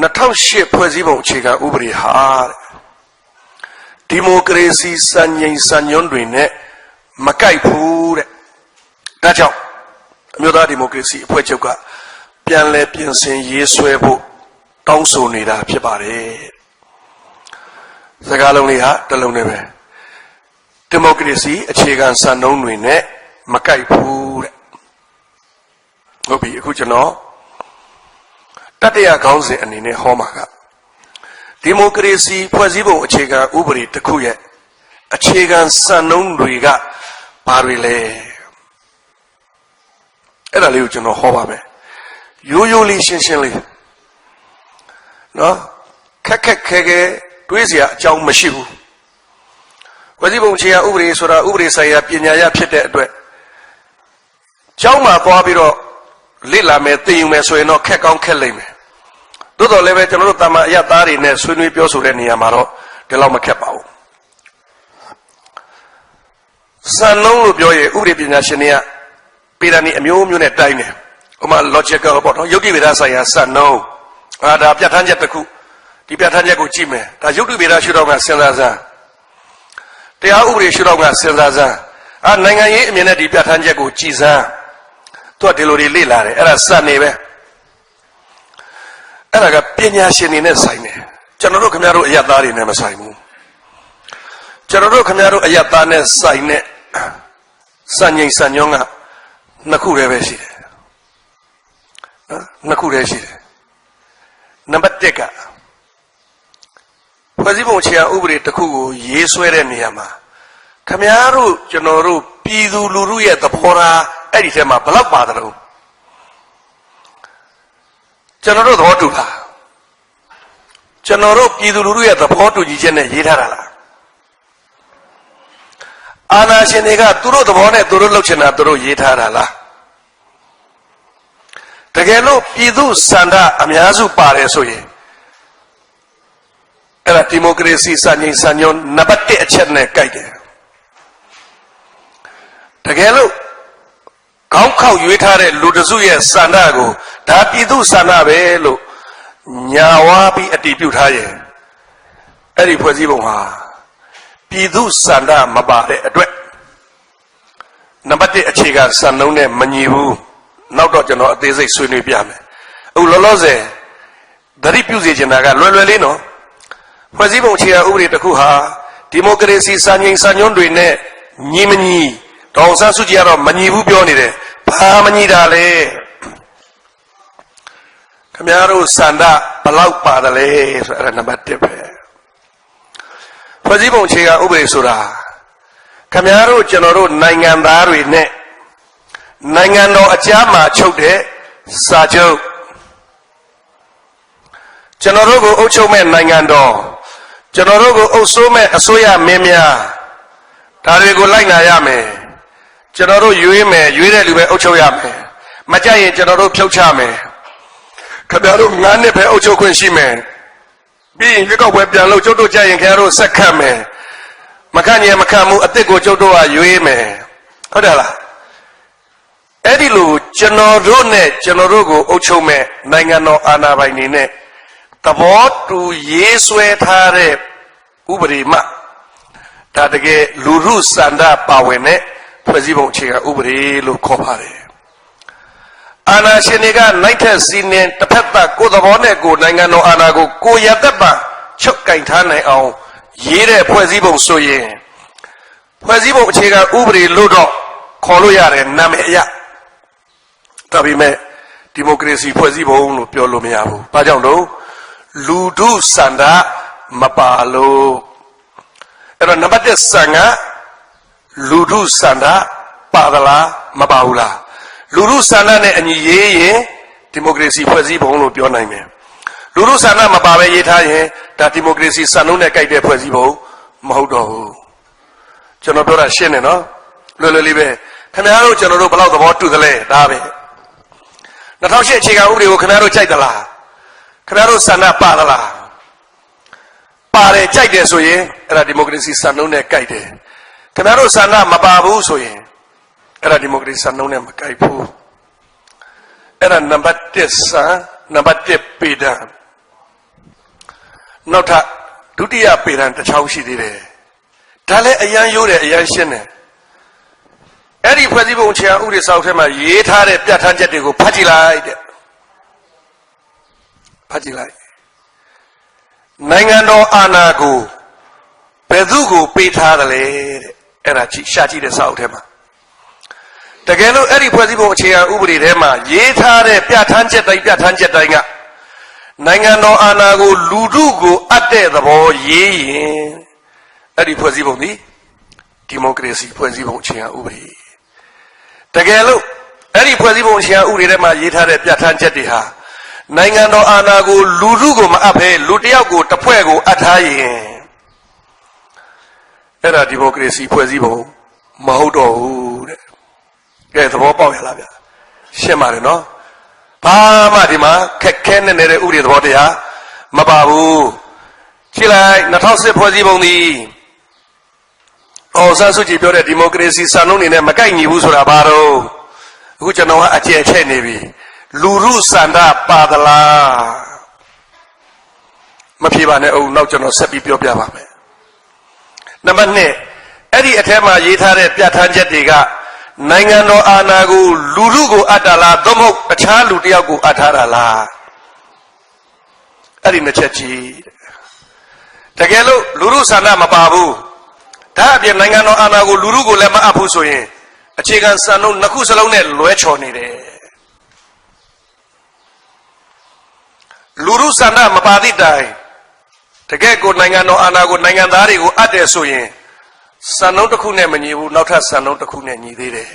S1: 2008ဖွဲ့စည်းပုံအခြေခံဥပဒေဟာဒီမိုကရေစီစံချိန်စံညွှန်းတွေနဲ့မကိုက်ဘူးတဲ့ဒါကြောင့်အမျိုးသားဒီမိုကရေစီအဖွဲ့ချုပ်ကပြန်လည်ပြင်ဆင်ရေးဆွဲဖို့တောင်းဆိုနေတာဖြစ်ပါတယ်စကားလုံးလေးဟာတစ်လုံးနဲ့ပဲဒီမိုကရေစီအခြေခံစံနှုန်းတွေနဲ့မကိုက်ဘူးတဲ့ဟုတ်ပြီအခုကျွန်တော်တတိယခေါင်းစဉ်အနေနဲ့ဟောမှာကဒီမိုကရေစီဖွဲ့စည်းပုံအခြေခံဥပဒေတစ်ခုရဲ့အခြေခံစံနှုန်းတွေကဘာတွေလဲအဲ့ဒါလေးကိုကျွန်တော်ဟောပါမယ်ရိုးရိုးလေးရှင်းရှင်းလေးနော်ခက်ခက်ခဲခဲတွေးစရာအကြောင်းမရှိဘူးဖွဲ့စည်းပုံအခြေခံဥပဒေဆိုတာဥပဒေဆိုင်ရာပညာရဖြစ်တဲ့အတွက်ကျောင်းမှာသွားပြီးတော့လေ့လာမယ်သိယူမယ်ဆိုရင်တော့ခက်ကောင်းခက်လိမ့်မယ်သို့တော်လည်းပဲကျွန်တော်တို့တာမန်အရသားတွေနဲ့ဆွေးနွေးပြောဆိုတဲ့နေရာမှာတော့ဒီလောက်မခက်ပါဘူးစံနှုန်းလို့ပြောရင်ဥပဒေပညာရှင်တွေကပေဒဏီအမျိုးမျိုးနဲ့တိုင်းတယ်ဥပမာ logical ပေါ့နော်ယုတ်တိဗေဒဆိုင်ရာစံနှုန်းဒါပြဋ္ဌာန်းချက်တစ်ခုဒီပြဋ္ဌာန်းချက်ကိုကြည့်မယ်ဒါယုတ်တိဗေဒရှုထောင့်ကစဉ်းစားစမ်းတရားဥပဒေရှုထောင့်ကစဉ်းစားစမ်းနိုင်ငံရေးအမြင်နဲ့ဒီပြဋ္ဌာန်းချက်ကိုကြည်စမ်းသူကဒီလိုတွေလေ့လာတယ်အဲ့ဒါစံနေပဲအဲ့ဒါကပညာရှင်တွေနဲ့ဆိုင်တယ်ကျွန်တော်တို့ခင်ဗျားတို့အယက်သားတွေနဲ့မဆိုင်ဘူးကျွန်တော်တို့ခင်ဗျားတို့အယက်သားနဲ့ဆိုင်တဲ့စံငိမ့်စံညွှန်းကနှစ်ခုတည်းပဲရှိတယ်နော်နှစ်ခုတည်းရှိတယ်နံပါတ်1ကဖွဲ့စည်းပုံအခြေခံဥပဒေတစ်ခုကိုရေးဆွဲတဲ့နေရာမှာခင်ဗျားတို့ကျွန်တော်တို့ပြည်သူလူထုရဲ့သဘောထားအဲ့ဒီထဲမှာဘယ်လောက်ပါတယ်လို့ကျွန်တော်တို့သဘောတူလားကျွန်တော်တို့ပြည်သူလူထုရဲ့သဘောတူညီချက်နဲ့ရေးထားတာလားအာဏာရှင်တွေကသူတို့သဘောနဲ့သူတို့လုပ်ချင်တာသူတို့ရေးထားတာလားတကယ်လို့ပြည်သူစန္ဒအများစုပါတယ်ဆိုရင်အဲ့ဒါဒီမိုကရေစီစံချိန်စံညွှန်းနံပါတ်1အချက်နဲ့ကိုက်တယ်တကယ်လို့ခေါင်းခေါက်ရွေးထားတဲ့လူတစုရဲ့စန္ဒကိုဒါပြည်သူစန္ဒပဲလို့ညာဝါပြီးအတည်ပြုထားရင်အဲ့ဒီဖွဲ့စည်းပုံဟာပြည်သူစန္ဒမပါတဲ့အတွက်နံပါတ်1အခြေခံစံနှုန်းနဲ့မညီဘူးနောက်တော့ကျွန်တော်အသေးစိတ်ဆွေးနွေးပြမယ်အခုလောလောဆယ်သတိပြုစေချင်တာကလွယ်လွယ်လေးနော်ဖွဲ့စည်းပုံအခြေခံဥပဒေတစ်ခုဟာဒီမိုကရေစီစံချိန်စံညွှန်းတွေနဲ့ညီမညီဒေါ်အောင်ဆန်းစုကြည်ကတော့မညီဘူးပြောနေတယ်ဘာမညီတာလဲခင်ဗျားတို့စန္ဒဘလောက်ပါတယ်လဲဆိုအဲ့ဒါနံပါတ်1ပဲဖွဲ့စည်းပုံအခြေခံဥပဒေဆိုတာခင်ဗျားတို့ကျွန်တော်တို့နိုင်ငံသားတွေနဲ့ နိုင်ငံတော်အကြားမှာချုပ်တဲ့စာချုပ်ကျွန်တော်တို့ကိုအုပ်ချုပ်မဲ့နိုင်ငံတော်ကျွန်တော်တို့ကိုအုပ်စိုးမဲ့အစိုးရမင်းများဒါတွေကိုလိုက်နာရမယ်ကျွန်တော်တို့ရွေးမယ်ရွေးတဲ့လူပဲအုပ်ချုပ်ရမယ်မကြိုက်ရင်ကျွန်တော်တို့ဖြုတ်ချမယ်ခင်ဗျားတို့9နှစ်ပဲအုပ်ချုပ်ခွင့်ရှိမယ်ပြီးရင်ရွေးကောက်ပွဲပြန်လို့ကျုပ်တို့ကြိုက်ရင်ခင်ဗျားတို့ဆက်ခတ်မယ်မခန့်ရင်မခန့်ဘူးအစ်စ်ကိုကျုပ်တို့ကရွေးမယ်ဟုတ်တယ်လားအဲ့ဒီလိုကျွန်တော်တို့နဲ့ကျွန်တော်တို့ကိုအုပ်ချုပ်မဲ့နိုင်ငံတော်အာဏာပိုင်တွေနဲ့သဘောတူရေးဆွဲထားတဲ့ဥပဒေမှဒါတကယ်လူထုစန္ဒပါဝင်တဲ့ဖွဲ့စည်းပုံအခြေခံဥပဒေလို့ခေါ်ပါတယ်အာဏာရှင်တွေကနိုင်ထက်စီးနှင်းတစ်ဖက်သက်ကိုယ်သဘောနဲ့ကိုယ်နိုင်ငံတော်အာဏာကိုကိုယ်ရသက်ပါချုပ်ကင်ထားနိုင်အောင်ရေးတဲ့ဖွဲ့စည်းပုံဆိုရင်ဖွဲ့စည်းပုံအခြေခံဥပဒေလို့တော့ခေါ်လို့ရတယ်နာမည်အရဒါပေမဲ့ဒီမိုကရေစီဖွဲ့စည်းပုံလို့ပြောလို့မရဘူး။ဘာကြောင့်လို့လူထုစန္ဒမပါလို့အဲ့တော့နံပါတ်1စံကလူထုစန္ဒပါသလားမပါဘူးလားလူထုစန္ဒနဲ့အညီရေးရင်ဒီမိုကရေစီဖွဲ့စည်းပုံလို့ပြောနိုင်မယ်လူထုစန္ဒမပါပဲရေးထားရင်ဒါဒီမိုကရေစီစံနှုန်းနဲ့ကိုက်တဲ့ဖွဲ့စည်းပုံမဟုတ်တော့ဘူးကျွန်တော်ပြောတာရှင်းတယ်နော်လွယ်လွယ်လေးပဲခင်ဗျားတို့ကျွန်တော်တို့ဘယ်လောက်သဘောတူသလဲဒါပဲ2008အခြေခံဥပဒေကိုခင်ဗျားတို့ကြိုက်သလားခင်ဗျားတို့စန္ဒပါသလားပါတယ်ကြိုက်တယ်ဆိုရင်အဲ့ဒါဒီမိုကရေစီစံနှုန်းနဲ့ကိုက်တယ်ခင်ဗျားတို့စန္ဒမပါဘူးဆိုရင်အဲ့ဒါဒီမိုကရေစီစံနှုန်းနဲ့မကိုက်ဘူးအဲ့ဒါနံပါတ်1စံနံပါတ်1ပေဒံနောက်ထပ်ဒုတိယပေဒံတစ်ချောင်းရှိသေးတယ်ဒါလည်းအရန်ရိုးတယ်အရန်ရှင်းတယ်အဲ့ဒီဖွဲ့စည်းပုံအခြေခံဥပဒေစာအုပ်ထဲမှာရေးထားတဲ့ပြဋ္ဌာန်းချက်တွေကိုဖတ်ကြည့်လိုက်တဲ့ဖတ်ကြည့်လိုက်နိုင်ငံတော်အာဏာကိုဘယ်သူကိုပေးထားတယ်လဲတဲ့အဲ့ဒါရှာကြည့်တဲ့စာအုပ်ထဲမှာတကယ်လို့အဲ့ဒီဖွဲ့စည်းပုံအခြေခံဥပဒေထဲမှာရေးထားတဲ့ပြဋ္ဌာန်းချက်တိုင်းကနိုင်ငံတော်အာဏာကိုလူထုကိုအပ်တဲ့သဘောရေးရင်အဲ့ဒီဖွဲ့စည်းပုံဒီဒီမိုကရေစီဖွဲ့စည်းပုံအခြေခံဥပဒေတကယ်လို့အဲ့ဒီဖွဲ့စည်းပုံအခြေခံဥပဒေထဲမှာရေးထားတဲ့ပြဋ္ဌာန်းချက်တွေဟာနိုင်ငံတော်အာဏာကိုလူထုကိုမအပ်ဘဲလူတစ်ယောက်ကိုတစ်ဖွဲ့ကိုအပ်ထားရင်အဲ့ဒါဒီမိုကရေစီဖွဲ့စည်းပုံမဟုတ်တော့ဘူးတဲ့ကဲသဘောပေါက်ရလားဗျရှင်းပါတယ်နော်ဘာမှဒီမှာခက်ခဲနေတဲ့ဥပဒေသဘောတရားမပါဘူးကြည့်လိုက်2010ဖွဲ့စည်းပုံသည်ဆန်းစုကြည်ပြောတဲ့ဒီမိုကရေစီစံနှုန်းတွေနဲ့မကိုက်ညီဘူးဆိုတာဘာတော့အခုကျွန်တော်ကအကျယ်ချဲ့နေပြီလူထုစန္ဒပါသလားမဖြေပါနဲ့အောင်နောက်ကျွန်တော်ဆက်ပြီးပြောပြပါမယ်နံပါတ်2အဲ့ဒီအထက်မှာရေးထားတဲ့ပြဋ္ဌာန်းချက်တွေကနိုင်ငံတော်အာဏာကိုလူထုကိုအပ်တာလားသို့မဟုတ်အခြားလူတစ်ယောက်ကိုအပ်ထားတာလားအဲ့ဒီနှစ်ချက်ကြီးတကယ်လို့လူထုစန္ဒမပါဘူးဒါအပြင်နိုင်ငံတော်အာဏာကိုလူထုကိုလည်းမအပ်ဘူးဆိုရင်အခြေခံစံနှုန်းနှစ်ခုစလုံးနဲ့လွဲချော်နေတယ်လူထုစန္ဒမပါသည့်တိုင်တကယ်ကိုနိုင်ငံတော်အာဏာကိုနိုင်ငံသားတွေကိုအပ်တယ်ဆိုရင်စံနှုန်းတစ်ခုနဲ့မညီဘူးနောက်ထပ်စံနှုန်းတစ်ခုနဲ့ညီသေးတယ်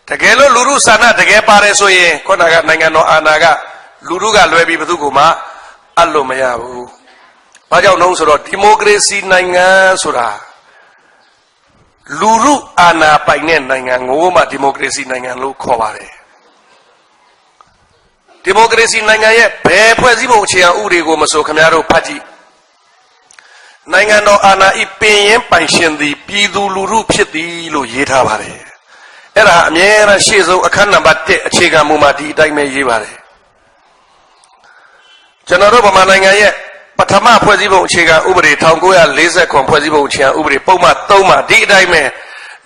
S1: တကယ်လို့လူထုစန္ဒတကယ်ပါတယ်ဆိုရင်ခုနကနိုင်ငံတော်အာဏာကလူထုကလွဲပြီးဘယ်သူကမှအပ်လို့မရဘူးဘာကြောင့်လဲဆိုတော့ဒီမိုကရေစီနိုင်ငံဆိုတာလူထုအာဏာပိုင်တဲ့နိုင်ငံကိုမှဒီမိုကရေစီနိုင်ငံလို့ခေါ်ပါတယ်ဒီမိုကရေစီနိုင်ငံရဲ့ဘယ်ဖွဲ့စည်းပုံအခြေခံဥပဒေကိုမဆိုခင်ဗျားတို့ဖတ်ကြည့်နိုင်ငံတော်အာဏာဤပင်ရင်ပိုင်ရှင်သည်ပြည်သူလူထုဖြစ်သည်လို့ရေးထားပါတယ်အဲ့ဒါအမြဲတမ်းရှေ့ဆုံးအခန်းနံပါတ်1အခြေခံမူမှာဒီအတိုင်းပဲရေးပါတယ်ကျွန်တော်တို့ဗမာနိုင်ငံရဲ့ပထမဖွဲ့စည်းပုံအခြေခံဥပဒေ1940ဖွဲ့စည်းပုံအခြေခံဥပဒေပုံမှန်3မှာဒီအတိုင်းပဲ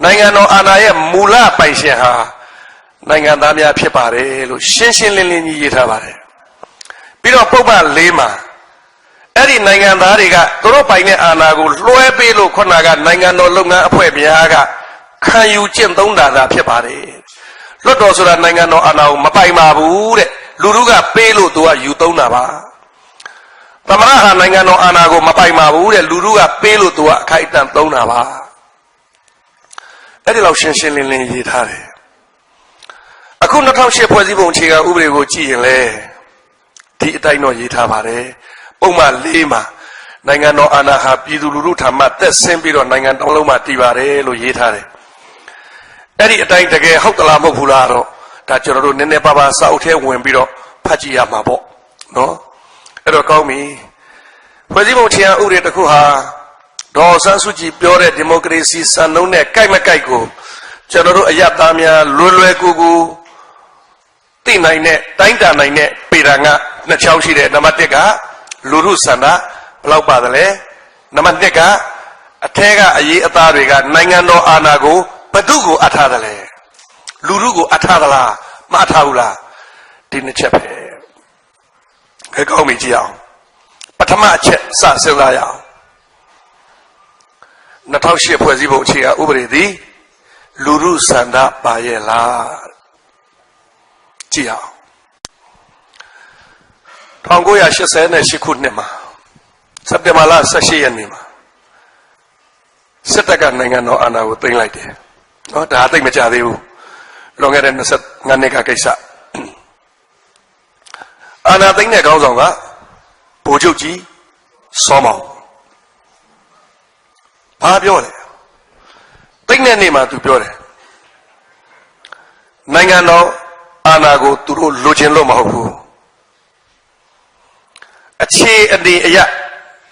S1: နိုင်ငံတော်အာဏာရဲ့မူလပိုင်ရှင်ဟာနိုင်ငံသားများဖြစ်ပါတယ်လို့ရှင်းရှင်းလင်းလင်းကြီးရေးထားပါတယ်ပြီးတော့ပုံမှန်4မှာအဲ့ဒီနိုင်ငံသားတွေကသူတို့ပိုင်တဲ့အာဏာကိုလွှဲပေးလို့ခုနကနိုင်ငံတော်လုပ်ငန်းအဖွဲ့များကခံယူကျင့်သုံးတာသာဖြစ်ပါတယ်လွတ်တော်ဆိုတာနိုင်ငံတော်အာဏာကိုမပိုင်ပါဘူးတဲ့လူထုကပေးလို့သူကယူသုံးတာပါသမရဟာနိုင်ငံတော်အာဏာကိုမပိုင်ပါဘူးတဲ့လူထုကပေးလို့သူကအခိုက်အတန့်သုံးတာပါ အဲ့ဒီလောက်ရှင်းရှင်းလင်းလင်းရေးထားတယ်အခု2008ဖွဲ့စည်းပုံအခြေခံဥပဒေကိုကြည့်ရင်လေဒီအတိုင်းတော့ရေးထားပါတယ်ပုံမှန်၄မှာနိုင်ငံတော်အာဏာဟာပြည်သူလူထုထံမှသက်ဆင်းပြီးတော့နိုင်ငံတော်လုံးမှာတည်ပါတယ်လို့ရေးထားတယ်အဲ့ဒီအတိုင်းတကယ်ဟုတ်သလားမဟုတ်ဘူးလားတော့ဒါကျွန်တော်တို့နည်းနည်းပါးပါးစာအုပ်ထဲဝင်ပြီးတော့ဖတ်ကြည့်ရမှာပေါ့နော်အဲ့တော့ကောင်းပြီဖွဲ့စည်းပုံအခြေခံဥပဒေတစ်ခုဟာဒေါ်ဆန်းစုကြည်ပြောတဲ့ဒီမိုကရေစီစံနှုန်းနဲ့ကိုက်မကိုက်ကိုကျွန်တော်တို့အယက်သားများလွယ်လွယ်ကူကူသိနိုင်တဲ့တိုင်းတာနိုင်တဲ့ပေတာကနှစ်ချောင်းရှိတယ်နံပါတ်1ကလူထုစံတာဘယ်လောက်ပါသလဲနံပါတ်2ကအထက်ကအရေးအသားတွေကနိုင်ငံတော်အာဏာကိုဘယ်သူကိုအပ်ထားသလဲလူထုကိုအပ်ထားသလားမအပ်ထားဘူးလားဒီနှစ်ချက်ပဲခဲကောင်းပြီကြည့်အောင်ပထမအချက်စစဉ်းစားရအောင်2008ဖွဲ့စည်းပုံအခြေခံဥပဒေသည်လူထုစံတာပါရဲ့လားကြည့်အောင်1988ခုနှစ်မှာစက်တင်ဘာလ18ရက်နေ့မှာစစ်တပ်ကနိုင်ငံတော်အာဏာကိုသိမ်းလိုက်တယ်နော်ဒါသိမကြသေးဘူးလွန်ခဲ့တဲ့25နှစ်ကကိစ္စအာဏာသိမ်းတဲ့ခေါင်းဆောင်ကဗိုလ်ချုပ်ကြီးစောမောင်ဘာပြောလဲသိမ်းတဲ့နေ့မှာသူပြောတယ်နိုင်ငံတော်အာဏာကိုသူတို့လိုချင်လို့မဟုတ်ဘူးအခြေအနေအရ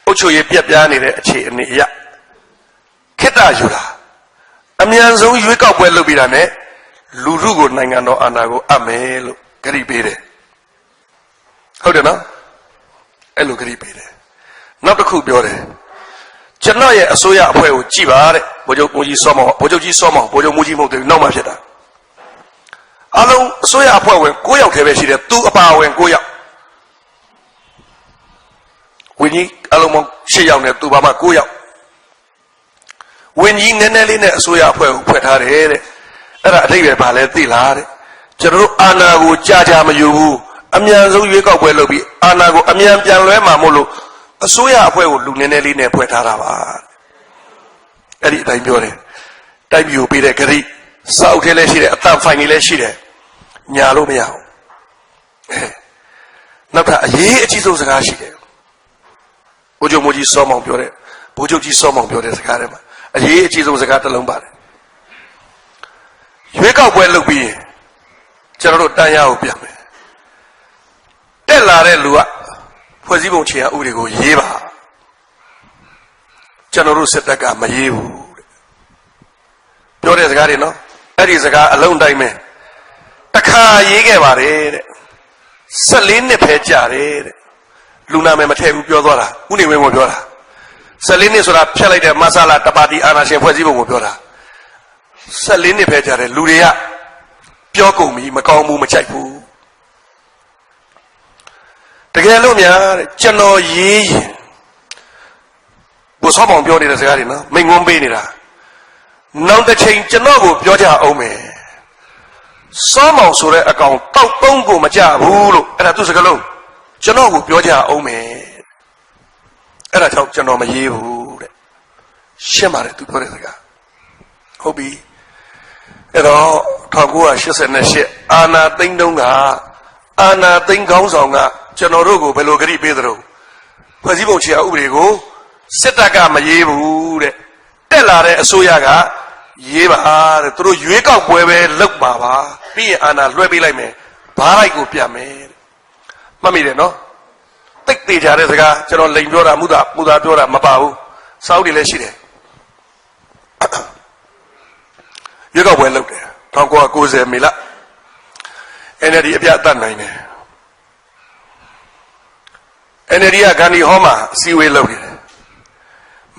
S1: အုပ်ချုပ်ရေးပြက်ပြားနေတဲ့အခြေအနေအရခေတ္တယူတာအမြန်ဆုံးရွေးကောက်ပွဲလုပ်ပြီးတာနဲ့လူထုကိုနိုင်ငံတော်အာဏာကိုအပ်မယ်လို့ဂရုပေးတယ်ဟုတ်တယ်နော်အဲ့လိုဂရုပေးတယ်နောက်တစ်ခုပြောတယ်ကျွန်တော်ရဲ့အစိုးရအဖွဲ့ကိုကြည်ပါတဲ့ဗိုလ်ချုပ်မူကြီးစောမောင်ဗိုလ်ချုပ်ကြီးစောမောင်ဗိုလ်ချုပ်မူကြီးမဟုတ်တယ်နောက်မှဖြစ်တာအလုံးအစိုးရအဖွဲ့ဝင်9ယောက်ထဲပဲရှိတယ်သူအပါဝင်9ယောက်ဝင်းကြီးအလုံးပေါင်း10ယောက်နဲ့သူပါမှ9ယောက်ဝင်းကြီးနည်းနည်းလေးနဲ့အစိုးရအဖွဲ့ကိုဖွဲ့ထားတယ်တဲ့အဲ့ဒါအထိပ္ပယ်ဘာလဲသိလားတဲ့ကျွန်တော်တို့အာဏာကိုကြာမယူဘူးအမြန်ဆုံးရွေးကောက်ပွဲလုပ်ပြီးအာဏာကိုအမြန်ပြန်လွှဲမှာမို့လို့အစိုးရအဖွဲ့ကိုလူနည်းနည်းလေးနဲ့ဖွဲ့ထားတာပါအဲ့ဒီအတိုင်းပြောတယ်တိုက်ပြူပေးတဲ့ဂရိစောက်ထဲလည်းရှိတယ်အတန်ဖိုင်တွေလည်းရှိတယ်ညာလို့မရဘူးနောက်ထပ်အရေးအကြီးဆုံးစကားရှိတယ်ဗိုလ်ချုပ်မူကြီးစောမောင်ပြောတဲ့ဗိုလ်ချုပ်ကြီးစောမောင်ပြောတဲ့စကားထဲမှာအရေးအကြီးဆုံးစကားတစ်လုံးပါတယ်ရွေးကောက်ပွဲလုပ်ပြီးကျွန်တော်တို့တန်းရအောင်ပြန်မယ်တက်လာတဲ့လူကဖွဲ့စည်းပုံခြေအဥပဒေကိုရေးပါကျွန်တော်တို့စစ်တပ်ကမရေးဘူးပြောတဲ့စကားတွေနော်အဲ့ဒီစကားအလုံးတိုင်းပဲတစ်ခါရေးခဲ့ပါတယ်တဲ့14နှစ်ပဲကြာတယ်တဲ့လူနာမယ်မထည့်ဘူးပြောသွားတာဥနေဝင်းကိုပြောတာ14နှစ်ဆိုတာဖျက်လိုက်တဲ့မဆလာတပါတီအာဏာရှင်ဖွဲ့စည်းပုံကိုပြောတာ14နှစ်ပဲကြာတယ်လူတွေကပြောကုန်ပြီမကောင်းဘူးမချိုက်ဘူးတကယ်လို့များကျွန်တော်ရေးရင်ဘုဆောင်းပေါင်ပြောနေတဲ့စကားတွေနော်မိန်ငုံပေးနေတာနောက်တစ်ချိန်ကျွန်တော်ကိုပြောကြအောင်မယ်စောမောင်ဆိုတဲ့အကောင်တောက်သုံးကိုမကြဘူးလို့အဲ့ဒါသူစကားလုံးကျွန်တော်ကိုပြောကြအောင်မယ်အဲ့ဒါကြောင့်ကျွန်တော်မရေးဘူးတဲ့ရှင်းပါတယ်သူပြောတဲ့စကားဟုတ်ပြီအဲ့တော့1988အာနာသိန်းတုန်းကအာနာသိန်းခေါင်းဆောင်ကကျွန်တော်တို့ကိုဘယ်လိုဂရုပေးသလဲဖွဲ့စည်းပုံခြေဥပဒေကိုစစ်တပ်ကမရေးဘူးတဲ့တက်လာတဲ့အစိုးရကရေးပါတဲ့သူတို့ရွေးကောက်ပွဲပဲလုပ်ပါပါပြီးရင်အာဏာလွှဲပေးလိုက်မယ်ဘားလိုက်ကိုပြန်မယ်မှတ်မိတယ်နော်တိတ်သေးကြတဲ့စကားကျွန်တော်လိန်ပြောတာမူတာပြောတာမပါဘူးစောက်တွေလည်းရှိတယ်ရွေးကောက်ပွဲလုပ်တယ်1990မေလ NLD အပြတ်အသတ်နိုင်တယ် NLD ကဂန္ဒီဟောမှာအစည်းအဝေးလုပ်နေတယ်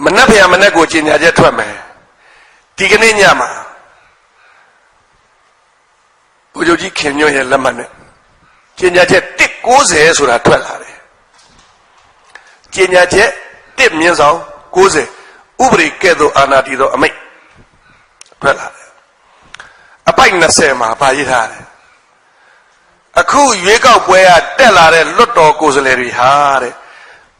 S1: မနက်ဖြန်မနက်ကိုကြေညာချက်ထွက်မယ်ဒီကနေ့ညမှာဗိုလ်ချုပ်ကြီးခင်ညွန့်ရဲ့လက်မှတ်နဲ့ကြေညာချက်190ဆိုတာထွက်လာတယ်ကြေညာချက်1/90ဥပဒေကဲ့သို့အာဏာတည်သောအမိန့်ထွက်လာတယ်အပိုက်20မှာဗာရေးထားတယ်အခုရွေးကောက်ပွဲကတက်လာတဲ့လွတ်တော်ကိုယ်စားလှယ်တွေဟာတဲ့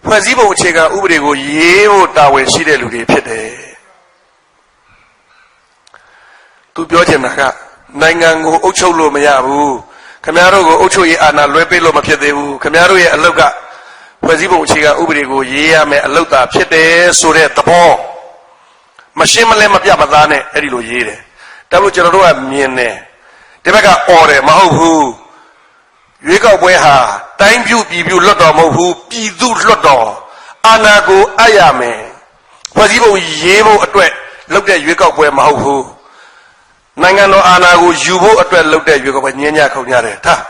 S1: ဖွဲ့စည်းပုံအခြေခံဥပဒေကိုရေးဖို့တာဝန်ရှိတဲ့လူတွေဖြစ်တယ် သူပြောချင်တာကနိုင်ငံကိုအုပ်ချုပ်လို့မရဘူးခင်ဗျားတို့ကိုအုပ်ချုပ်ရေးအာဏာလွှဲပေးလို့မဖြစ်သေးဘူးခင်ဗျားတို့ရဲ့အလုပ်ကဖွဲ့စည်းပုံအခြေခံဥပဒေကိုရေးရမယ်အလုပ်သာဖြစ်တယ်ဆိုတဲ့သဘောမရှင်းမလဲမပြမသားနဲ့အဲ့ဒီလိုရေးတယ်ဒါလို့ကျွန်တော်တို့ကမြင်တယ်ဒီဘက်ကအော်တယ်မဟုတ်ဘူးရွေးကောက်ပွဲဟာတိုင်းပြုပြည်ပြုလွတ်တော်မဟုတ်ဘူးပြည်သူလွတ်တော်အာဏာကိုအပ်ရမယ်ဖွဲ့စည်းပုံရေးဖို့အတွက်လုပ်တဲ့ရွေးကောက်ပွဲမဟုတ်ဘူးနိုင်ငံတော်အာဏာကိုယူဖို့အတွက်လုပ်တဲ့ရွေးကောက်ပွဲညဉ့်ညခုံကြတယ်ထား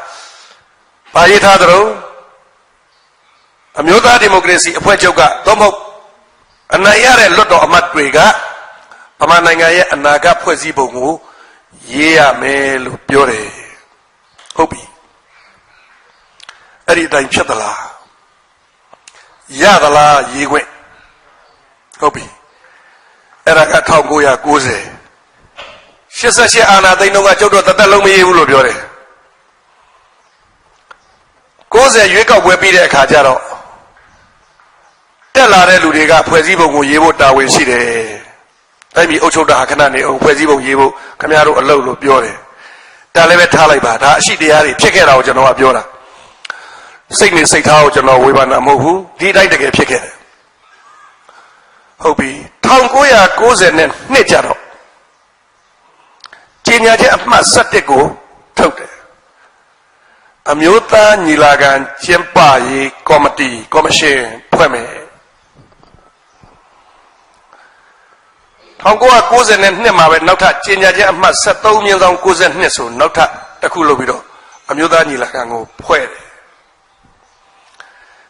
S1: ဘာရေးထားသလဲအမျိုးသားဒီမိုကရေစီအဖွဲ့ချုပ်ကသို့မဟုတ်အနိုင်ရတဲ့လွတ်တော်အမတ်တွေကဗမာနိုင်ငံရဲ့အနာဂတ်ဖွဲ့စည်းပုံကိုရေးရမယ်လို့ပြောတယ်ဟုတ်ပြီအဲ့ဒီအတိုင်းဖြစ်သလားရသလားရေးခွင့်ဟုတ်ပြီအဲ့ဒါက1990 88အာဏာသိမ်းတော့ကကျုပ်တို့တသက်လုံးမရေးဘူးလို့ပြောတယ်90ရွေးကောက်ပွဲပြီးတဲ့အခါကျတော့တက်လာတဲ့လူတွေကဖွဲ့စည်းပုံကိုရေးဖို့တာဝန်ရှိတယ်တိုင်းပြည်အုပ်ချုပ်တာခဏနေအောင်ဖွဲ့စည်းပုံရေးဖို့ခင်ဗျားတို့အလုပ်လို့ပြောတယ်ဒါလည်းပဲထားလိုက်ပါဒါအရှိတရားတွေဖြစ်ခဲ့တာကိုကျွန်တော်ကပြောတာစိတ်နဲ့စိတ်ထားကိုကျွန်တော်ဝေဖန်တာမဟုတ်ဘူးဒီအတိုင်းတကယ်ဖြစ်ခဲ့တယ်ဟုတ်ပြီ1990နဲ့ကြတော့ကြေညာချက်အမှတ်17ကိုထုတ်တယ်အမျိုးသားညီလာခံကျင်းပရေးကော်မတီကော်မရှင်ဖွဲ့မယ်1992မှာပဲနောက်ထပ်ကြေညာချက်အမှတ်73/92ဆိုနောက်ထပ်တစ်ခုလုပ်ပြီးတော့အမျိုးသားညီလာခံကိုဖွဲ့တယ်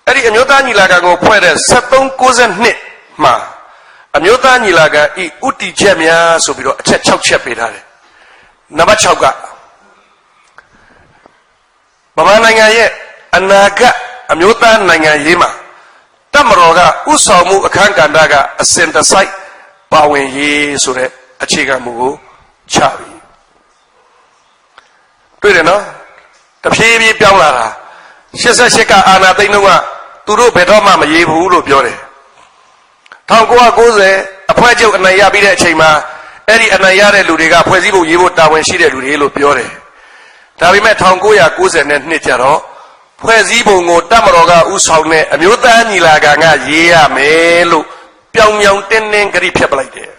S1: အဲ့ဒီအမျိုးသားညီလာခံကိုဖွဲ့တဲ့73/92မှာအမျိုးသားညီလာခံဤဥတီချက်များဆိုပြီးတော့အချက်6ချက်ပေးထားတယ်နံပါတ်6ကဗမာနိုင်ငံရဲ့အနာဂတ်အမျိုးသားနိုင်ငံရေးမှာတပ်မတော်ကဥဆောင်မှုအခမ်းကဏ္ဍကအစဉ်တစိုက်ပါဝင်ရေးဆိုတဲ့အခြေခံမူကိုချပြီတွေ့တယ်နော်တဖြည်းဖြည်းပြောင်းလာတာ88ကအာဏာသိမ်းတော့ကသူတို့ဘယ်တော့မှမရေးဘူးလို့ပြောတယ်1990အဖွဲ့ချုပ်အနိုင်ရပြီးတဲ့အချိန်မှာအဲ့ဒီအနိုင်ရတဲ့လူတွေကဖွဲ့စည်းပုံရေးဖို့တာဝန်ရှိတဲ့လူတွေလို့ပြောတယ်ဒါပေမဲ့1992ကျတော့ဖွဲ့စည်းပုံကိုတပ်မတော်ကဥဆောင်တဲ့အမျိုးသားညီလာခံကရေးရမယ်လို့ပြောင်ပြောင်တင်းတင်းကြိဖြတ်ပလိုက်တယ်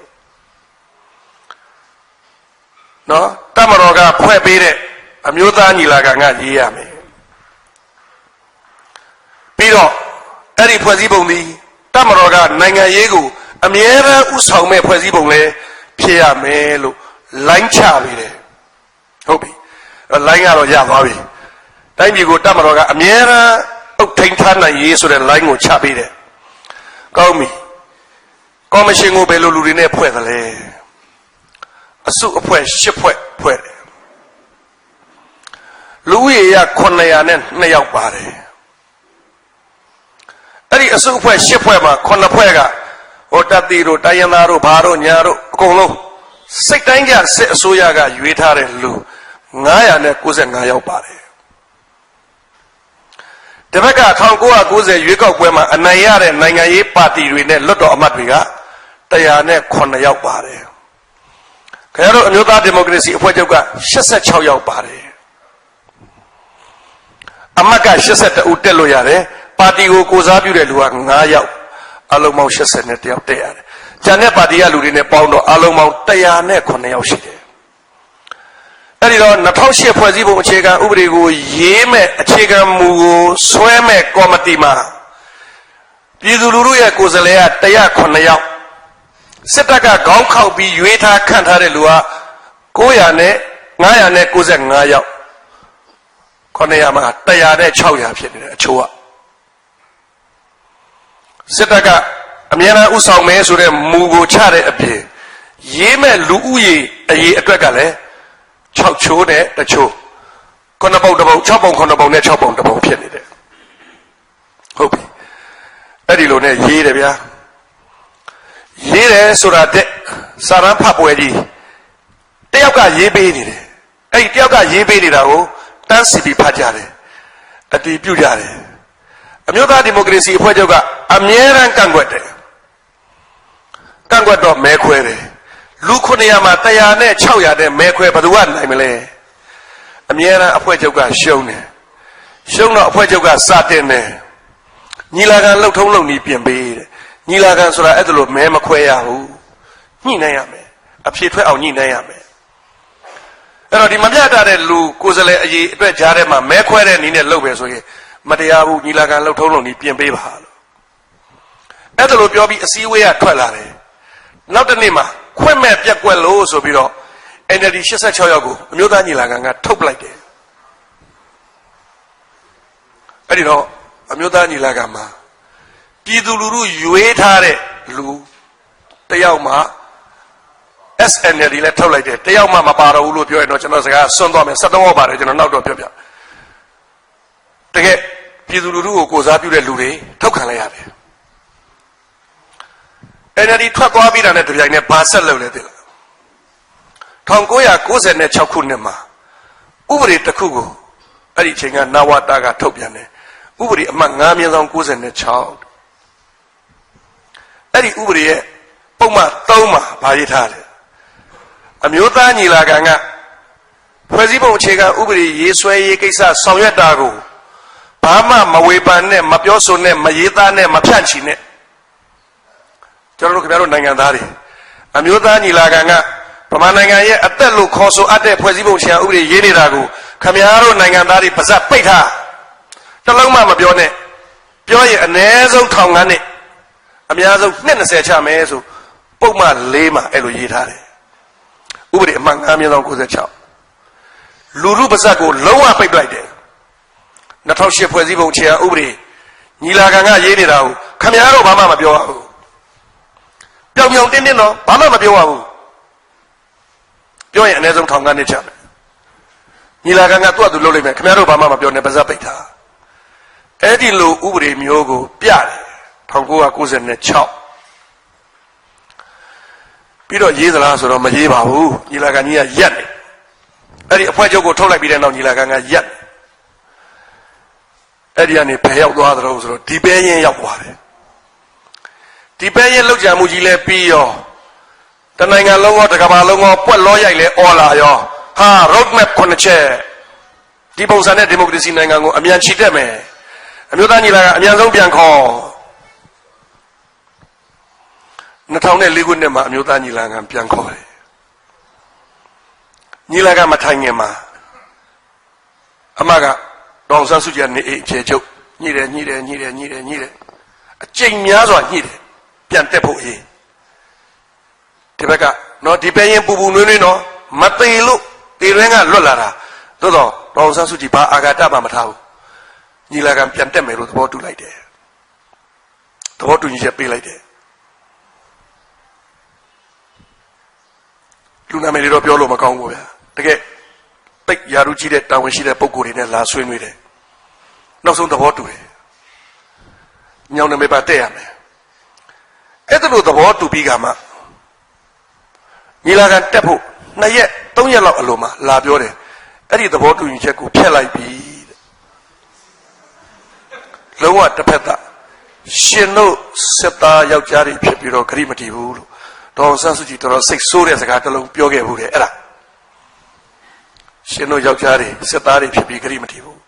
S1: နော်တပ်မတော်ကဖွဲ့ပေးတဲ့အမျိုးသားညီလာခံကရေးရမယ်ပြီးတော့အဲ့ဒီဖွဲ့စည်းပုံဒီတပ်မတော်ကနိုင်ငံရေးကိုအမြဲတမ်းဥဆောင်မဲ့ဖွဲ့စည်းပုံလဲဖြစ်ရမယ်လို့လိုင်းချပေးတယ်ဟုတ်ပြီလိုင်းကတော့ရသွားပြီတိုင်းပြည်ကိုတပ်မတော်ကအမြဲတမ်းအုပ်ထိန်ထားနိုင်ရေးဆိုတဲ့လိုင်းကိုချပေးတယ်ကောင်းပြီကော်မရှင်ကိုဘယ်လိုလူတွေနဲ့ဖွဲ့သလဲအစုအဖွဲ့10ဖွဲ့ဖွဲ့တယ်လူဦးရေရ902ယောက်ပါတယ်အဲ့ဒီအစုအဖွဲ့10ဖွဲ့မှာ9ဖွဲ့ကဟိုတပ်တီတို့တိုင်းရင်းသားတို့ဘာတို့ညာတို့အကုန်လုံးစိတ်တိုင်းကြစစ်အစိုးရကရွေးထားတဲ့လူ995ယောက်ပါတယ်တပတ်က1990ရွေးကောက်ပွဲမှာအနိုင်ရတဲ့နိုင်ငံရေးပါတီတွေနဲ့လွှတ်တော်အမတ်တွေက109ယောက်ပါတယ်ခင်ဗျားတို့အမျိုးသားဒီမိုကရေစီအဖွဲ့ချုပ်က86ယောက်ပါတယ်အမတ်က82ဦးတက်လို့ရတယ်ပါတီကိုကိုစားပြုတဲ့လူက9ယောက်အလုံးပေါင်း82ယောက်တက်ရတယ်ကျန်တဲ့ပါတီကလူတွေနဲ့ပေါင်းတော့အလုံးပေါင်း109ယောက်ရှိတယ်အဲ့ဒီတော့2008ဖွဲ့စည်းပုံအခြေခံဥပဒေကိုရေးမဲ့အခြေခံမူကိုဆွဲမဲ့ကော်မတီမှာပြည်သူလူထုရဲ့ကိုယ်စားလှယ်က109ယောက်စစ်တပ်ကခေါင်းခောက်ပြီးရွေးထားခန့်ထားတဲ့လူက900နဲ့995ယောက်900မှာ100နဲ့600ဖြစ်နေတယ်အချို့ကစစ်တပ်ကအမြဲတမ်းဥဆောင်မယ်ဆိုတဲ့မူကိုချတဲ့အပြင်ရေးမဲ့လူဦးရေအရေးအတွက်ကလည်း6ချိုးနဲ့တချို့9ပုံ1ပုံ6ပုံ9ပုံနဲ့6ပုံ1ပုံဖြစ်နေတယ်ဟုတ်ပြီအဲ့ဒီလိုနဲ့ရေးတယ်ဗျာရေးတယ်ဆိုတာတဲ့စာရန်ဖတ်ပွဲကြီးတယောက်ကရေးပေးနေတယ်အဲ့ဒီတယောက်ကရေးပေးနေတာကိုတန်းစီပြီးဖတ်ကြတယ်အတည်ပြုကြတယ်အမျိုးသားဒီမိုကရေစီအဖွဲ့ချုပ်ကအမြဲတမ်းကန့်ကွက်တယ်ကန့်ကွက်တော့မဲခွဲတယ် လူ900မှာ100နဲ့600နဲ့မဲခွဲဘယ်သူကနိုင်မလဲအမြဲတမ်းအဖွဲ့ချုပ်ကရှုံးတယ်ရှုံးတော့အဖွဲ့ချုပ်ကစတင်တယ်ညီလာခံလှုပ်ထုံးလုပ်နည်းပြင်ပေးတယ်ညီလာခံဆိုတာအဲ့ဒါလို့မဲမခွဲရဘူးညှိနှိုင်းရမယ်အဖြေထွက်အောင်ညှိနှိုင်းရမယ်အဲ့တော့ဒီမပြတ်တဲ့လူကိုယ်စားလှယ်အရေးအတွက်ကြားထဲမှာမဲခွဲတဲ့နည်းနဲ့လုပ်ပဲဆိုရင်မတရားဘူးညီလာခံလှုပ်ထုံးလုပ်နည်းပြင်ပေးပါလို့အဲ့ဒါလို့ပြောပြီးအစည်းအဝေးကထွက်လာတယ်နောက်တစ်နေ့မှာခွင့်မဲ့ပြက်ကွက်လို့ဆိုပြီးတော့ NLD 86 ယောက်ကိုအမျိုးသားညီလာခံကထုတ်ပလိုက်တယ်အဲ့ဒီတော့အမျိုးသားညီလာခံမှာပြည်သူလူထုရွေးထားတဲ့လူတယောက်မှ SNLD လည်းထုတ်လိုက်တယ်တယောက်မှမပါတော့ဘူးလို့ပြောရင်တော့ကျွန်တော်စကားဆွန့်သွားမယ်73ယောက်ပါတယ်ကျွန်တော်နောက်တော့ပြောပြတကယ်ပြည်သူလူထုကိုကိုစားပြုတဲ့လူတွေထောက်ခံလိုက်ရတယ်NLD ထွက်သွားပြီးတာနဲ့တပြိုင်နက်ဘာဆက်လုပ်လဲသိလား1996ခုနှစ်မှာဥပဒေတစ်ခုကိုအဲ့ဒီချိန်ကနဝတာကထုတ်ပြန်တယ်ဥပဒေအမှတ်9/96အဲ့ဒီဥပဒေရဲ့ပုံမှန်3မှာဗာရေးထားတယ်အမျိုးသားညီလာခံကဖွဲ့စည်းပုံအခြေခံဥပဒေရေးဆွဲရေးကိစ္စဆောင်ရွက်တာကိုဘာမှမဝေဖန်နဲ့မပြောဆိုနဲ့မရေးသားနဲ့မဖြန့်ချီနဲ့ကျွန်တော်တို့ခင်ဗျားတို့နိုင်ငံသားတွေအမျိုးသားညီလာခံကဗမာနိုင်ငံရဲ့အသက်လို့ခေါ်ဆိုအပ်တဲ့ဖွဲ့စည်းပုံအခြေခံဥပဒေရေးနေတာကိုခင်ဗျားတို့နိုင်ငံသားတွေပါဇက်ပိတ်ထားတလုံးမှမပြောနဲ့ပြောရင်အ ਨੇ ဆုံးထောင်ငန်းနဲ့အများဆုံး20ချမယ်ဆိုပုံမှန်4မှာအဲ့လိုရေးထားတယ်ဥပဒေအမှန်9/96လူထုပါဇက်ကိုလုံးဝပိတ်ပလိုက်တယ်2008ဖွဲ့စည်းပုံအခြေခံဥပဒေညီလာခံကရေးနေတာကိုခင်ဗျားတို့ဘာမှမပြောရဘူးပြောင်ပြောင်တင်းတင်းတော့ဘာမှမပြောရဘူးပြောရင်အ ਨੇ ဆုံးထောင်ငန်းနဲ့ချမယ်ညီလာခံကသူ့အတူလုပ်လိုက်မယ်ခင်ဗျားတို့ဘာမှမပြောနဲ့ပါဇက်ပိတ်ထားအဲ့ဒီလိုဥပဒေမျိုးကိုပြတယ်1996ပြီးတော့ရေးသလားဆိုတော့မရေးပါဘူးညီလာခံကြီးကရက်တယ်အဲ့ဒီအဖွဲ့ချုပ်ကိုထုတ်လိုက်ပြီးတဲ့နောက်ညီလာခံကရက်အဲ့ဒီကနေဘယ်ရောက်သွားသလဲဆိုတော့ဒီပဲရင်ရောက်သွားတယ်ဒီပဲရင်လောက်ကြံမှုကြီးလဲပြီးရောတနိုင်ငံလုံးရောတကမ္ဘာလုံးရောပွက်လောရိုက်လဲအော်လာရောဟာ road map 9ချက်ဒီပုံစံနဲ့ဒီမိုကရေစီနိုင်ငံကိုအမြန်ချီတက်မယ်အမျိုးသားညီလာခံအမြန်ဆုံးပြန်ခေါ်2004ခုနှစ်မှာအမျိုးသားညီလာခံပြန်ခေါ်တယ်ညီလာခံမထိုင်ခင်မှာအမကဒေါအောင်ဆန်းစုကြည်နေအခြေချုပ်ညှိတယ်အကြိမ်များစွာညှိတယ်ပြန်တက်ဖို့အေးဒီဘက်ကနော်ဒီပဲရင်ပူပူနွေးနွေးနော်မသေးလို့တေရင်းကလွတ်လာတာသို့တော့ဒေါအောင်ဆန်းစုကြည်ဘာအာဃာတမှမထားဘူးညီလာခံပြန်တက်မယ်လို့သဘောတူလိုက်တယ်သဘောတူညီချက်ပေးလိုက်တယ်လူနာမည်တွေတော့ပြောလို့မကောင်းဘူးဗျာတကယ်တိတ်ရာထူးကြီးတဲ့တာဝန်ရှိတဲ့ပုဂ္ဂိုလ်တွေနဲ့လာဆွေးနွေးတယ်နောက်ဆုံးသဘောတူတယ်ညောင်နာမည်ပါတက်ရမယ်အဲ့ဒါလိုသဘောတူပြီးကမှညီလာခံတက်ဖို့2ရက်3ရက်လောက်အလိုမှာလာပြောတယ်အဲ့ဒီသဘောတူညီချက်ကိုဖျက်လိုက်ပြီလုံးဝတစ်ဖက်သားရှင်တို့စစ်သားယောက်ျားတွေဖြစ်ပြီးတော့ဂရိမတည်ဘူးလို့ဒေါအောင်ဆန်းစုကြည်တော်စိတ်ဆိုးတဲ့စကားတစ်လုံးပြောခဲ့ဘူးတဲ့အဲ့ဒါရှင်တို့ယောက်ျားတွေစစ်သားတွေဖြစ်ပြီးဂရိမတည်ဘူး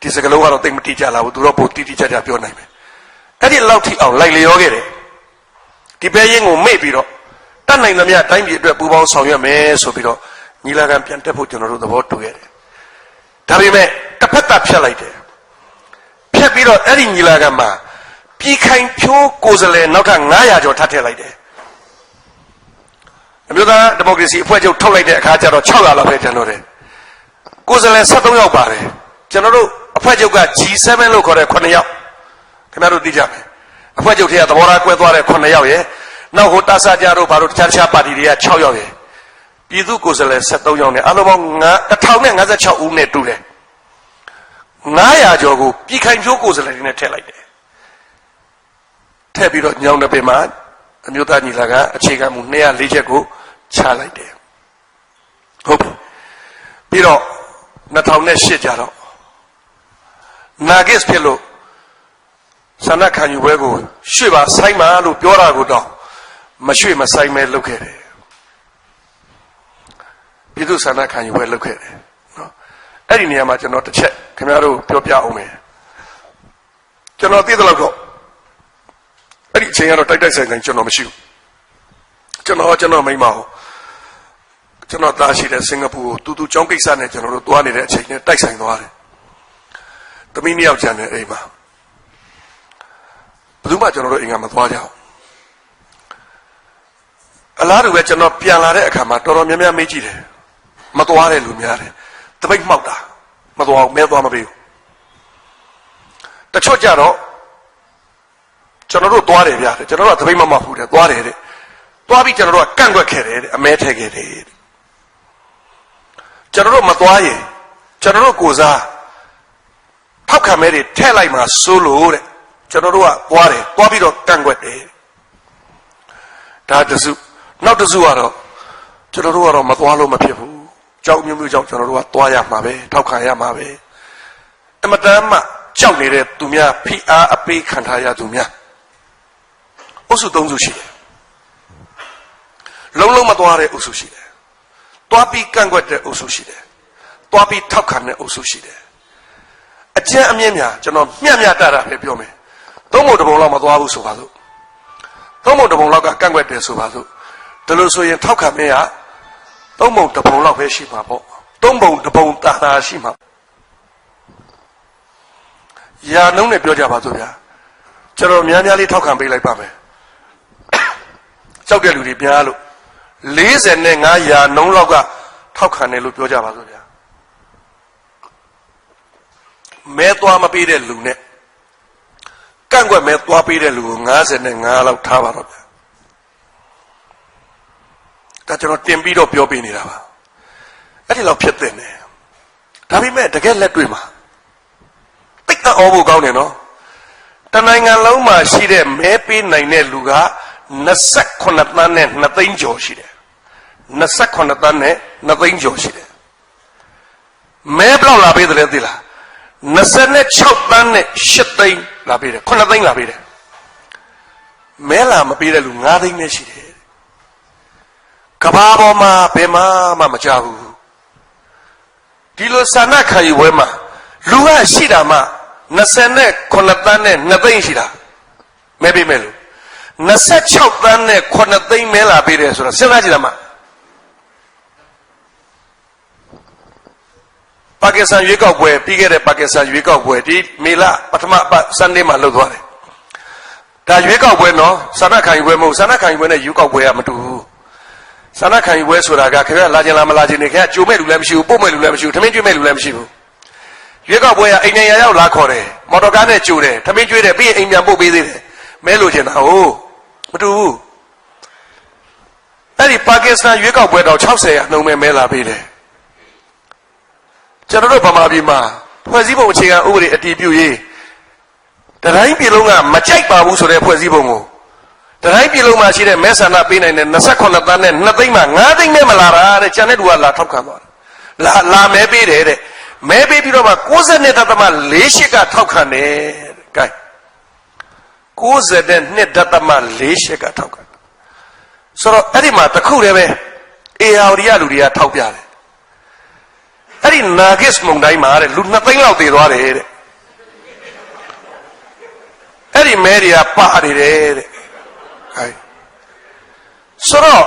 S1: ဒီစကားလုံးကတော့တိတ်မတိကျလာဘူးသူတော့ပိုတိတိကျကျပြောနိုင်မယ်အဲ့ဒီလောက်ထိအောင်လိုက်လျောခဲ့တယ်ဒီပဲရင်ကိုမေ့ပြီးတော့တတ်နိုင်သမျှတိုင်းပြည်အတွက်ပူးပေါင်းဆောင်ရွက်မယ်ဆိုပြီးတော့ညီလာခံပြန်တက်ဖို့ကျွန်တော်တို့သဘောတူခဲ့တယ်ဒါပေမဲ့တစ်ဖက်သားဖြတ်လိုက်တယ်ဖြတ်ပြီးတော့အဲ့ဒီညီလာခံမှာပြည်ခိုင်ဖြိုးကိုယ်စားလှယ်နောက်ထပ်900ကျော်ထပ်ထည့်လိုက်တယ်အမျိုးသားဒီမိုကရေစီအဖွဲ့ချုပ်ထုတ်လိုက်တဲ့အခါကျတော့600လောက်ပဲကျန်တော့တယ်ကိုယ်စားလှယ်73ယောက်ပါတယ်ကျွန်တော်တို့အဖွဲ့ချုပ်က G7 လို့ခေါ်တဲ့9ယောက်ခင်ဗျားတို့သိကြမယ်အဖွဲ့ချုပ်ထဲကသဘောထားကွဲသွားတဲ့9ယောက်ရယ်နောက်ဟိုတာဆာကြတို့ဘာလို့တခြားပါတီတွေက6ယောက်ရယ်ပြည်သူကိုယ်စားလှယ်73ယောက်နဲ့အလုံးပေါင်း1056ဦးနဲ့တူတယ်900ကျော်ကိုပြည်ခိုင်ဖြိုးကိုယ်စားလှယ်တွေနဲ့ထည့်လိုက်တယ်ထည့်ပြီးတော့ညောင်တပင်မှာအမျိုးသားညီလာခံအခြေခံမူ204ချက်ကိုချလိုက်တယ်ဟုတ်ပြီပြီးတော့2008ကျတော့နာဂစ်ဖြစ်လို့ဆန္ဒခံယူပွဲကိုရွှေ့ပါဆိုင်ပါလို့ပြောတာကိုတော့မရွှေ့မဆိုင်မဲလုပ်ခဲ့တယ် ပြည်သူ့ဆန္ဒခံယူပွဲလုပ်ခဲ့တယ်နော်အဲ့ဒီနေရာမှာကျွန်တော်တစ်ချက်ခင်ဗျားတို့ပြောပြအောင်မယ်ကျွန်တော်သိသလောက်တော့အဲ့ဒီအချိန်ကတော့တိုက်ဆိုင်ကျွန်တော်မရှိဘူးကျွန်တော်မိမဟောကျွန်တော်သားရှိတဲ့စင်ကာပူကိုတူကျောင်းကိစ္စနဲ့ကျွန်တော်တို့သွားနေတဲ့အချိန်နဲ့တိုက်ဆိုင်သွားတယ်သမီးနှစ်ယောက်ကျန်တဲ့အိမ်မှာဘယ်သူမှကျွန်တော်တို့အိမ်ကမသွားကြဘူးအလားတူပဲကျွန်တော်ပြန်လာတဲ့အခါမှာတော်တော်များများမေးကြည့်တယ်မသွားတဲ့လူများတယ်တပိတ်မှောက်တာမသွားဘူးမဲသွားမပေးဘူးတချို့ကြတော့ကျွန်တော်တို့သွားတယ်ဗျာကျွန်တော်တို့ကတပိတ်မမှောက်ဘူးတဲ့သွားတယ်တဲ့သွားပြီးကျွန်တော်တို့ကကန့်ကွက်ခဲ့တယ်တဲ့အမဲထည့်ခဲ့တယ်ကျွန်တော်တို့မသွားရင်ကျွန်တော်တို့ကိုစားထောက်ခံမဲတွေထည့်လိုက်မှာစိုးလို့တဲ့ကျွန်တော်တို့ကသွားတယ်သွားပြီးတော့ကန့်ကွက်တယ်ဒါတစုနောက်တစုကတော့ကျွန်တော်တို့ကတော့မသွားလို့မဖြစ်ဘူးကြောက်မျိုးကြောင့်ကျွန်တော်တို့ကသွားရမှာပဲထောက်ခံရမှာပဲအမတန်မှကြောက်နေတဲ့သူများဖိအားအပေးခံထားရသူများအုပ်စု၃စုရှိတယ်လုံးမသွားတဲ့အုပ်စုရှိတယ်သွားပြီးကန့်ကွက်တဲ့အုပ်စုရှိတယ်သွားပြီးထောက်ခံတဲ့အုပ်စုရှိတယ်အကျဉ်းအမြင့်များကျွန်တော်မျှတာပဲပြောမယ်သုံးပုံတစ်ပုံလောက်မသွားဘူးဆိုပါစို့သုံးပုံတစ်ပုံလောက်ကကန့်ကွက်တယ်ဆိုပါစို့ဒါလို့ဆိုရင်ထောက်ခံမင်းကသုံးပုံတစ်ပုံလောက်ပဲရှိမှာပေါ့သုံးပုံတစ်ပုံတာရှိမှာရာနှုန်းနဲ့ပြောကြပါစို့ဗျာကျွန်တော်များလေးထောက်ခံပေးလိုက်ပါမယ်ကြောက်တဲ့လူတွေများလို့45ရာနှုန်းလောက်ကထောက်ခံတယ်လို့ပြောကြပါစို့ဗျာမဲသွားမပေးတဲ့လူနဲ့ကန့်ကွက်မဲသွားပေးတဲ့လူကို55လောက်ထားပါတော့ဗျာဒါကျွန်တော်တင်ပြီးတော့ပြောပေးနေတာပါအဲ့ဒီလောက်ဖြစ်တဲ့နေဒါပေမဲ့တကယ်လက်တွေ့မှာတိတ်တော့ဖို့ကောင်းတယ်နော်တနိုင်ငံလုံးမှာရှိတဲ့မဲပေးနိုင်တဲ့လူက28သန်းနဲ့2သိန်းကျော်ရှိတယ်28သန်းနဲ့2သိန်းကျော်ရှိတယ်မဲဘယ်လောက်လာပေးတယ်လဲသိလား26သန်းနဲ့8သိန်းလာပေးတယ်9သိန်းလာပေးတယ်မဲလာမပေးတဲ့လူ9သိန်းနဲ့ရှိတယ်ကဘာပေါ်မှာဘယ်မှမကြဘူးဒီလိုဆန္ဒခံယူပွဲမှာလူကရှိတာမှ29သန်းနဲ့2သိန်းရှိတာမဲပေးမယ်လို့26သန်းနဲ့9သိန်းမဲလာပေးတယ်ဆိုတော့စဉ်းစားကြည့်တာမှပါကစ္စတန်ရွေးကောက်ပွဲပြီးခဲ့တဲ့ပါကစ္စတန်ရွေးကောက်ပွဲဒီမေလပထမစနေမှာလုပ်သွားတယ်ဒါရွေးကောက်ပွဲနော်ဆန္ဒခံယူပွဲမဟုတ်ဆန္ဒခံယူပွဲနဲ့ရွေးကောက်ပွဲကမတူဘူးဆန္ဒခံယူပွဲဆိုတာကခင်ဗျာလာခြင်းလားမလာခြင်းနေခင်ဗျာကြိုမဲ့လူလည်းမရှိဘူးပို့မဲ့လူလည်းမရှိဘူးထမင်းကျွေးမဲ့လူလည်းမရှိဘူးရွေးကောက်ပွဲကအိမ်နေရရောက်လာခေါ်တယ်မော်တော်ကားနဲ့ကြိုတယ်ထမင်းကျွေးတယ်ပြီးရင်အိမ်ပြန်ပို့ပေးသေးတယ်မဲလို့ခြင်းတာဟုတ်မတူဘူးအဲ့ဒီပါကစ္စတန်ရွေးကောက်ပွဲတော့60ရာနှုန်းမဲလာပေးတယ်ကျွန်တော်တို့ဗမာပြည်မှာဖွဲ့စည်းပုံအခြေခံဥပဒေအတည်ပြုရေးတတိုင်းပြည်လုံးကမကြိုက်ပါဘူးဆိုတဲ့ဖွဲ့စည်းပုံကိုတတိုင်းပြည်လုံးမှာရှိတဲ့မဲဆန္ဒပေးနိုင်တဲ့28သန်းနဲ့2သိန်းမှာ9သိန်းနဲ့မလာတာတဲ့ကျန်တဲ့လူကလာထောက်ခံသွားတယ်လာမဲပေးတယ်တဲ့မဲပေးပြီးတော့မှ92.48ကထောက်ခံတယ်တဲ့92.48ကထောက်ခံဆိုတော့အဲ့ဒီမှာတခုတည်းပဲအေယာဝတီကလူတွေကထောက်ပြတယ်အဲ့ဒီနာဂစ်မုန်တိုင်းမှာတဲ့လူ2သိန်းလောက်သေသွားတယ်တဲ့အဲ့ဒီမဲတွေကပါနေတယ်တဲ့ဟဲ့ဆိုတော့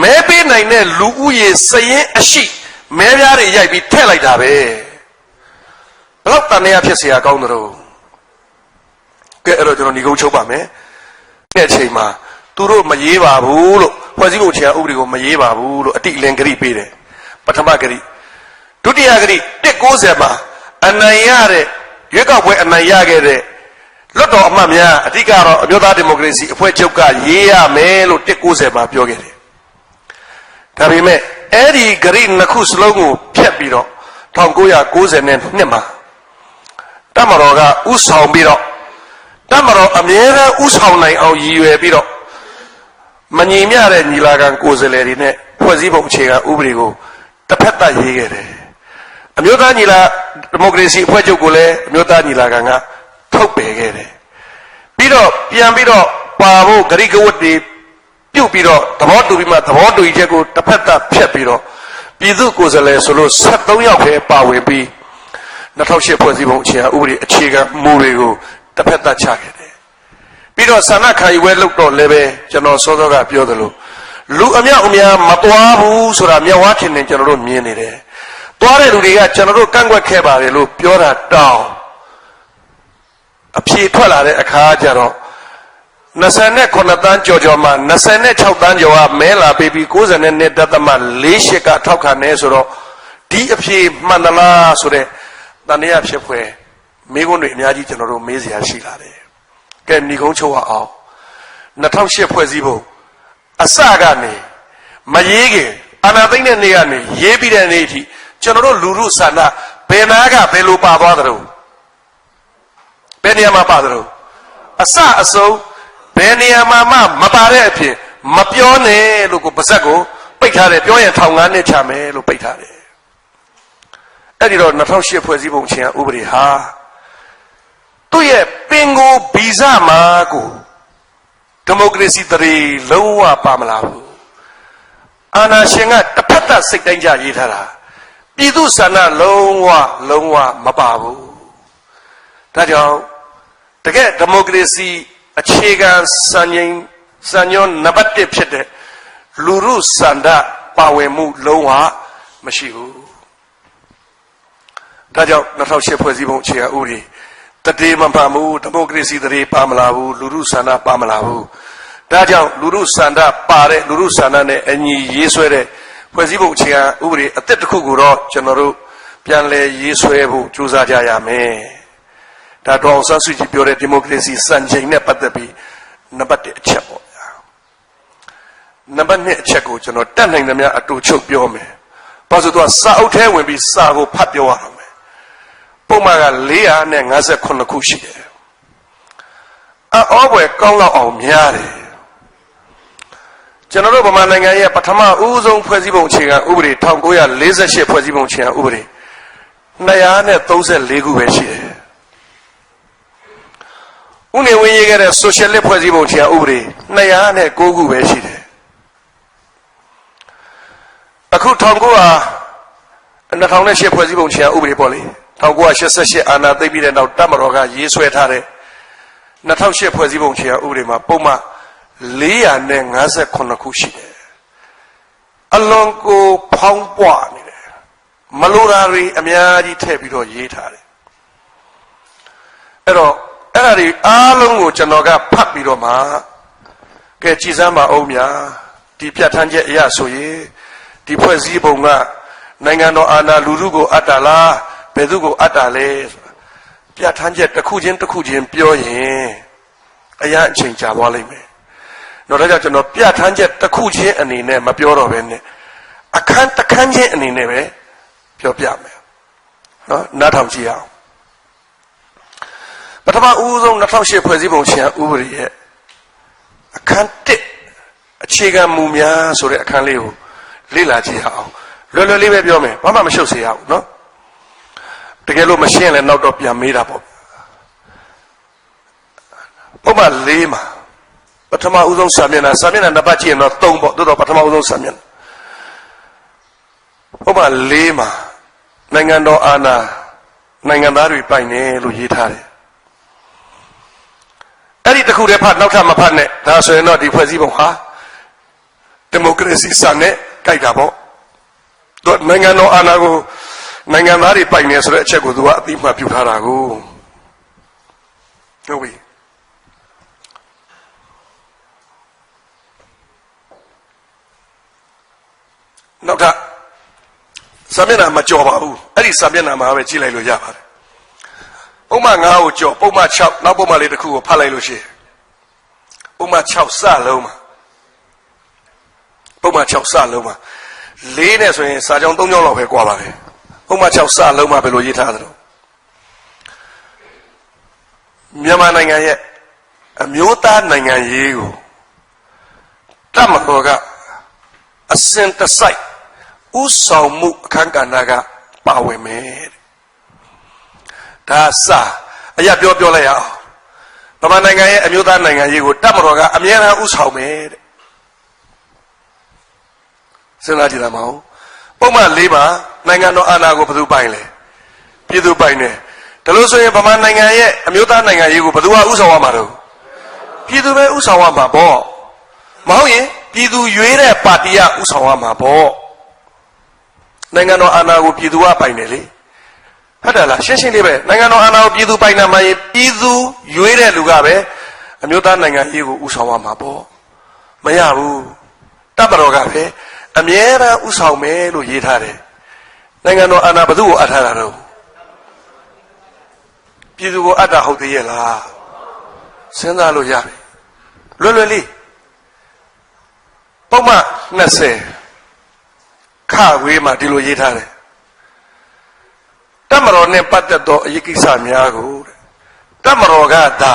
S1: မဲပေးနိုင်တဲ့လူဦးရေစရင်အရှိမဲပြားတွေရိုက်ပြီးထည့်လိုက်တာပဲဘလောက်တန်နေရဖြစ်เสียကောင်းတယ်တော့ကဲအဲ့တော့ကျွန်တော်ညီကုန်းချုပ်ပါမယ်တဲ့ချိန်မှာသူတို့မရေးပါဘူးလို့ဖွဲ့စည်းပုံအခြေခံဥပဒေကိုမရေးပါဘူးလို့အတိအလင်းဂရိပေးတယ်ပထမဂရိဒုတိယဂရိ190မှာအနိုင်ရတဲ့ရွေးကောက်ပွဲအနိုင်ရခဲ့တဲ့လွတ်တော်အမတ်များအဓိကတော့အမျိုးသားဒီမိုကရေစီအဖွဲ့ချုပ်ကရေးရမယ်လို့190မှာပြောခဲ့တယ်ဒါပေမဲ့အဲ့ဒီဂရိနှစ်ခုစလုံးကိုဖျက်ပြီးတော့1992မှာတမတော်ကဥဆောင်ပြီးတော့တမတော်အမြဲတမ်းဥဆောင်နိုင်အောင်ရည်ရွယ်ပြီးတော့မညီမျှတဲ့ညီလာခံကိုယ်စားလှယ်တွေနဲ့ဖွဲ့စည်းပုံအခြေခံဥပဒေကိုတစ်ဖက်သက်ရေးခဲ့တယ်အမျိုးသားညီလာဒီမိုကရေစီအဖွဲ့ချုပ်ကိုလည်းအမျိုးသားညီလာခံကထုတ်ပယ်ခဲ့တယ်ပြီးတော့ပြန်ပြီးတော့ပါဖို့ဂရိကဝတ်တွေပြုတ်ပြီးတော့သဘောတူပြီးမှသဘောတူချက်ကိုတစ်ဖက်သက်ဖျက်ပြီးတော့ ပြည်သူကိုယ်စားလှယ်ဆိုလို့73ယောက်ပဲပါဝင်ပြီး2008ဖွဲ့စည်းပုံအခြေခံဥပဒေအခြေခံမူတွေကိုတစ်ဖက်သက်ချခဲ့တယ်ပြီးတော့ဆန္ဒခံယူပွဲလုပ်တော့လည်းပဲကျွန်တော်စောစောကပြောသလိုလူအများအများမသွားဘူးဆိုတာမျက်ဝါးထင်ထင်ကျွန်တော်တို့မြင်နေတယ်သွားတဲ့လူတွေကကျွန်တော်တို့ကန့်ကွက်ခဲ့ပါတယ်လို့ပြောတာတောင်းအဖြေထွက်လာတဲ့အခါကျတော့29 တန်းကျော်ကျော်မှ26 တန်းကျော်ကမဲလာပေးပြီး92.48ကထောက်ခံနေဆိုတော့ဒီအဖြေမှန်သလားဆိုတဲ့တန်တရားဖြစ်ဖွယ်မိကုန်းတွေအများကြီးကျွန်တော်တို့မေးစရာရှိလာတယ်ကဲညီကုန်းချုပ်အောင်2008ဖွဲ့စည်းပုံအစကနေမရေးခင်အာဏာသိမ်းတဲ့နေ့ကနေရေးပြီးတဲ့နေ့အထိကျွန်တော်တို့လူထုဆန္ဒဘယ်နာကဘယ်လိုပါသွားသလဲဘယ်နေရာမှာပါသလဲအစအဆုံးဘယ်နေရာမှာမပါတဲ့အဖြစ်မပြောနဲ့လို့ကိုပါဇက်ကိုပိတ်ထားတယ်ပြောရင်ထောင်9နှစ်ချမယ်လို့ပိတ်ထားတယ်အဲ့ဒီတော့2008ဖွဲ့စည်းပုံအခြေခံဥပဒေဟာသူ့ရဲ့ပင်ကိုဗီဇမှာကိုဒီမိုကရေစီတရေလုံးဝပါမလာဘူးအာဏာရှင်ကတစ်ဖက်သက်စိတ်တိုင်းကြရေးထားတာပြည်သူဆန္ဒလုံးဝမပါဘူးဒါကြောင့်တကယ်ဒီမိုကရေစီအခြေခံစံညွှန်းနံပါတ်1ဖြစ်တဲ့လူထုဆန္ဒပါဝင်မှုလုံးဝမရှိဘူးဒါကြောင့်2008ဖွဲ့စည်းပုံအခြေခံဥပဒေတတိမပါဘူးဒီမိုကရေစီတရေပါမလာဘူးလူထုဆန္ဒပါမလာဘူးဒါကြောင့်လူထုဆန္ဒပါတဲ့လူထုဆန္ဒနဲ့အညီရေးဆွဲတဲ့ဖွဲ့စည်းပုံအခြေခံဥပဒေအသစ်တစ်ခုကိုတော့ကျွန်တော်တို့ပြန်လည်ရေးဆွဲဖို့ကြိုးစားကြရမယ်ဒါတော့အောင်ဆန်းစုကြည်ပြောတဲ့ဒီမိုကရေစီစံချိန်နဲ့ပတ်သက်ပြီးနံပါတ်1အချက်ပေါ့ဗျာနံပါတ်2အချက်ကိုကျွန်တော်တက်နိုင်သမျှအတူချုပ်ပြောမယ်ဘာလို့ဆိုတော့စာအုပ်ထဲဝင်ပြီးစာကိုဖတ်ပြောရအောင်မယ်ပုံမှန်က458ခုရှိတယ်အောဘွယ်ကောင်းလောက်အောင်များတယ်ကျွန်တော်တို့ဗမာနိုင်ငံရဲ့ပထမဦးဆုံးဖွဲ့စည်းပုံအခြေခံဥပဒေ1948ဖွဲ့စည်းပုံအခြေခံဥပဒေ234ခုပဲရှိတယ်ဦးနေဝင်းရေးခဲ့တဲ့ဆိုရှယ်လစ်ဖွဲ့စည်းပုံအခြေခံဥပဒေ209ခုပဲရှိတယ်အခု2008ဖွဲ့စည်းပုံအခြေခံဥပဒေပေါ့လေ1988အာဏာသိမ်းပြီးတဲ့နောက်တပ်မတော်ကရေးဆွဲထားတဲ့2008ဖွဲ့စည်းပုံအခြေခံဥပဒေမှာပုံမှန်459ခုရှိတယ်အလွန်ကိုဖောင်းပွားနေတယ်မလိုတာတွေအများကြီးထည့်ပြီးတော့ရေးထားတယ်အဲ့တော့အဲ့ဒါတွေအားလုံးကိုကျွန်တော်ကဖတ်ပြီးတော့မှကဲကြည်စမ်းပါအောင်များဒီပြဋ္ဌာန်းချက်အရဆိုရင်ဒီဖွဲ့စည်းပုံကနိုင်ငံတော်အာဏာလူထုကိုအပ်တာလားဘယ်သူကိုအပ်တာလဲဆိုတာပြဋ္ဌာန်းချက်တစ်ခုချင်းပြောရင်အရာအချိန်ကြာသွားလိမ့်မယ်တော့ဒါကြောင့်ကျွန်တော်ပြဋ္ဌာန်းချက်တစ်ခုချင်းအနေနဲ့မပြောတော့ဘဲနဲ့အခန်းတစ်ခန်းချင်းအနေနဲ့ပဲပြောပြမယ်နော်နားထောင်ကြည့်အောင်ပထမဦးဆုံး2008ဖွဲ့စည်းပုံအခြေခံဥပဒေရဲ့အခန်း1အခြေခံမူများဆိုတဲ့အခန်းလေးကိုလေ့လာကြည့်အောင်လွယ်လွယ်လေးပဲပြောမယ်ဘာမှမရှုပ်စေရဘူးနော်တကယ်လို့မရှင်းလဲနောက်တော့ပြန်မေးတာပေါ့ပုံမှန်4မှာပထမဦးဆုံးစာမျက်နှာနံပါတ်ကြည့်ရင်တော့3ပေါ့တို့တော့ပထမဦးဆုံးစာမျက်နှာပုံမှန်4မှာနိုင်ငံတော်အာဏာနိုင်ငံသားတွေပိုင်တယ်လို့ရေးထားတယ်အဲ့ဒီတခုတည်းဖတ်နောက်ထပ်မဖတ်နဲ့ဒါဆိုရင်တော့ဒီဖွဲ့စည်းပုံဟာဒီမိုကရေစီစံနဲ့ကြိုက်တာပေါ့သူနိုင်ငံတော်အာဏာကိုနိုင်ငံသားတွေပိုင်နေဆိုတဲ့အချက်ကိုသူကအသိမှတ်ပြုထားတာကိုဟုတ်ပြီနောက်ထပ်စာမျက်နှာမကြော်ပါဘူးအဲ့ဒီစာမျက်နှာမှာပဲကြည့်လိုက်လို့ရပါတယ်ပုံမှန်9ကိုကြော်ပုံမှန်6နောက်ပုံမှန်လေးတစ်ခုကိုဖတ်လိုက်လို့ရှိရင်ပုံမှန်6စလုံးမှာပုံမှန်6စလုံးမှာ4နဲ့ဆိုရင်စာကြောင်း3ကြောင်းလောက်ပဲကွာပါတယ်ပုံမှန်6စလုံးမှာဘယ်လိုရေးထားသလဲမြန်မာနိုင်ငံရဲ့အမျိုးသားနိုင်ငံရေးကိုတပ်မတော်ကအစဉ်တစိုက်ဥဆောင်မှုအခမ်းကဏ္ဍကပါဝင်မယ်ဒါစာအရာပြောလိုက်ရအောင်ဗမာနိုင်ငံရဲ့အမျိုးသားနိုင်ငံရေးကိုတပ်မတော်ကအမြဲတမ်းဥဆောင်မယ်တဲ့စဉ်းစားကြည့်ရမအောင်ဗ ပုံမှန်၄မှာနိုင်ငံတော်အာဏာကိုဘယ်သူပိုင်လဲပြည်သူပိုင်တယ်ဒါလို့ဆိုရင်ဗမာနိုင်ငံရဲ့အမျိုးသားနိုင်ငံရေးကိုဘယ်သူကဥဆောင်ရမှာတော့ပြည်သူပဲဥဆောင်ရမှာပေါ့မဟုတ်ရင်ပြည်သူရွေးတဲ့ပါတီကဥဆောင်ရမှာပေါ့နိုင်ငံတော်အာဏာကိုပြည်သူကပိုင်တယ်လေဟုတ်တယ်လားရှင်းရှင်းလေးပဲနိုင်ငံတော်အာဏာကိုပြည်သူပိုင်တာမှရင်ပြည်သူရွေးတဲ့လူကပဲအမျိုးသားနိုင်ငံရေးကိုဥဆောင်ရမှာပေါ့မရဘူးတပ်မတော်ကပဲအမြဲတမ်းဥဆောင်မယ်လို့ရေးထားတယ်နိုင်ငံတော်အာဏာဘယ်သူ့ကိုအပ်ထားတာတော့ပြည်သူကိုအပ်တာဟုတ်သေးရဲ့လားစဉ်းစားလို့ရတယ်လွယ်လွယ်လေးပုံမှန်20ခဝေးမှာဒီလိုရေးထားတယ်တပ်မတော်နဲ့ပတ်သက်သောအရေးကိစ္စများကိုတပ်မတော်ကသာ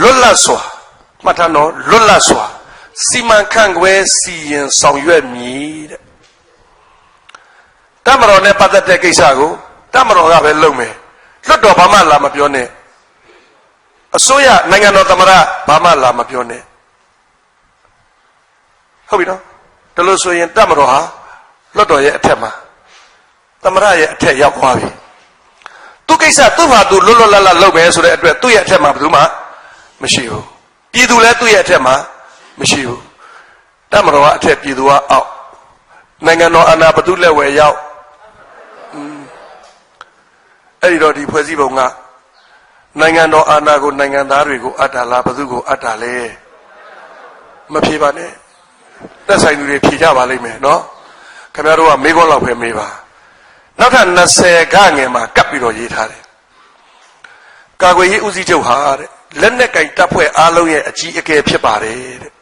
S1: လွတ်လပ်စွာမှတ်ထားတော့လွတ်လပ်စွာစီမံခန့်ခွဲစီရင်ဆောင်ရွက်မည်တဲ့တပ်မတော်နဲ့ပတ်သက်တဲ့ကိစ္စကိုတပ်မတော်ကပဲလုပ်မယ်လွတ်တော်ဘာမှလာမပြောနဲ့အစိုးရနိုင်ငံတော်သမ္မတဘာမှလာမပြောနဲ့ဟုတ်ပြီနော်ဒါလို့ဆိုရင်တပ်မတော်ဟာလွတ်တော်ရဲ့အထက်မှာသမ္မတရဲ့အထက်ရောက်သွားပြီသူကိစ္စသူ့ဟာသူလွတ်လွတ်လပ်လပ်လုပ်မယ်ဆိုတဲ့အတွက်သူ့ရဲ့အထက်မှာဘယ်သူမှမရှိဘူးပြည်သူလည်းသူ့ရဲ့အထက်မှာမရှိဘူးတပ်မတော်ကအထက်ပြည်သူကအောက်နိုင်ငံတော်အာဏာဘယ်သူလက်ဝယ်ရောက်အဲ့ဒီတော့ဒီဖွဲ့စည်းပုံကနိုင်ငံတော်အာဏာကိုနိုင်ငံသားတွေကိုအပ်တာလားဘယ်သူကိုအပ်တာလဲမဖြေပါနဲ့သက်ဆိုင်သူတွေဖြေကြပါလိမ့်မယ်နော်ခင်ဗျားတို့ကမေးခွန်းလောက်ပဲမေးပါနောက်ထပ်20ခငယ်မှာကပ်ပြီးတော့ရေးထားတယ်ကာကွယ်ရေးဦးစီးချုပ်ဟာတဲ့လက်နက်ကင်တပ်ဖွဲ့အားလုံးရဲ့အကြီးအကဲဖြစ်ပါတယ်တဲ့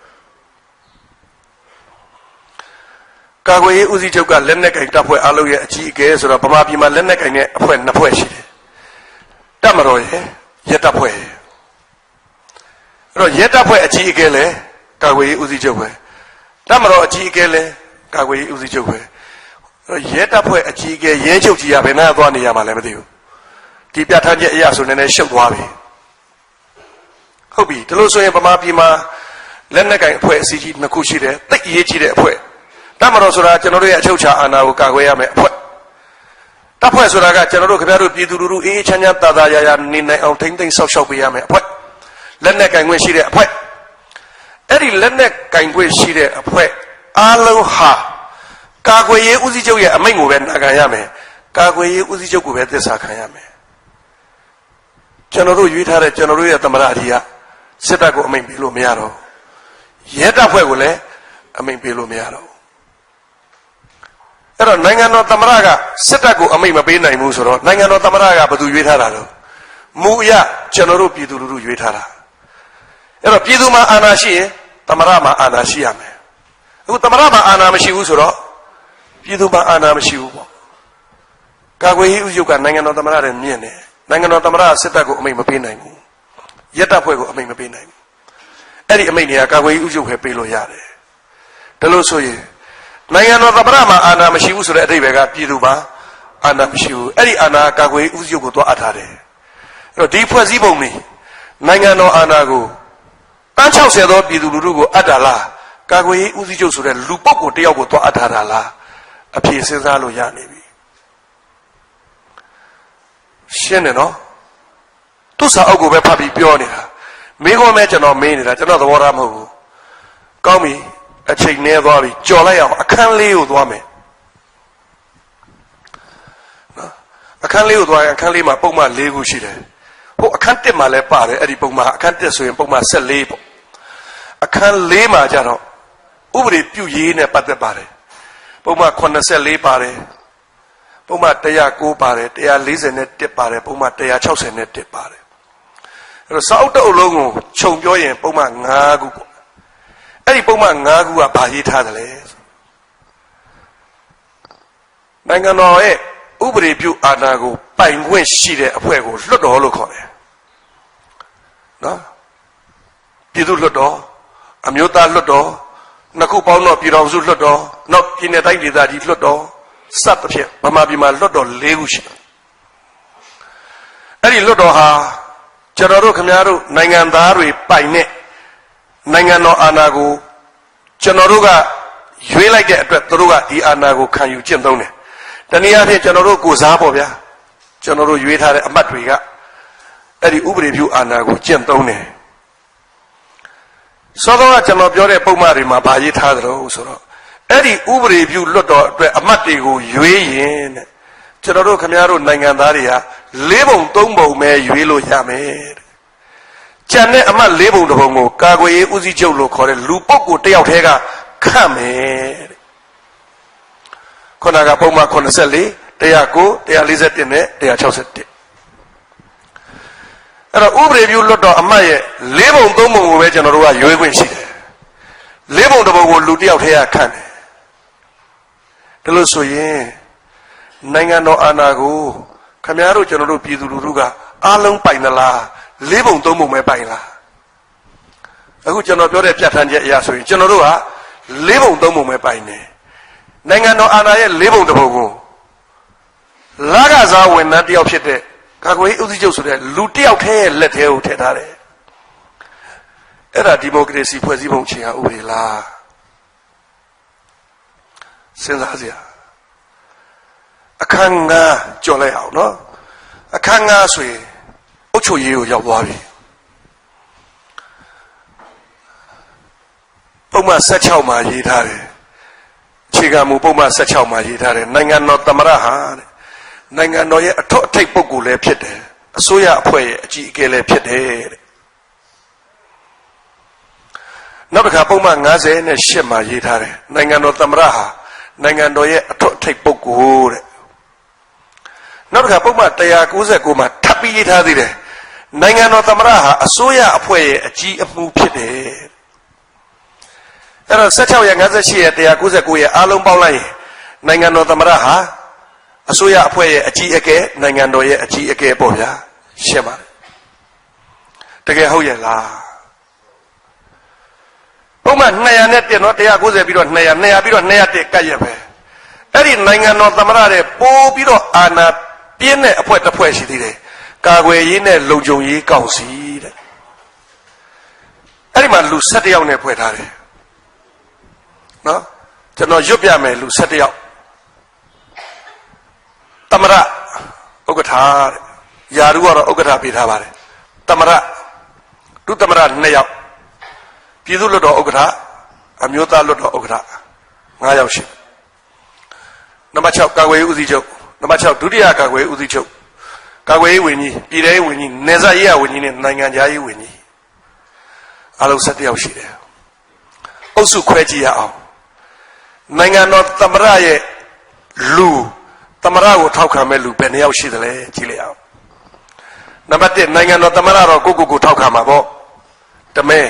S1: ကာကွယ်ရေးဦးစီးချုပ်ကလက်နက်ကင်တပ်ဖွဲ့အားလုံးရဲ့အကြီးအကဲဆိုတော့ဗမာပြည်မှာလက်နက်ကင်တဲ့အဖွဲ့2ဖွဲ့ရှိတယ်တပ်မတော်ရဲ့ရဲတပ်ဖွဲ့ရဲ့အဲ့တော့ရဲတပ်ဖွဲ့အကြီးအကဲလဲကာကွယ်ရေးဦးစီးချုပ်ပဲတပ်မတော်အကြီးအကဲလဲကာကွယ်ရေးဦးစီးချုပ်ပဲအဲ့တော့ရဲတပ်ဖွဲ့အကြီးအကဲရဲချုပ်ကြီးကဘယ်နှမ်းသွားနေရမှာလဲမသိဘူးဒီပြဋ္ဌာန်းချက်အရဆိုနေရှုပ်သွားပြီဟုတ်ပြီဒါလို့ဆိုရင်ဗမာပြည်မှာလက်နက်ကင်အဖွဲ့အစည်းကြီး2ခုရှိတယ်တိတ်အရေးကြီးတဲ့အဖွဲ့တပ်မတော်ဆိုတာကျွန်တော်တို့ရဲ့အချုပ်အခြာအာဏာကိုကာကွယ်ရမယ်အဖွဲ့တပ်ဖွဲ့ဆိုတာကကျွန်တော်တို့ခင်ဗျားတို့ပြည်သူလူထုအေးအေးချမ်းချမ်းသာသာရာရာနေနိုင်အောင်ထိမ့်သိမ်းဆောက်ရှောက်ပေးရမယ်အဖွဲ့လက်နက်ကင်ခွင့်ရှိတဲ့အဖွဲ့အဲ့ဒီလက်နက်ကင်ခွင့်ရှိတဲ့အဖွဲ့အားလုံးဟာကာကွယ်ရေးဦးစီးချုပ်ရဲ့အမိန့်ကိုပဲနာခံရမယ်ကာကွယ်ရေးဦးစီးချုပ်ကိုပဲသစ္စာခံရမယ်ကျွန်တော်တို့ရွေးထားတဲ့ကျွန်တော်တို့ရဲ့သမ္မတကြီးကစစ်တပ်ကိုအမိန့်ပေးလို့မရတော့ရဲတပ်ဖွဲ့ကိုလည်းအမိန့်ပေးလို့မရတော့အဲ့တော့နိုင်ငံတော်သမ္မတကစစ်တပ်ကိုအမိန့်မပေးနိုင်ဘူးဆိုတော့နိုင်ငံတော်သမ္မတကဘယ်သူရွေးထားတာလဲမူအရကျွန်တော်တို့ပြည်သူလူထုရွေးထားတာအဲ့တော့ပြည်သူမှာအာဏာရှိရင်သမ္မတမှာအာဏာရှိရမယ်အခုသမ္မတမှာအာဏာမရှိဘူးဆိုတော့ပြည်သူမှာအာဏာမရှိဘူးပေါ့ကာကွယ်ရေးဦးစီးချုပ်ကနိုင်ငံတော်သမ္မတနဲ့မြင့်တယ်နိုင်ငံတော်သမ္မတစစ်တပ်ကိုအမိန့်မပေးနိုင်ဘူးရဲတပ်ဖွဲ့ကိုအမိန့်မပေးနိုင်ဘူးအဲ့ဒီအမိန့်တွေကကာကွယ်ရေးဦးစီးချုပ်ပဲပေးလို့ရတယ်ဒါလို့ဆိုရင်နိုင်ငံတော်သမ္မတမှာအာဏာမရှိဘူးဆိုတဲ့အဓိပ္ပာယ်ကပြည်သူမှာအာဏာမရှိဘူးအဲ့ဒီအာဏာကာကွယ်ရေးဦးစီးချုပ်ကိုသွားအပ်ထားတယ်အဲ့တော့ဒီဖွဲ့စည်းပုံនេះနိုင်ငံတော်အာဏာကိုတန်း60သောပြည်သူလူထုကိုအပ်တာလားကာကွယ်ရေးဦးစီးချုပ်ဆိုတဲ့လူပုဂ္ဂိုလ်တယောက်ကိုသွားအပ်ထားတာလားအဖြေစဉ်းစားလို့ရနေပြီရှင်းတယ်နော်သူ့စာအုပ်ကိုပဲဖတ်ပြီးပြောနေတာမိခွန်းမဲကျွန်တော်မေးနေတာကျွန်တော်သဘောထားမဟုတ်ဘူးကောင်းပြီအချိန်နဲ့သွားပြီကြော်လိုက်အောင်အခန်းလေးကိုသွားမယ်နော်အခန်းလေးကိုသွားရင်အခန်းလေးမှာပုံမှန်4ခုရှိတယ်ဟိုအခန်း1မှာလည်းပါတယ်အဲ့ဒီပုံမှန်အခန်း1ဆိုရင်ပုံမှန်14ပေါ့အခန်း4မှာကျတော့ဥပဒေပြုရေးနဲ့ပတ်သက်ပါတယ်ပုံမှန်84ပါတယ်ပုံမှန်109ပါတယ်141ပါတယ်ပုံမှန်161ပါတယ်အဲ့တော့စာအုပ်တစ်အုပ်လုံးကိုခြုံပြောရင်ပုံမှန်5ခုပေါ့အဲ့ဒီပုံမှန်5ခုကဘာရေးထားသလဲနိုင်ငံတော်ရဲ့ဥပဒေပြုအာဏာကိုပိုင်ခွင့်ရှိတဲ့အဖွဲ့ကိုလွှတ်တော်လို့ခေါ်တယ်နော်ပြည်သူ့လွှတ်တော်အမျိုးသားလွှတ်တော်နှစ်ခုပေါင်းတော့ပြည်တော်စုလွှတ်တော်နောက်ပြည်နယ်တိုင်းဒေသကြီးလွှတ်တော်စသဖြင့်ဗမာပြည်မှာလွှတ်တော်4ခုရှိတယ်အဲ့ဒီလွှတ်တော်ဟာကျွန်တော်တို့ခင်ဗျားတို့နိုင်ငံသားတွေပိုင်တဲ့နိုင်ငံတော်အာဏာကိုကျွန်တော်တို့က ရွေးလိုက်တဲ့အတွက်သူတို့ကဒီအာဏာကိုခံယူကျင့်သုံးတယ်တနည်းအားဖြင့်ကျွန်တော်တို့ကိုစားပေါ့ဗျာကျွန်တော်တို့ရွေးထားတဲ့အမတ်တွေကအဲ့ဒီဥပဒေပြုအာဏာကိုကျင့်သုံးတယ်စောစောကကျွန်တော်ပြောတဲ့ပုံမှန်တွေမှာဗာရေးထားသလိုဆိုတော့အဲ့ဒီဥပဒေပြုလွတ်တော်အတွက်အမတ်တွေကိုရွေးရင်တဲ့ကျွန်တော်တို့ခမည်းတော်နိုင်ငံသားတွေဟာ၄ပုံ၃ပုံပဲရွေးလို့ရမယ်တဲ့ကျန်တဲ့အမတ်၄ပုံတစ်ပုံကိုကာကွယ်ရေးဦးစီးချုပ်လို့ခေါ်တဲ့လူပုဂ္ဂိုလ်တယောက်တည်းကခန့်မယ်တဲ့ခုနကပုံမှန်84 109 141နဲ့161အဲ့တော့ဥပဒေပြုလွတ်တော်အမတ်ရဲ့၄ပုံ၃ပုံကိုပဲကျွန်တော်တို့ကရွေးခွင့်ရှိတယ်၄ပုံတစ်ပုံကိုလူတယောက်တည်းကခန့်တယ်ဒါလို့ဆိုရင်နိုင်ငံတော်အာဏာကိုခင်ဗျားတို့ကျွန်တော်တို့ပြည်သူလူထုကအားလုံးပိုင်သလား၄ပုံ၃ပုံပဲပိုင်လားအခုကျွန်တော်ပြောတဲ့ပြဋ္ဌာန်းချက်အရဆိုရင်ကျွန်တော်တို့က၄ပုံ၃ပုံပဲပိုင်တယ်နိုင်ငံတော်အာဏာရဲ့၄ပုံတစ်ပုံကိုလကစားဝန်ထမ်းတယောက်ဖြစ်တဲ့ကာကွယ်ရေးဦးစီးချုပ်ဆိုတဲ့လူတယောက်တည်းရဲ့လက်ထဲကိုထည့်ထားတယ်အဲ့ဒါဒီမိုကရေစီဖွဲ့စည်းပုံအခြေခံဥပဒေလားစဉ်းစားစရာအခန်း၅ကြော်လိုက်အောင်နော်အခန်း၅ဆိုရင်အုပ်ချုပ်ရေးကိုရောက်သွားပြီပုံမှန်16မှာရေးထားတယ်အခြေခံမူပုံမှန်16မှာရေးထားတယ်နိုင်ငံတော်သမ္မတဟာတဲ့နိုင်ငံတော်ရဲ့အထွတ်အထိပ်ပုဂ္ဂိုလ်လည်းဖြစ်တယ်အစိုးရအဖွဲ့ရဲ့အကြီးအကဲလည်းဖြစ်တယ်တဲ့နောက်တစ်ခါပုံမှန်58မှာရေးထားတယ်နိုင်ငံတော်သမ္မတဟာနိုင်ငံတော်ရဲ့အထွတ်အထိပ်ပုဂ္ဂိုလ်တဲ့နောက်တစ်ခါပုံမှန်199မှာထပ်ပြီးရေးထားသေးတယ်နိုင်ငံတော်သမ္မတဟာအစိုးရအဖွဲ့ရဲ့အကြီးအမှုဖြစ်တယ်အဲ့တော့16ရဲ့58ရဲ့199ရဲ့အားလုံးပေါင်းလိုက်ရင်နိုင်ငံတော်သမ္မတဟာအစိုးရအဖွဲ့ရဲ့အကြီးအကဲနိုင်ငံတော်ရဲ့အကြီးအကဲပေါ့ဗျာရှင်းပါတကယ်ဟုတ်ရဲ့လားပုံမှန်200နဲ့တက်တော့190ပြီးတော့200ပြီးတော့200ကတ်ရက်ပဲအဲ့ဒီနိုင်ငံတော်သမ္မတတဲ့ပိုးပြီးတော့အာဏာပြင်းတဲ့အဖွဲ့တစ်ဖွဲ့ရှိသေးတယ်ကာကွယ်ရေးနဲ့လုံခြုံရေးကောင်စီတဲ့အဲ့ဒီမှာလူ17ယောက်နဲ့ဖွဲ့ထားတယ်နော်ကျွန်တော်ရွတ်ပြမယ်လူ17ယောက်သမ္မတဥက္ကဋ္ဌတဲ့ယာရုကတော့ဥက္ကဋ္ဌပေးထားပါတယ်သမ္မတဒုသမ္မတ2ယောက်ပြည်သူ့လွှတ်တော်ဥက္ကဋ္ဌအမျိုးသားလွှတ်တော်ဥက္ကဋ္ဌ9ယောက်ရှိနံပါတ်6ကာကွယ်ရေးဦးစီးချုပ်နံပါတ်6ဒုတိယကာကွယ်ရေးဦးစီးချုပ်ကာကွယ်ရေးဝန်ကြီးပြည်ထောင်ရေးဝန်ကြီးနယ်စပ်ရေးဝန်ကြီးနဲ့နိုင်ငံခြားရေးဝန်ကြီးအားလုံး17ယောက်ရှိတယ်အုပ်စုခွဲကြည့်ရအောင်နိုင်ငံတော်သမ္မတရဲ့လူသမ္မတကိုထောက်ခံမဲ့လူဘယ်နှယောက်ရှိသလဲကြည့်လိုက်အောင်နံပါတ်1နိုင်ငံတော်သမ္မတတော့ကိုထောက်ခံမှာပေါ့တမဲ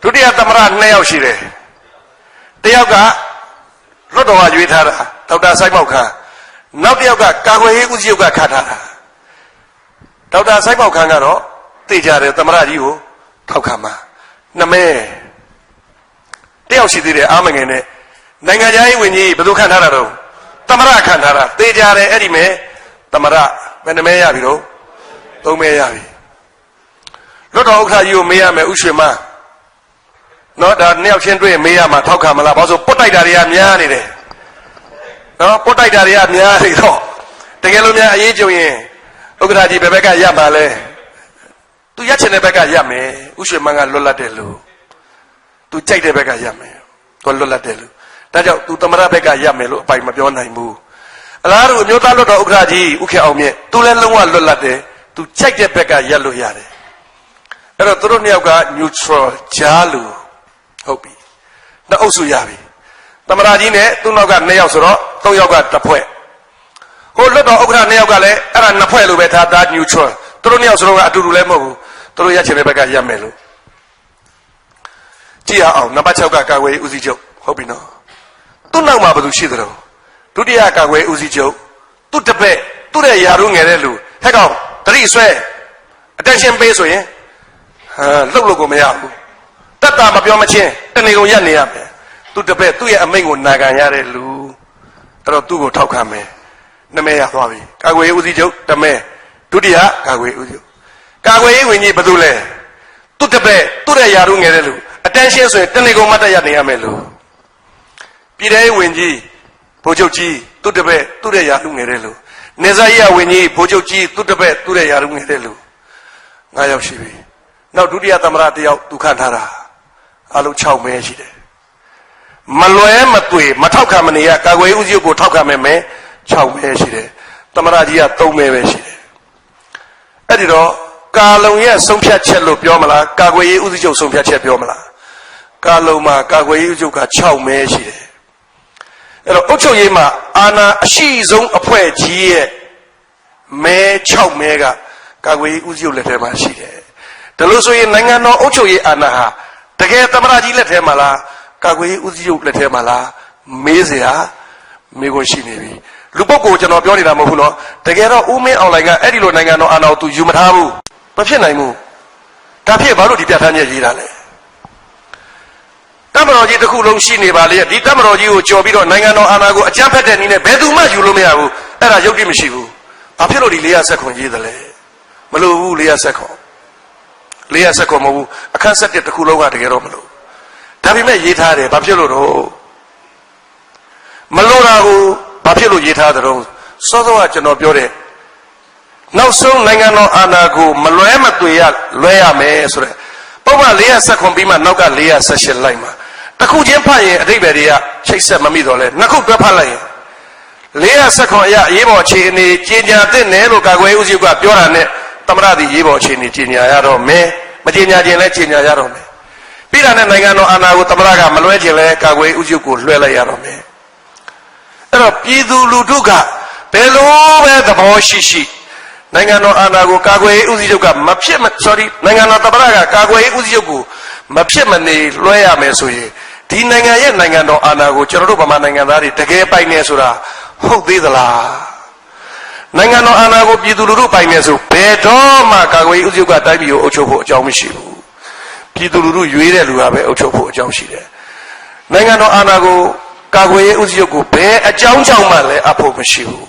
S1: ဒုတိယသမ္မတ2ယောက်ရှိတယ်တယောက်ကလွတ်တော်ကရွေးထားတာဒေါက်တာစိုက်မောက်ခန်းနောက်တစ်ယောက်ကကာကွယ်ရေးဦးစီးချုပ်ကခန့်ထားတာဒေါက်တာစိုက်မောက်ခန်းကတော့သိကြတယ်သမ္မတကြီးကိုထောက်ခံမှာ2မဲတယောက်ရှိသေးတယ်အားမငယ်နဲ့နိုင်ငံခြားရေးဝန်ကြီးဘယ်သူခန့်ထားတာတော့သမ္မတခန့်ထားတာသိကြတယ်အဲ့ဒီမဲသမ္မတဘယ်နှမဲရပြီတော့3မဲရပြီလွတ်တော်ဥက္ကဋ္ဌကြီးကိုမေးရမယ်ဥရွှေမန်းနော်ဒါ2ယောက်ချင်းတွေ့မေးရမှာထောက်ခံမလားဘာလို့ပုတ်တိုက်တာတွေကများနေတယ်နော်ပုတ်တိုက်တာတွေကများနေတော့တကယ်လို့များအရေးကြုံရင်ဥက္ကဋ္ဌကြီးဘယ်ဘက်ကရမှာလဲသူရက်ချင်တဲ့ဘက်ကရမယ်ဥရွှေမန်းကလွတ်လပ်တယ်လို့သူကြိုက်တဲ့ဘက်ကရမယ်သူလွတ်လပ်တယ်လို့ဒါကြောင့်သူသမ္မတဘက်ကရမယ်လို့အပိုင်မပြောနိုင်ဘူးအလားတူအမျိုးသားလွတ်တော်ဥက္ကဋ္ဌကြီးဥက္ကဋ္ဌအောင်မြင့်သူလည်းလုံးဝလွတ်လပ်တယ်သူကြိုက်တဲ့ဘက်ကရလို့ရတယ်အဲ့တော့သူတို့2ယောက်က neutral ကြားလို့ဟုတ်ပြီနှစ်အုပ်စုရပြီသမ္မတကြီးနဲ့သူ့နောက်က2ယောက်ဆိုတော့3ယောက်ကတစ်ဖွဲ့ဟိုလွတ်တော်ဥက္ကဋ္ဌ2ယောက်ကလည်းအဲ့ဒါ2ဖွဲ့လို့ပဲဒါ neutral သူတို့2ယောက်စလုံးကအတူတူလည်းမဟုတ်ဘူးသူတို့ရချင်တဲ့ဘက်ကရမယ်လို့ကြည့်ရအောင်နံပါတ်6ကကာကွယ်ရေးဦးစီးချုပ်ဟုတ်ပြီနော်သူ့နောက်မှာဘယ်သူရှိသလဲဒုတိယကာကွယ်ရေးဦးစီးချုပ်သူ့တပည့်သူ့ရဲ့ယာရုငယ်တဲ့လူဟဲ့ကောင်တတိဆွဲ attention ပေးဆိုရင်လှုပ်လို့ကိုမရဘူးတတ်တာမပြောမချင်းတနေကုန်ရက်နေရမယ်သူတပည့်သူ့ရဲ့အမိန့်ကိုနာခံရတဲ့လူအဲ့တော့သူ့ကိုထောက်ခံမယ်2မဲရသွားပြီကာကွယ်ရေးဦးစီးချုပ်2မဲဒုတိယကာကွယ်ရေးဦးစီးချုပ်ကာကွယ်ရေးဝန်ကြီးဘယ်သူလဲသူ့တပည့်သူ့ရဲ့ယာရုငယ်တဲ့လူ attention ဆိုရင်တနေ့ကုန်မှတ်တရနေရမယ်လို့ပြည်ထောင်ဝင်ကြီးဗိုလ်ချုပ်ကြီးသူ့တပည့်သူ့ရဲ့ယာလူငယ်တဲ့လို့နေစာရေးဝင်ကြီးဗိုလ်ချုပ်ကြီးသူ့တပည့်သူ့ရဲ့ယာလူငယ်တဲ့လို့9ယောက်ရှိပြီနောက်ဒုတိယသမ္မတတယောက်သူခန့်ထားတာအလုံး6မဲရှိတယ်မလွဲမသွေမထောက်ခံမနေရကာကွယ်ရေးဦးစီးချုပ်ကိုထောက်ခံမယ်မဲ6မဲရှိတယ်သမ္မတကြီးက3မဲပဲရှိတယ်အဲ့ဒီတော့ကာလုံရဲ့ဆုံးဖြတ်ချက်လို့ပြောမလားကာကွယ်ရေးဦးစီးချုပ်ဆုံးဖြတ်ချက်ပြောမလားကာလုံမှာကာကွယ်ရေးဦးစီးချုပ်က6မဲရှိတယ်အဲ့တော့အုပ်ချုပ်ရေးမှာအာဏာအရှိဆုံးအဖွဲ့ကြီးရဲ့မဲ6မဲကကာကွယ်ရေးဦးစီးချုပ်လက်ထဲမှာရှိတယ်ဒါလို့ဆိုရင်နိုင်ငံတော်အုပ်ချုပ်ရေးအာဏာဟာတကယ်သမ္မတကြီးလက်ထဲမှာလားကာကွယ်ရေးဦးစီးချုပ်လက်ထဲမှာလားမေးစရာမေးခွန်းရှိနေပြီလူပုဂ္ဂိုလ်ကျွန်တော်ပြောနေတာမဟုတ်ဘူးနော်တကယ်တော့ဦးမင်းအောင်လှိုင်ကအဲ့ဒီလိုနိုင်ငံတော်အာဏာကိုသူယူမထားဘူးမဖြစ်နိုင်ဘူးဒါဖြစ်ဘာလို့ဒီပြဋ္ဌာန်းချက်ရေးတာလဲတမတော်ကြီးတစ်ခုလုံးရှိနေပါလေဒီတမတော်ကြီးကိုကြော်ပြီးတော့နိုင်ငံတော်အာဏာကိုအကြမ်းဖက်တဲ့နည်းနဲ့ဘယ်သူမှယူလို့မရဘူးအဲ့ဒါယုတ်တိမရှိဘူးဘာဖြစ်လို့ဒီ400ခွန်ရေးတယ်လဲမလို့ဘူး400ခွန်မဟုတ်ဘူးအခန်း7တစ်ခုလုံးကတကယ်တော့မလို့ဒါပေမဲ့ရေးထားတယ်ဘာဖြစ်လို့တော့မလို့တာကိုဘာဖြစ်လို့ရေးထားတယ်တော့စောစောကကျွန်တော်ပြောတဲ့နောက်ဆုံးနိုင်ငံတော်အာဏာကိုမလွဲမသွေရလွဲရမယ်ဆိုတဲ့ပုဒ်မ400ခွန်ပြီးမှနောက်က418လိုက်မှာတစ်ခုချင်းဖတ်ရင်အဓိပ္ပာယ်တွေကချိတ်ဆက်မမိတော့လဲနှစ်ခုတွဲဖတ်လိုက်ရင်400ခွန်အရရေးပေါ်အခြေအနေကြီးညာတဲ့နယ်လို့ကာကွယ်ရေးဦးစီးကပြောတာနဲ့သမ္မတသည်ရေးပေါ်အခြေအနေကြီးညာရတော့မယ်မကြီးညာခြင်းလဲကြီးညာရတော့မယ်ပြီးတာနဲ့နိုင်ငံတော်အာဏာကိုသမ္မတကမလွဲခြင်းလဲကာကွယ်ရေးဦးစီးကိုလွှဲလိုက်ရတော့မယ်အဲ့တော့ပြည်သူလူထုကဘယ်လိုပဲသဘောရှိနိုင်ငံတော်အာဏာကိုကာကွယ်ရေးဦးစီးချုပ်ကမဖြစ်နိုင်ငံတော်သမ္မတကကာကွယ်ရေးဦးစီးချုပ်ကိုမဖြစ်မနေလွှဲရမယ်ဆိုရင်ဒီနိုင်ငံရဲ့နိုင်ငံတော်အာဏာကိုကျွန်တော်တို့ဗမာနိုင်ငံသားတွေတကယ်ပိုင်နေဆိုတာဟုတ်သေးသလားနိုင်ငံတော်အာဏာကိုပြည်သူလူထုပိုင်နေဆိုဘယ်တော့မှကာကွယ်ရေးဦးစီးချုပ်ကတိုင်းပြည်ကိုအုပ်ချုပ်ဖို့အကြောင်းမရှိဘူးပြည်သူလူထုရွေးတဲ့လူကပဲအုပ်ချုပ်ဖို့အကြောင်းရှိတယ်နိုင်ငံတော်အာဏာကိုကာကွယ်ရေးဦးစီးချုပ်ကိုဘယ်အကြောင်းကြောင့်မှလည်းအဖို့မရှိဘူး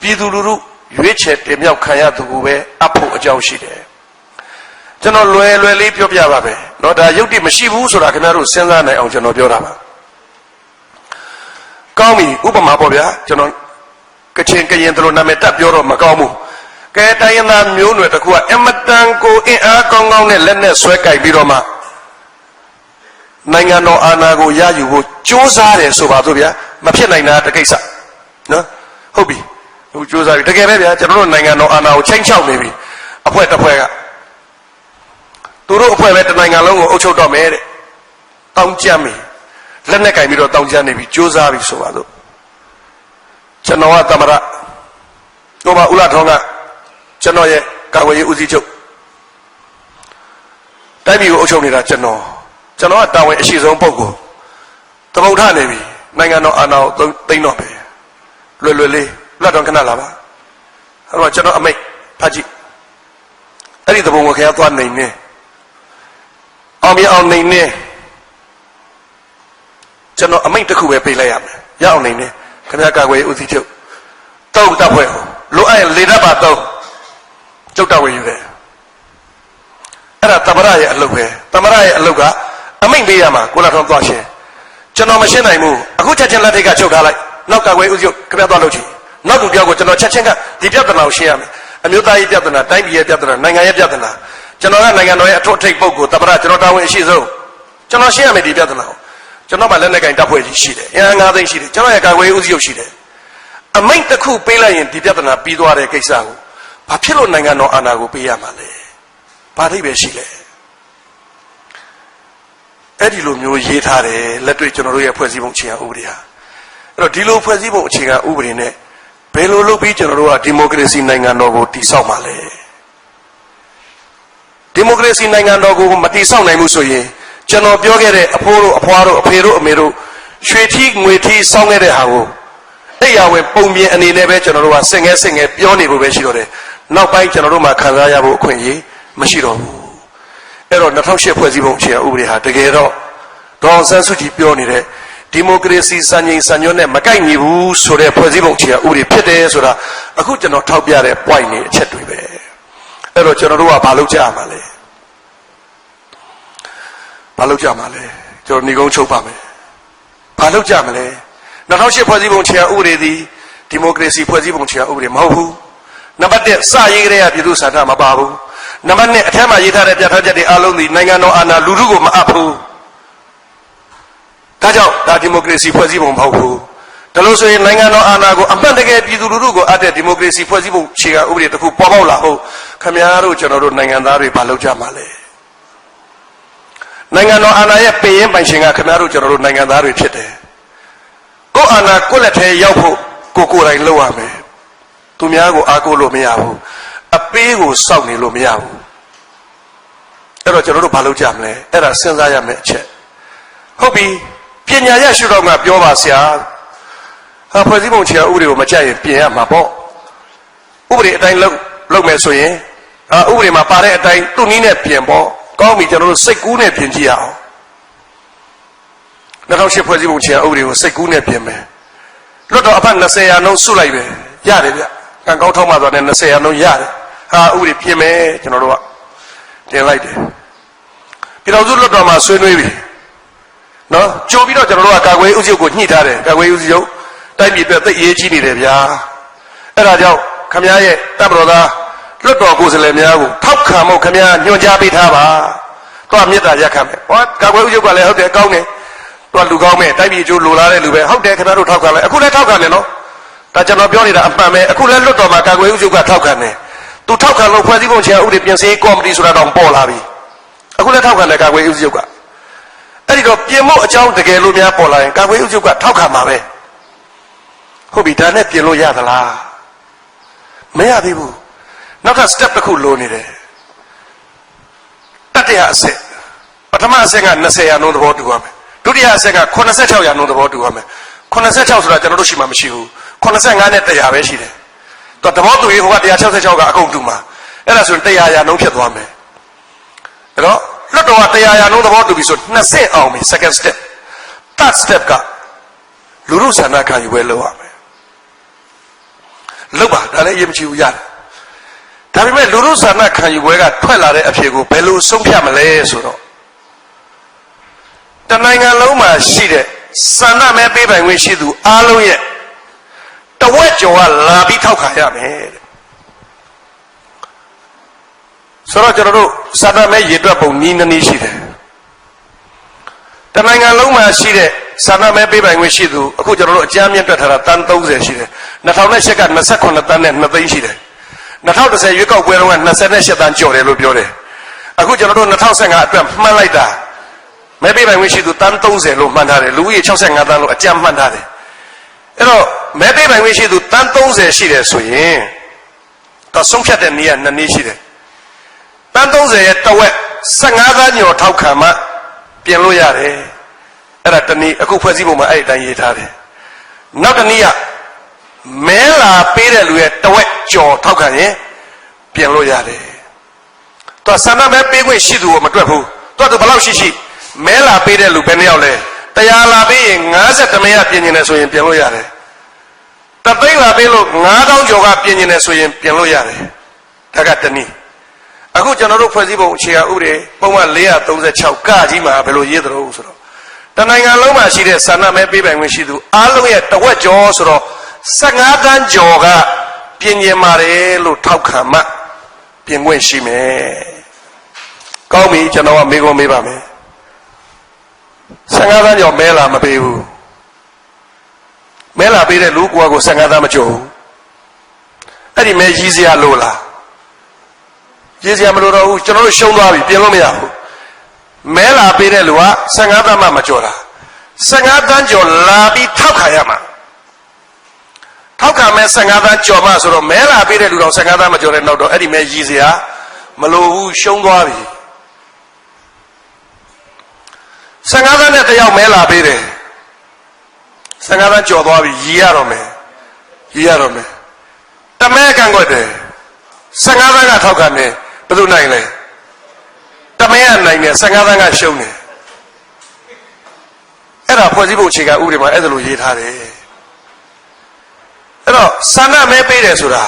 S1: ပြည်သူလူထုရွေးချယ်တင်မြှောက်ခံရသူကိုပဲအဖို့အကြောင်းရှိတယ်ကျွန်တော်လွယ်လေးပြောပြပါပဲเนาะဒါယုတ်တိမရှိဘူးဆိုတာခင်ဗျားတို့စဉ်းစားနိုင်အောင်ကျွန်တော်ပြောတာပါကောင်းပြီဥပမာပေါ့ဗျာကျွန်တော်ကချင်ကရင်တို့နာမည်တက်ပြောတော့မကောင်းဘူးကဲတိုင်းရင်းသားမျိုးနွယ်တစ်ခုကအမတန်ကိုအင်အားကောင်းကောင်းနဲ့လက်နဲ့ဆွဲကြိုက်ပြီးတော့မှနိုင်ငံတော်အာဏာကိုရယူဖို့ကြိုးစားတယ်ဆိုပါတော့ဗျာမဖြစ်နိုင်တာတကိစ္စနော်ဟုတ်ပြီဟိုကြိုးစားပြီတကယ်ပဲဗျာကျွန်တော်တို့နိုင်ငံတော်အာဏာကိုချိန်ချောက်နေပြီအဖွဲ့တစ်ဖွဲ့ကသူတို့အဖွဲ့ပဲတနိုင်ငံလုံးကိုအုပ်ချုပ်တော့မယ်တဲ့တောင်းကြမ်းပြီလက်နဲ့ကင်ပြီးတော့တောင်းကြမ်းနေပြီကြိုးစားပြီဆိုပါတော့ကျွန်တော်ကသမ္မတတို့ပါဦးလာထောင်းကကျွန်တော်ရဲ့ကာကွယ်ရေးဦးစီးချုပ်တိုင်းပြည်ကိုအုပ်ချုပ်နေတာကျွန်တော်ကတာဝန်အရှိဆုံးပုဂ္ဂိုလ်တပုတ်ထနေပြီနိုင်ငံတော်အာဏာကိုသိမ်းတော့ပဲလွယ်လေးလွတ်တော်ခဏလာပါအဲ့တော့ကျွန်တော်အမိတ်ဖတ်ကြည့်အဲ့ဒီတပုံကိုခင်ဗျားသွားနေနေအောင်မြင်အောင်နေနေကျွန်တော်အမိတ်တစ်ခုပဲပေးလိုက်ရမယ်ရအောင်နေနေခင်ဗျားကာကွယ်ရေးဦးစီးချုပ်တောက်တပ်ဖွဲ့လိုအပ်ရင်လေတပ်ပါတော့ကျုပ်တော်ဝင်ယူတယ်အဲ့ဒါသမ္မတရဲ့အလုပ်ပဲသမ္မတရဲ့အလုပ်ကအမိန့်ပေးရမှာကိုလာထောင်းသွားရှင်းကျွန်တော်မရှင်းနိုင်ဘူးအခုချက်ချင်းလက်ထိတ်ကချုပ်ထားလိုက်နောက်ကာကွယ်ဦးစီးချုပ်ခင်ဗျားသွားလုပ်ချင်နောက်သူပြောကိုကျွန်တော်ချက်ချင်းကဒီပြဿနာကိုရှင်းရမယ်အမျိုးသားရေးပြဿနာတိုင်းပြည်ရဲ့ပြဿနာနိုင်ငံရဲ့ပြဿနာကျွန်တော်ကနိုင်ငံတော်ရဲ့အထွတ်အထိပ်ပုဂ္ဂိုလ်သမ္မတကျွန်တော်တာဝန်အရှိဆုံးကျွန်တော်ရှင်းရမယ်ဒီပြဿနာကိုကျွန်တော်မှလက်နဲ့ကင်တပ်ဖွဲ့ကြီးရှိတယ်အင်အား9သိန်းရှိတယ်ကျွန်တော်ရဲ့ကာကွယ်ရေးဦးစီးချုပ်ရှိတယ်အမိန့်တစ်ခုပေးလိုက်ရင်ဒီပြဿနာပြီးသွားတဲ့ကိစ္စကိုဘာဖြစ်လို့နိုင်ငံတော်အာဏာကိုပေးရမှာလဲဘာလိမ့်ပဲရှိလဲအဲ့ဒီလိုမျိုးရေးထားတယ်လက်တွေ့ကျွန်တော်တို့ရဲ့ဖွဲ့စည်းပုံအခြေခံဥပဒေဟာအဲ့တော့ဒီလိုဖွဲ့စည်းပုံအခြေခံဥပဒေနဲ့ဘယ်လိုလုပ်ပြီးကျွန်တော်တို့ကဒီမိုကရေစီနိုင်ငံတော်ကိုတည်ဆောက်မှာလဲဒီမိုကရေစီနိုင်ငံတော်ကိုမတည်ဆောက်နိုင်ဘူးဆိုရင်ကျွန်တော်ပြောခဲ့တဲ့အဖိုးတို့အဖွားတို့အဖေတို့အမေတို့ရွှေထီးငွေထီးစောင်းခဲ့တဲ့ဟာကိုတရားဝင်ပုံပြင်အနေနဲ့ပဲကျွန်တော်တို့ကစင်ငဲပြောနေဖို့ပဲရှိတော့တယ်နောက်ပိုင်းကျွန်တော်တို့မှခံစားရဖို့အခွင့်အရေးမရှိတော့ဘူးအဲ့တော့2008ဖွဲ့စည်းပုံအခြေခံဥပဒေဟာတကယ်တော့ဒေါ်အောင်ဆန်းစုကြည်ပြောနေတဲ့ဒီမိုကရေစီစံချိန်စံညွှန်းနဲ့မကိုက်ညီဘူးဆိုတဲ့ဖွဲ့စည်းပုံအခြေခံဥပဒေဖြစ်တယ်ဆိုတာအခုကျွန်တော်ထောက်ပြတဲ့ point တွေအချက်တွေပဲအဲ့တော့ကျွန်တော်တို့ကဘာလုပ်ကြရမှာလဲ ဘာလုပ်ကြမှာလဲကျွန်တော်ညီကုန်းချုပ်ပါမယ်ဘာလုပ်ကြမလဲ2008ဖွဲ့စည်းပုံခြေဥပဒေသည်ဒီမိုကရေစီဖွဲ့စည်းပုံခြေဥပဒေမဟုတ်ဘူးနံပါတ်1စရေးကြတဲ့ပြည်သူ့ဆန္ဒမပါဘူးနံပါတ်2အထက်မှာရေးထားတဲ့ပြဋ္ဌာန်းချက်တွေအလုံးသည်နိုင်ငံတော်အာဏာလူထုကိုမအပ်ဘူးဒါကြောင့်ဒါဒီမိုကရေစီဖွဲ့စည်းပုံမဟုတ်ဘူးဒါလို့ဆိုရင်နိုင်ငံတော်အာဏာကိုအမှန်တကယ်ပြည်သူလူထုကိုအပ်တဲ့ဒီမိုကရေစီဖွဲ့စည်းပုံခြေဥပဒေတစ်ခုပေါ်ပေါက်လာဟုတ်ခင်ဗျားတို့ကျွန်တော်တို့နိုင်ငံသားတွေဘာလုပ်ကြမှာလဲနိုင်ငံတော်အာဏာရဲ့ပင်ရင်ပိုင်ရှင်ကခင်ဗျားတို့ကျွန်တော်တို့နိုင်ငံသားတွေဖြစ်တယ်ကိုယ်အာဏာကိုယ့်လက်ထဲရောက်ဖို့ကိုယ်တိုင်လုပ်ရမယ်သူများကိုအားကိုးလို့မရဘူးအပေးကိုစောင့်နေလို့မရဘူးအဲ့တော့ကျွန်တော်တို့ဘာလုပ်ကြမလဲအဲ့ဒါစဉ်းစားရမယ်အချက်ဟုတ်ပြီပညာရရှုတော့ကပြောပါဆရာဟာဖွဲ့စည်းပုံခြေဥပဒေကိုမကြိုက်ရင်ပြင်ရမှာပေါ့ဥပဒေအတိုင်းလုပ်မယ်ဆိုရင်ဥပဒေမှာပါတဲ့အတိုင်းသူ့နည်းနဲ့ပြင်ပေါ့ကောင်းပြီကျွန်တော်တို့စိတ်ကူးနဲ့ပြင်ကြည့်ရအောင်2008ဖွဲ့စည်းပုံခြေဥပဒေကိုစိတ်ကူးနဲ့ပြင်မယ်လွတ်တော်အဖက်20ရာနှုန်းစုလိုက်ပဲရတယ်ဗျကံကောင်းထောက်မှသွားတယ်20ရာနှုန်းရတယ်ဟာဥပဒေပြင်မယ်ကျွန်တော်တို့ကတင်လိုက်တယ်ပြည်တော်စုလွတ်တော်မှာဆွေးနွေးပြီနော်ကြိုပြီးတော့ကျွန်တော်တို့ကကာကွယ်ဥစ္စာကိုညှိထားတယ်ကာကွယ်ဥစ္စာတိုက်ပြည်အတွက်သိအရေးကြီးနေတယ်ဗျာအဲ့ဒါကြောင့်ခမရဲ့တပ်မတော်သားလွတ်တော်ကိုယ်စားလှယ်များကိုထောက်ခံဖို့ခမညွှန်ကြားပေးထားပါတော့မေတ္တာရက်ခံမယ်ဟောကာကွယ်ဥစ္စာကလည်းဟုတ်တယ်ကောင်းတယ်တော့လူကောင်းမဲ့တိုက်ပြည်အကျိုးလိုလားတဲ့လူပဲဟုတ်တယ်ခင်ဗျားတို့ထောက်ခံလိုက်အခုလည်းထောက်ခံတယ်နော်ဒါကျွန်တော်ပြောနေတာအမှန်ပဲအခုလည်းလွတ်တော်မှာကာကွယ်ဥစ္စာကထောက်ခံတယ်သူထောက်ခံလို့ဖွဲ့စည်းပုံခြေဥပဒေပြင်ဆင်ရေးကော်မတီဆိုတာတော့ပေါ်လာပြီအခုလည်းထောက်ခံတယ်ကာကွယ်ဥစ္စာကအဲ့ဒီတော့ပြင်ဖို့အကြောင်းတကယ်လို့များပေါ်လာရင်ကာကွယ်ဥစ္စာကထောက်ခံမှာပဲဟုတ်ပြီဒါနဲ့ပြင်လို့ရသလားမရသေးဘူးနောက်ထပ် step တစ်ခုလိုနေတယ်တတိယအဆင့်ပထမအဆင့်က20ရာနှုန်းသဘောတူရမယ်ဒုတိယအဆင့်က86ရာနှုန်းသဘောတူရမယ်86ဆိုတာကျွန်တော်တို့ရှိမှမရှိဘူး85နဲ့100ပဲရှိတယ်တော့သဘောတူရေးဟိုက166ကအကုန်တူမှာအဲ့ဒါဆိုရင်100ရာနှုန်းဖြစ်သွားမယ်အဲ့တော့လွတ်တော်က100ရာနှုန်းသဘောတူပြီဆို2ဆင့်အောင်ပြီ second step third step ကလူထုဆန္ဒခံယူပွဲလုပ်ရမယ်လုပ်ပါဒါလည်းအရေးမကြီးဘူးရတယ်ဒါပေမဲ့လူထုဆန္ဒခံယူပွဲကထွက်လာတဲ့အဖြေကိုဘယ်လိုဆုံးဖြတ်မလဲဆိုတော့တနိုင်ငံလုံးမှာရှိတဲ့ဆန္ဒမဲပေးပိုင်ခွင့်ရှိသူအားလုံးရဲ့တဝက်ကျော်ကလာပြီးထောက်ခံရမယ်တဲ့ဆိုတော့ကျွန်တော်တို့ဆန္ဒမဲရေတွက်ပုံနည်းနည်းရှိတယ်တနိုင်ငံလုံးမှာရှိတဲ့ဆန္ဒမဲပေးပိုင်ခွင့်ရှိသူအခုကျွန်တော်တို့အကြမ်းမြင့်တွက်ထားတာတန်း30ရှိတယ်2008က28တန်းနဲ့2သိန်းရှိတယ်2010ရွေးကောက်ပွဲတုန်းက28တန်းကျော်တယ်လို့ပြောတယ်အခုကျွန်တော်တို့2015အတွက်မှန်းလိုက်တာမဲပေးပိုင်ခွင့်ရှိသူတန်း30လို့မှန်းထားတယ်လူဦးရေ65တန်းလို့အကြမ်းမှန်းထားတယ်အဲ့တော့မဲပေးပိုင်ခွင့်ရှိသူတန်း30ရှိတယ်ဆိုရင်တော့ဆုံးဖြတ်တဲ့နည်းက2နည်းရှိတယ်တန်း30ရဲ့တဝက်15တန်းကျော်ထောက်ခံမှပြင်လို့ရတယ်အဲ့ဒါတနည်းအခုဖွဲ့စည်းပုံမှာအဲ့ဒီတိုင်းရေးထားတယ်နောက်တနည်းကမဲလာပေးတဲ့လူရဲ့တဝက်ကျော်ထောက်ခံရင်ပြင်လို့ရတယ်သူဆန္ဒမဲပေးခွင့်ရှိသူကိုမတွက်ဘူးသူဘယ်လောက်ရှိမဲလာပေးတဲ့လူဘယ်နှယောက်လဲ100လာပေးရင်50မဲရပြင်နေတယ်ဆိုရင်ပြင်လို့ရတယ်တသိန်းလာပေးလို့9000ကျော်ကပြင်နေတယ်ဆိုရင်ပြင်လို့ရတယ်ဒါကတနည်းအခုကျွန်တော်တို့ဖွဲ့စည်းပုံအခြေခံဥပဒေပုံမှန်436ကကြီးမှာဘယ်လိုရေးသလဲဆိုတော့တနိုင်ငံလုံးမှာရှိတဲ့ဆန္ဒမဲပေးပိုင်ခွင့်ရှိသူအားလုံးရဲ့တဝက်ကျော်ဆိုတော့15တန်းကျော်ကပြင်ကျင်ပါတယ်လို့ထောက်ခံမှပြင်ခွင့်ရှိမယ်ကောင်းပြီကျွန်တော်ကမေးခွန်းမေးပါမယ်15တန်းကျော်မဲလာမပေးဘူးမဲလာပေးတဲ့လူကို15တန်းမကျော်ဘူးအဲ့ဒီမဲရည်စရာလို့လားရည်စရာမလို့တော့ဘူးကျွန်တော်တို့ရှုံးသွားပြီပြင်လို့မရဘူးမဲလာပေးတဲ့လူက15တန်းမှမကျော်တာ15တန်းကျော်လာပြီးထောက်ခံရမှာထောက်ခံမဲ့15တန်းကျော်မှဆိုတော့မဲလာပေးတဲ့လူတော်15တန်းမကျော်တဲ့နောက်တော့အဲ့ဒီမဲရည်စရာမလိုဘူးရှုံးသွားပြီ15တန်းနဲ့တယောက်မဲလာပေးတယ်15တန်းကျော်သွားပြီရည်ရတော့မယ်တမဲကန့်ကွက်တယ်15တန်းကထောက်ခံတယ်ဘယ်သူနိုင်လဲတမဲကနိုင်တယ်15တန်းကရှုံးတယ်အဲ့ဒါဖွဲ့စည်းပုံအခြေခံဥပဒေမှာအဲ့ဒါလိုရေးထားတယ်အဲ့တော့ဆန္ဒမဲပေးတယ်ဆိုတာ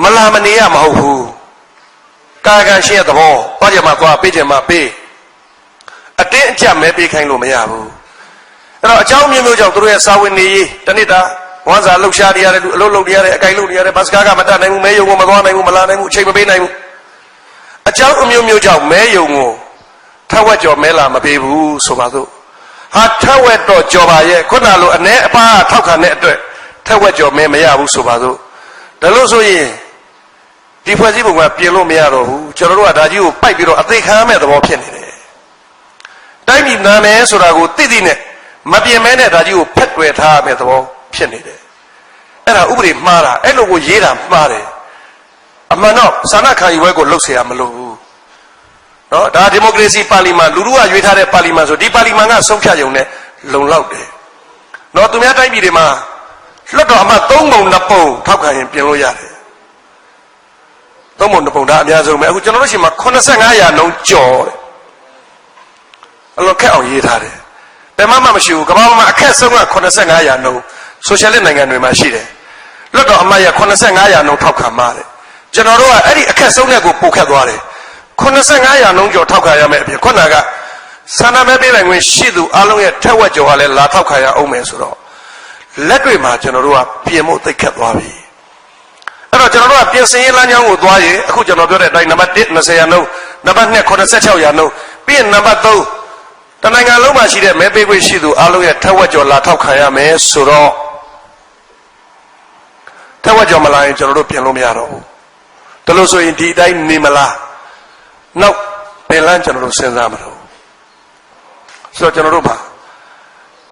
S1: မလာမနေရမဟုတ်ဘူးကာကံရှိတဲ့သဘောသွားကြမှာသွားပေးကြမှာပေး အတင်းအကျပ်မဲပေးခိုင်းလို့မရဘူးအဲ့တော့အကြောင်းမျိုးမျိုးကြောင့်သူတို့ရဲ့စာဝင်နေရေးတနစ်တာဝမ်းစာလှုပ်ရှားနေရတယ်အလုပ်လုပ်နေရတယ်အကိုင်လုပ်နေရတယ်ဘတ်စကားကမတတ်နိုင်ဘူးမဲယုံကိုမသွားနိုင်ဘူးမလာနိုင်ဘူးအချိန်မပေးနိုင်ဘူးအကြောင်းအမျိုးမျိုးကြောင့်မဲယုံကိုထက်ဝက်ကြော်မဲလာမပေးဘူးဆိုပါစို့ဟာထက်ဝက်တော့ကြော်ပါရဲ့ခုနလိုအ ਨੇ အပါထောက်ခံတဲ့အတွက်ထက်ဝက်ကြော်မဲမရဘူးဆိုပါစို့ဒါလို့ဆိုရင်ဒီဖွဲ့စည်းပုံကပြင်လို့မရတော့ဘူးကျွန်တော်တို့ကဒါကြီးကိုပိုက်ပြီးတော့အသေးခံမဲ့သဘောဖြစ်နေတယ်တိုင်းပြည်နာမယ်ဆိုတာကိုသိသိနဲ့မပြင်မဲနဲ့ဒါကြီးကိုဖက်တွယ်ထားမဲ့သဘောဖြစ်နေတယ်အဲ့ဒါဥပဒေမှားတာအဲ့လိုကိုရေးတာမှားတယ်အမှန်တော့စာနာခံယူပွဲကိုလှုပ်เสียရမလို့ဘူးနော်ဒါဒီမိုကရေစီပါလီမန်လူထုကရွေးထားတဲ့ပါလီမန်ဆိုဒီပါလီမန်ကဆုံးဖြတ်ရုံနဲ့လုံလောက်တယ်နော်သူများတိုင်းပြည်တွေမှာလွတ်တော်အမှတ်3 ပုံ 2 ပုံထောက်ခံရင်ပြင်လို့ရတယ်3 ပုံ 2 ပုံဒါအများဆုံးပဲအခုကျွန်တော်တို့ရှိမှာ85ရာနှုန်းကျော်တယ်အဲ့လိုခက်အောင်ရေးထားတယ်ဘယ်မှမရှိဘူးကမ္ဘာမှာအခက်ဆုံးက85ရာနှုန်းဆိုရှယ်လစ်နိုင်ငံတွေမှာရှိတယ်လွတ်တော်အမှတ်ရ85ရာနှုန်းထောက်ခံပါတယ်ကျွန်တော်တို့ကအဲ့ဒီအခက်ဆုံးတဲ့ကိုပိုခက်သွားတယ်85ရာနှုန်းကျော်ထောက်ခံရမယ်အပြင်ခုနကဆန္ဒမဲပေးနိုင်ခွင့်ရှိသူအလုံးရဲ့ထက်ဝက်ကျော်ကလည်းလာထောက်ခံရအောင်မယ်ဆိုတော့လက်တွေမှာကျွန်တော်တို့ကပြင်ဖို့သိခက်သွားပြီအဲ့တော့ကျွန်တော်တို့ကပြင်ဆင်ရေးလမ်းကြောင်းကိုသွားရင်အခုကျွန်တော်ပြောတဲ့အတိုင်းနံပါတ်1 20ရာနှုန်းနံပါတ်2 86ရာနှုန်းပြီးရင်နံပါတ်3တနိုင်ငံလုံးမှာရှိတဲ့မဲပေးခွင့်ရှိသူအလုံးရဲ့ထက်ဝက်ကျော်လာထောက်ခံရမယ်ဆိုတော့ထက်ဝက်ကျော်မလာရင်ကျွန်တော်တို့ပြင်လို့မရတော့ဘူးဒါလို့ဆိုရင်ဒီအတိုင်းနေမလားနောက်ပင်လန်းကျွန်တော်တို့စဉ်းစားမလို့ဆိုတော့ကျွန်တော်တို့မှာ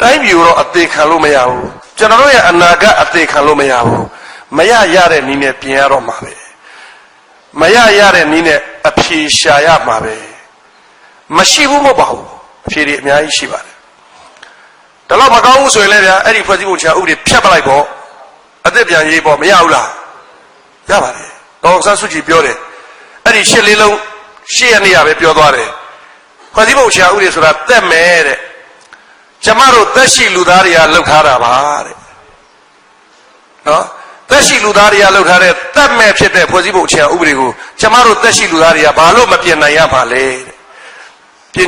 S1: တိုင်းပြည်တော့အသေးခံလို့မရဘူးကျွန်တော်တို့ရဲ့အနာဂတ်အသေးခံလို့မရဘူးမရရတဲ့နည်းနဲ့ပြင်ရတော့မှာပဲမရရတဲ့နည်းနဲ့အဖြေရှာရမှာပဲမရှိဘူးမဟုတ်ပါဘူးအဖြေတွေအများကြီးရှိပါတယ်ဒါတော့မကောင်းဘူးဆိုရင်လည်းဗျာအဲ့ဒီဖွဲ့စည်းပုံချဥပဒေဖြတ်ပလိုက်ပေါ့အသက်ပြန်ရေးပေါ့မရဘူးလားရပါတယ်တော်ဆန်းစုကြည်ပြောတယ်အဲ့ဒီရှစ်လေးလုံးရှစ်ရနေရပဲပြောသွားတယ်ဖွဲ့စည်းပုံချဥပဒေဆိုတာတက်မယ်တဲ့ကျမတို့သက်ရှိလူသားတွေကလှုပ်ထားတာပါတဲ့နော်သက်ရှိလူသားတွေကလှုပ်ထားတဲ့တက်မဲ့ဖြစ်တဲ့ဖွဲ့စည်းပုံချဥပဒေကိုကျမတို့သက်ရှိလူသားတွေကဘာလို့မပြင်နိုင်ရပါလဲတဲ့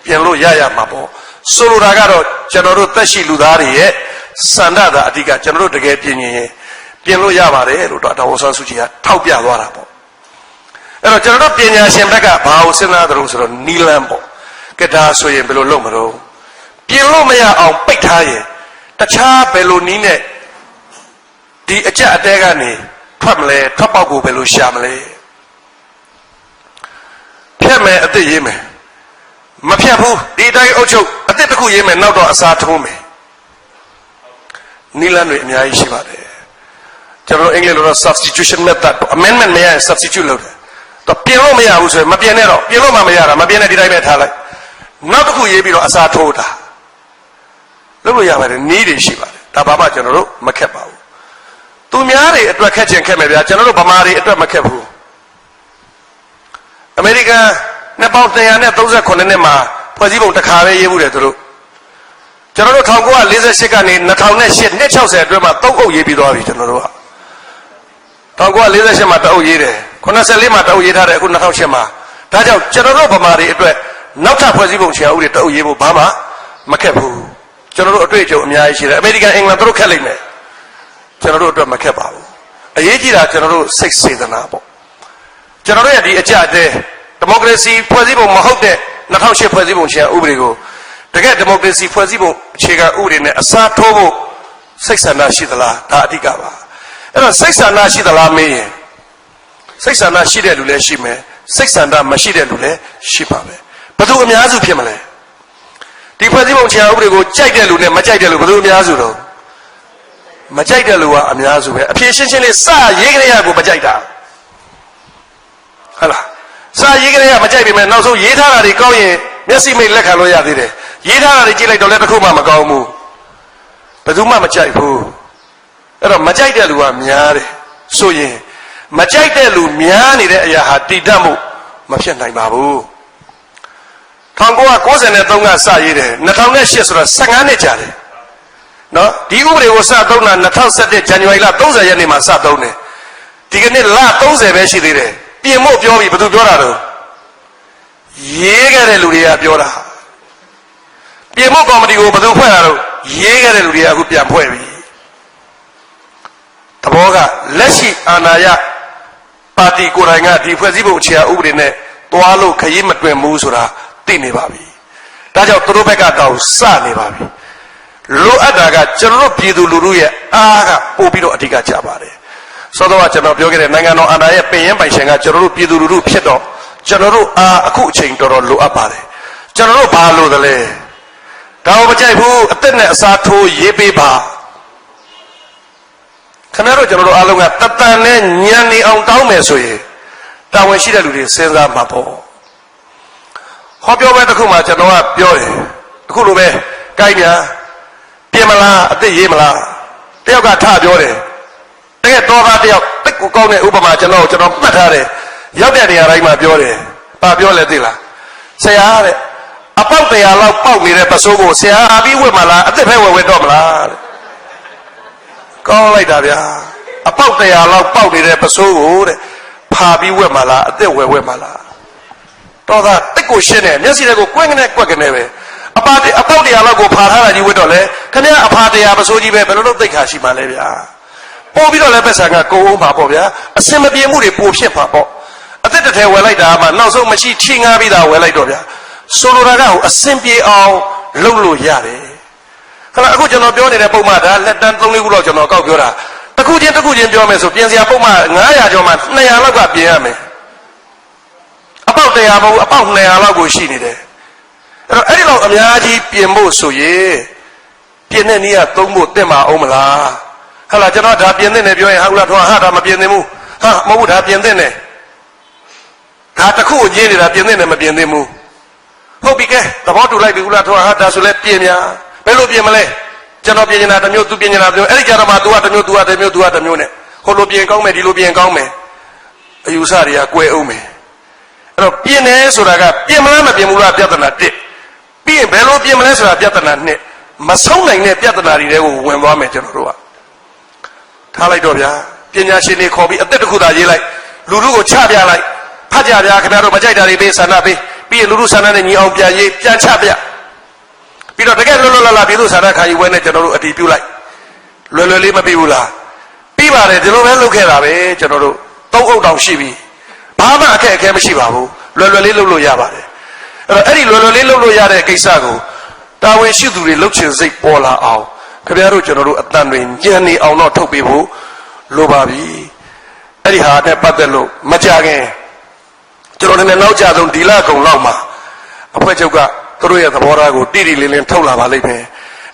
S1: ပြင်လို့ရမှာပေါ့ဆိုလိုတာကတော့ကျွန်တော်တို့သက်ရှိလူသားတွေရဲ့စန္ဒတာအဓိကကျွန်တော်တို့တကယ်ပြင်လို့ရပါတယ်လို့ဒေါက်တာဝဆန်းစုကြည်ကထောက်ပြသွားတာပေါ့အဲ့တော့ကျွန်တော်တို့ပညာရှင်ဘက်ကဘာကိုစဉ်းစားကြလို့ဆိုတော့နီလန်းပေါ့ကဲဒါဆိုရင်ဘယ်လိုလုပ်မလို့ပြင်လို့မရအောင်ပိတ်ထားရင်တခြားဘယ်လိုနည်းနဲ့ဒီအကြက်အတဲကနေထွက်မလဲထွက်ပေါက်ကိုဘယ်လိုရှာမလဲဖြတ်မယ်အစ်စ်ရေးမယ်မဖြတ်ဘူးဒီတိုင်းအုပ်ချုပ်အစ်စ်တစ်ခုရေးမယ်နောက်တော့အစားထိုးမယ်နီလန်းတွေအများကြီးရှိပါတယ်ကျွန်တော်အင်္ဂလိပ်လိုတော့ substitution method amendment မရရင် substitute လုပ်တယ်တော့ပြင်လို့မရဘူးဆိုရင်မပြင်နဲ့တော့ပြင်လို့မှမရတာမပြင်နဲ့ဒီတိုင်းပဲထားလိုက်နောက်တစ်ခုရေးပြီးတော့အစားထိုးတာလုပ်လို့ရပါတယ်နည်းတွေရှိပါတယ်ဒါဘာမှကျွန်တော်တို့မခက်ပါဘူးသူများတွေအတွက်ခက်ချင်ခက်မယ်ဗျာကျွန်တော်တို့ဗမာတွေအတွက်မခက်ဘူးအမေရိကန်နှစ်ပေါင်း139နှစ်မှာဖွဲ့စည်းပုံတစ်ခါပဲရေးဘူးတယ်သူတို့ကျွန်တော်တို့1948ကနေ2008နှစ်60အတွင်းမှာ3 အုပ်ရေးပြီးသွားပြီကျွန်တော်တို့က1948မှာတအုပ်ရေးတယ်84မှာတအုပ်ရေးထားတယ်အခု2008မှာဒါကြောင့်ကျွန်တော်တို့ဗမာတွေအတွက်နောက်ထပ်ဖွဲ့စည်းပုံချရာဥတွေတအုပ်ရေးဖို့ဘာမှမခက်ဘူးကျွန်တော်တို့အတွေ့အကြုံအများကြီးရှိတယ်အမေရိကန်အင်္ဂလန်တို့ခက်လိမ့်မယ်ကျွန်တော်တို့အတွက်မခက်ပါဘူးအရေးကြီးတာကျွန်တော်တို့စိတ်စေတနာပေါ့ကျွန်တော်တို့ရဲ့ဒီအကြအတဲဒီမိုကရေစီဖွဲ့စည်းပုံမဟုတ်တဲ့2008ဖွဲ့စည်းပုံချရာဥပဒေကိုတကယ်ဒီမိုကရေစီဖွဲ့စည်းပုံအခြေခံဥပဒေနဲ့အစားထိုးဖို့စိတ်ဆန္ဒရှိသလားဒါအဓိကပါအဲ့တော့စိတ်ဆန္ဒရှိသလားမေးရင်စိတ်ဆန္ဒရှိတဲ့လူလည်းရှိမယ်စိတ်ဆန္ဒမရှိတဲ့လူလည်းရှိပါပဲဘယ်သူအများစုဖြစ်မလဲဒီဖွဲ့စည်းပုံခြေဥပဒေကိုကြိုက်တဲ့လူနဲ့မကြိုက်တဲ့လူဘယ်သူအများစုတော့မကြိုက်တဲ့လူကအများစုပဲအဖြေရှင်းရှင်းလေးစရေးကြရကိုမကြိုက်တာဟုတ်လားစရေးကြရမကြိုက်ပေမဲ့နောက်ဆုံးရေးထားတာတွေကောင်းရင်မျက်စိမိတ်လက်ခံလို့ရသေးတယ်ရေးထားတာတွေကြည့်လိုက်တော့လည်းတစ်ခုမှမကောင်းဘူးဘယ်သူမှမကြိုက်ဘူးအဲ့တော့မကြိုက်တဲ့လူကများတယ်ဆိုရင်မကြိုက်တဲ့လူများနေတဲ့အရာဟာတည်တတ်မှုမဖြစ်နိုင်ပါဘူး1993ကစရေးတယ်2008ဆိုတော့15နှစ်ကြာတယ်နော်ဒီဥပဒေကိုစသုံးတာ2017ဇန်နဝါရီလ30ရက်နေ့မှာစသုံးတယ်ဒီကနေ့လ30ပဲရှိသေးတယ်ပြင်ဖို့ပြောပြီးဘယ်သူပြောတာတော့ရေးခဲ့တဲ့လူတွေကပြောတာ ပြင်ဖို့ကော်မတီကိုဘယ်သူဖွဲ့တာလို့ရေးခဲ့တဲ့လူတွေကအခုပြန်ဖွဲ့ပြီသဘောကလက်ရှိအာဏာရပါတီကိုယ်တိုင်ကဒီဖွဲ့စည်းပုံအခြေခံဥပဒေနဲ့တွားလို့ခရီးမတွင်ဘူးဆိုတာသိနေပါပြီဒါကြောင့်သူတို့ဘက်ကတောင်စနေပါပြီလိုအပ်တာကကျွန်တော်တို့ပြည်သူလူထုရဲ့အားကပို့ပြီးတော့အဓိကကြပါတယ်စောစောကကျွန်တော်ပြောခဲ့တဲ့နိုင်ငံတော်အာဏာရဲ့ပင်ရင်းပိုင်ရှင်ကကျွန်တော်တို့ပြည်သူလူထုဖြစ်တော့ကျွန်တော်တို့အားအခုအချိန်တော်တော်လိုအပ်ပါတယ်ကျွန်တော်တို့ဘာလို့သလဲဒါကိုမကြိုက်ဘူးအသက်နဲ့အစားထိုးရေးပေးပါခင်ဗျားတို့ကျွန်တော်တို့အားလုံးကတတန်နဲ့ညံနေအောင်တောင်းမယ်ဆိုရင်တာဝန်ရှိတဲ့လူတွေစဉ်းစားမှာပေါ့ဟောပြောပွဲတစ်ခုမှကျွန်တော်ကပြောတယ်အခုလိုပဲကိုင်းညာပြင်မလားအသက်ရေးမလားတယောက်ကထပြောတယ်တကယ်တော့ကားတယောက်တိတ်ကိုကောင်းတဲ့ဥပမာကျွန်တော်မှတ်ထားတယ်ရောက်တဲ့နေရာတိုင်းမှာပြောတယ်ဘာပြောလဲသိလားဆရာတဲ့အပေါက်100လောက်ပေါက်နေတဲ့ပစိုးကိုဆရာအပြီးဝတ်မလားအသက်ဖဲဝယ်တော့မလားတဲ့ကောင်းလိုက်တာဗျာအပေါက်100လောက်ပေါက်နေတဲ့ပစိုးကိုတဲ့ဖာပြီးဝတ်မလားအသက်ဝယ်မလားတော့သာတိတ်ကိုရှင်းတယ်မျက်စိတွေကိုကွင်းကနေကွက်ကနေပဲအပေါက်100လောက်ကိုဖာထားတာကြီးဝတ်တော့လေခင်ဗျာအဖာ100ပစိုးကြီးပဲဘယ်လိုလုပ်သိခါရှိမှလဲဗျာပို့ပြီးတော့လည်းပတ်စံကကိုအောင်ပါပေါ့ဗျာအစင်မပြေမှုတွေပိုဖြစ်ပါပေါ့အသက်တစ်ထည်ဝယ်လိုက်တာမှနောက်ဆုံးမရှိချီငားပြီးတာဝယ်လိုက်တော့ဗျာဆိုလိုတာကဟိုအစင်ပြေအောင်လုပ်လို့ရတယ်ခဏအခုကျွန်တော်ပြောနေတဲ့ပုံမှန်ဒါလက်တန်း3-4ခုလောက်ကျွန်တော်ကောက်ပြောတာတစ်ခုချင်းပြောမယ်ဆိုပြင်စရာပုံမှန်900ကျော်မှ200လောက်ကပြင်ရမယ်အပေါက်100မဟုတ်အပေါက်200လောက်ကိုရှိနေတယ်အဲ့ဒီလောက်အများကြီးပြင်ဖို့ဆိုရင်ပြင်တဲ့နည်းကသုံးဖို့တင်ပါအောင်မလားဟာလာကျွန်တော်ဒါပြင်တဲ့နေပြောရင်ဟာဦးလားတော့ဟာဒါမပြင်သင့်ဘူးဟာမဟုတ်ဘူးဒါပြင်သင့်တယ်ဒါတစ်ခုကိုညင်းနေတာပြင်သင့်တယ်မပြင်သင့်ဘူးဟုတ်ပြီကဲသဘောတူလိုက်ပြီဦးလားတော့ဟာဒါဆိုလဲပြင်များဘယ်လိုပြင်မလဲကျွန်တော်ပြင်နေတာတစ်မျိုးသူပြင်နေတာတစ်မျိုးအဲ့ဒီကြတော့မှ तू ကတစ်မျိုး तू ကတစ်မျိုး तू ကတစ်မျိုးနဲ့ဟိုလိုပြင်ကောင်းမယ်ဒီလိုပြင်ကောင်းမယ်အယူဆတွေကကွဲအောင်မယ်အဲ့တော့ပြင်တယ်ဆိုတာကပြင်မလားမပြင်ဘူးလားပြဿနာ1ပြီးရင်ဘယ်လိုပြင်မလဲဆိုတာပြဿနာ2မဆုံးနိုင်တဲ့ပြဿနာတွေကိုဝင်သွားမယ်ကျွန်တော်တို့ကထားလိုက်တော့ဗျာပညာရှင်တွေခေါ်ပြီးအသက်တစ်ခုသာရေးလိုက်လူလူကိုချပြလိုက်ဖတ်ကြဗျာခင်ဗျားတို့မကြိုက်တာတွေပေးဆန္ဒပေးပြီးရင်လူလူဆန္ဒနဲ့ညီအောင်ပြန်ရေးပြန်ချပြပြီးတော့တကယ်လွတ်လွတ်လပ်လပ်ပြည်သူဆန္ဒခံယူပွဲနဲ့ကျွန်တော်တို့အတည်ပြုလိုက်လွယ်လွယ်လေးမပြီးဘူးလားပြီးပါတယ်ဒီလိုပဲလုပ်ခဲ့တာပဲကျွန်တော်တို့3အုပ်တောင်ရှိပြီဘာမှအခက်အခဲမရှိပါဘူးလွယ်လွယ်လေးလုပ်လို့ရပါတယ်အဲ့ဒီလွယ်လွယ်လေးလုပ်လို့ရတဲ့ကိစ္စကိုတာဝန်ရှိသူတွေလုပ်ချင်စိတ်ပေါ်လာအောင်ခင်ဗျားတို့ကျွန်တော်တို့အတန်တွေညံနေအောင်တော့ထုတ်ပေးဖို့လိုပါပြီအဲ့ဒီဟာနဲ့ပတ်သက်လို့မကြခင်ကျွန်တော်လည်းနောက်ကြဆုံးဒီလကုံလောက်မှာအဖွဲ့ချုပ်ကသူတို့ရဲ့သဘောထားကိုတိတိလင်းလင်းထုတ်လာပါလိမ့်မယ်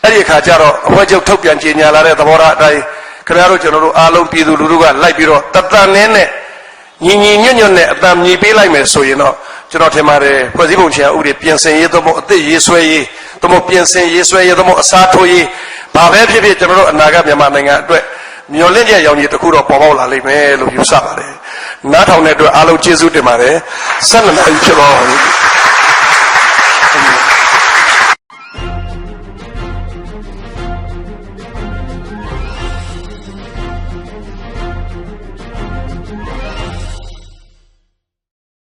S1: အဲ့ဒီအခါကျတော့အဖွဲ့ချုပ်ထုတ်ပြန်ကြေညာလာတဲ့သဘောထားအတိုင်းခင်ဗျားတို့ကျွန်တော်တို့အားလုံးပြည်သူလူထုကလိုက်ပြီးတော့တတန်နဲ့ညီညွတ်နဲ့အတန်မြည်ပေးလိုက်မယ်ဆိုရင်တော့ကျွန်တော်ထင်ပါတယ်ဖွဲ့စည်းပုံအခြေခံဥပဒေပြင်ဆင်ရေးသို့မဟုတ်အသစ်ရေးဆွဲရေးသို့မဟုတ်ပြင်ဆင်ရေးဆွဲရေးသို့မဟုတ်အစားထိုးရေးဘာပဲဖြစ်ဖြစ်ကျွန်တော်တို့အနာဂတ်မြန်မာနိုင်ငံအတွက်မျှော်လင့်ချက်ရောင်ကြီးတစ်ခုတော့ပေါ်ပေါက်လာလိမ့်မယ်လို့ယူဆပါတယ်နားထောင်တဲ့အတွက်အားလုံးကျေးဇူးတင်ပါတယ်12နာရီဖြစ်ပါပြီ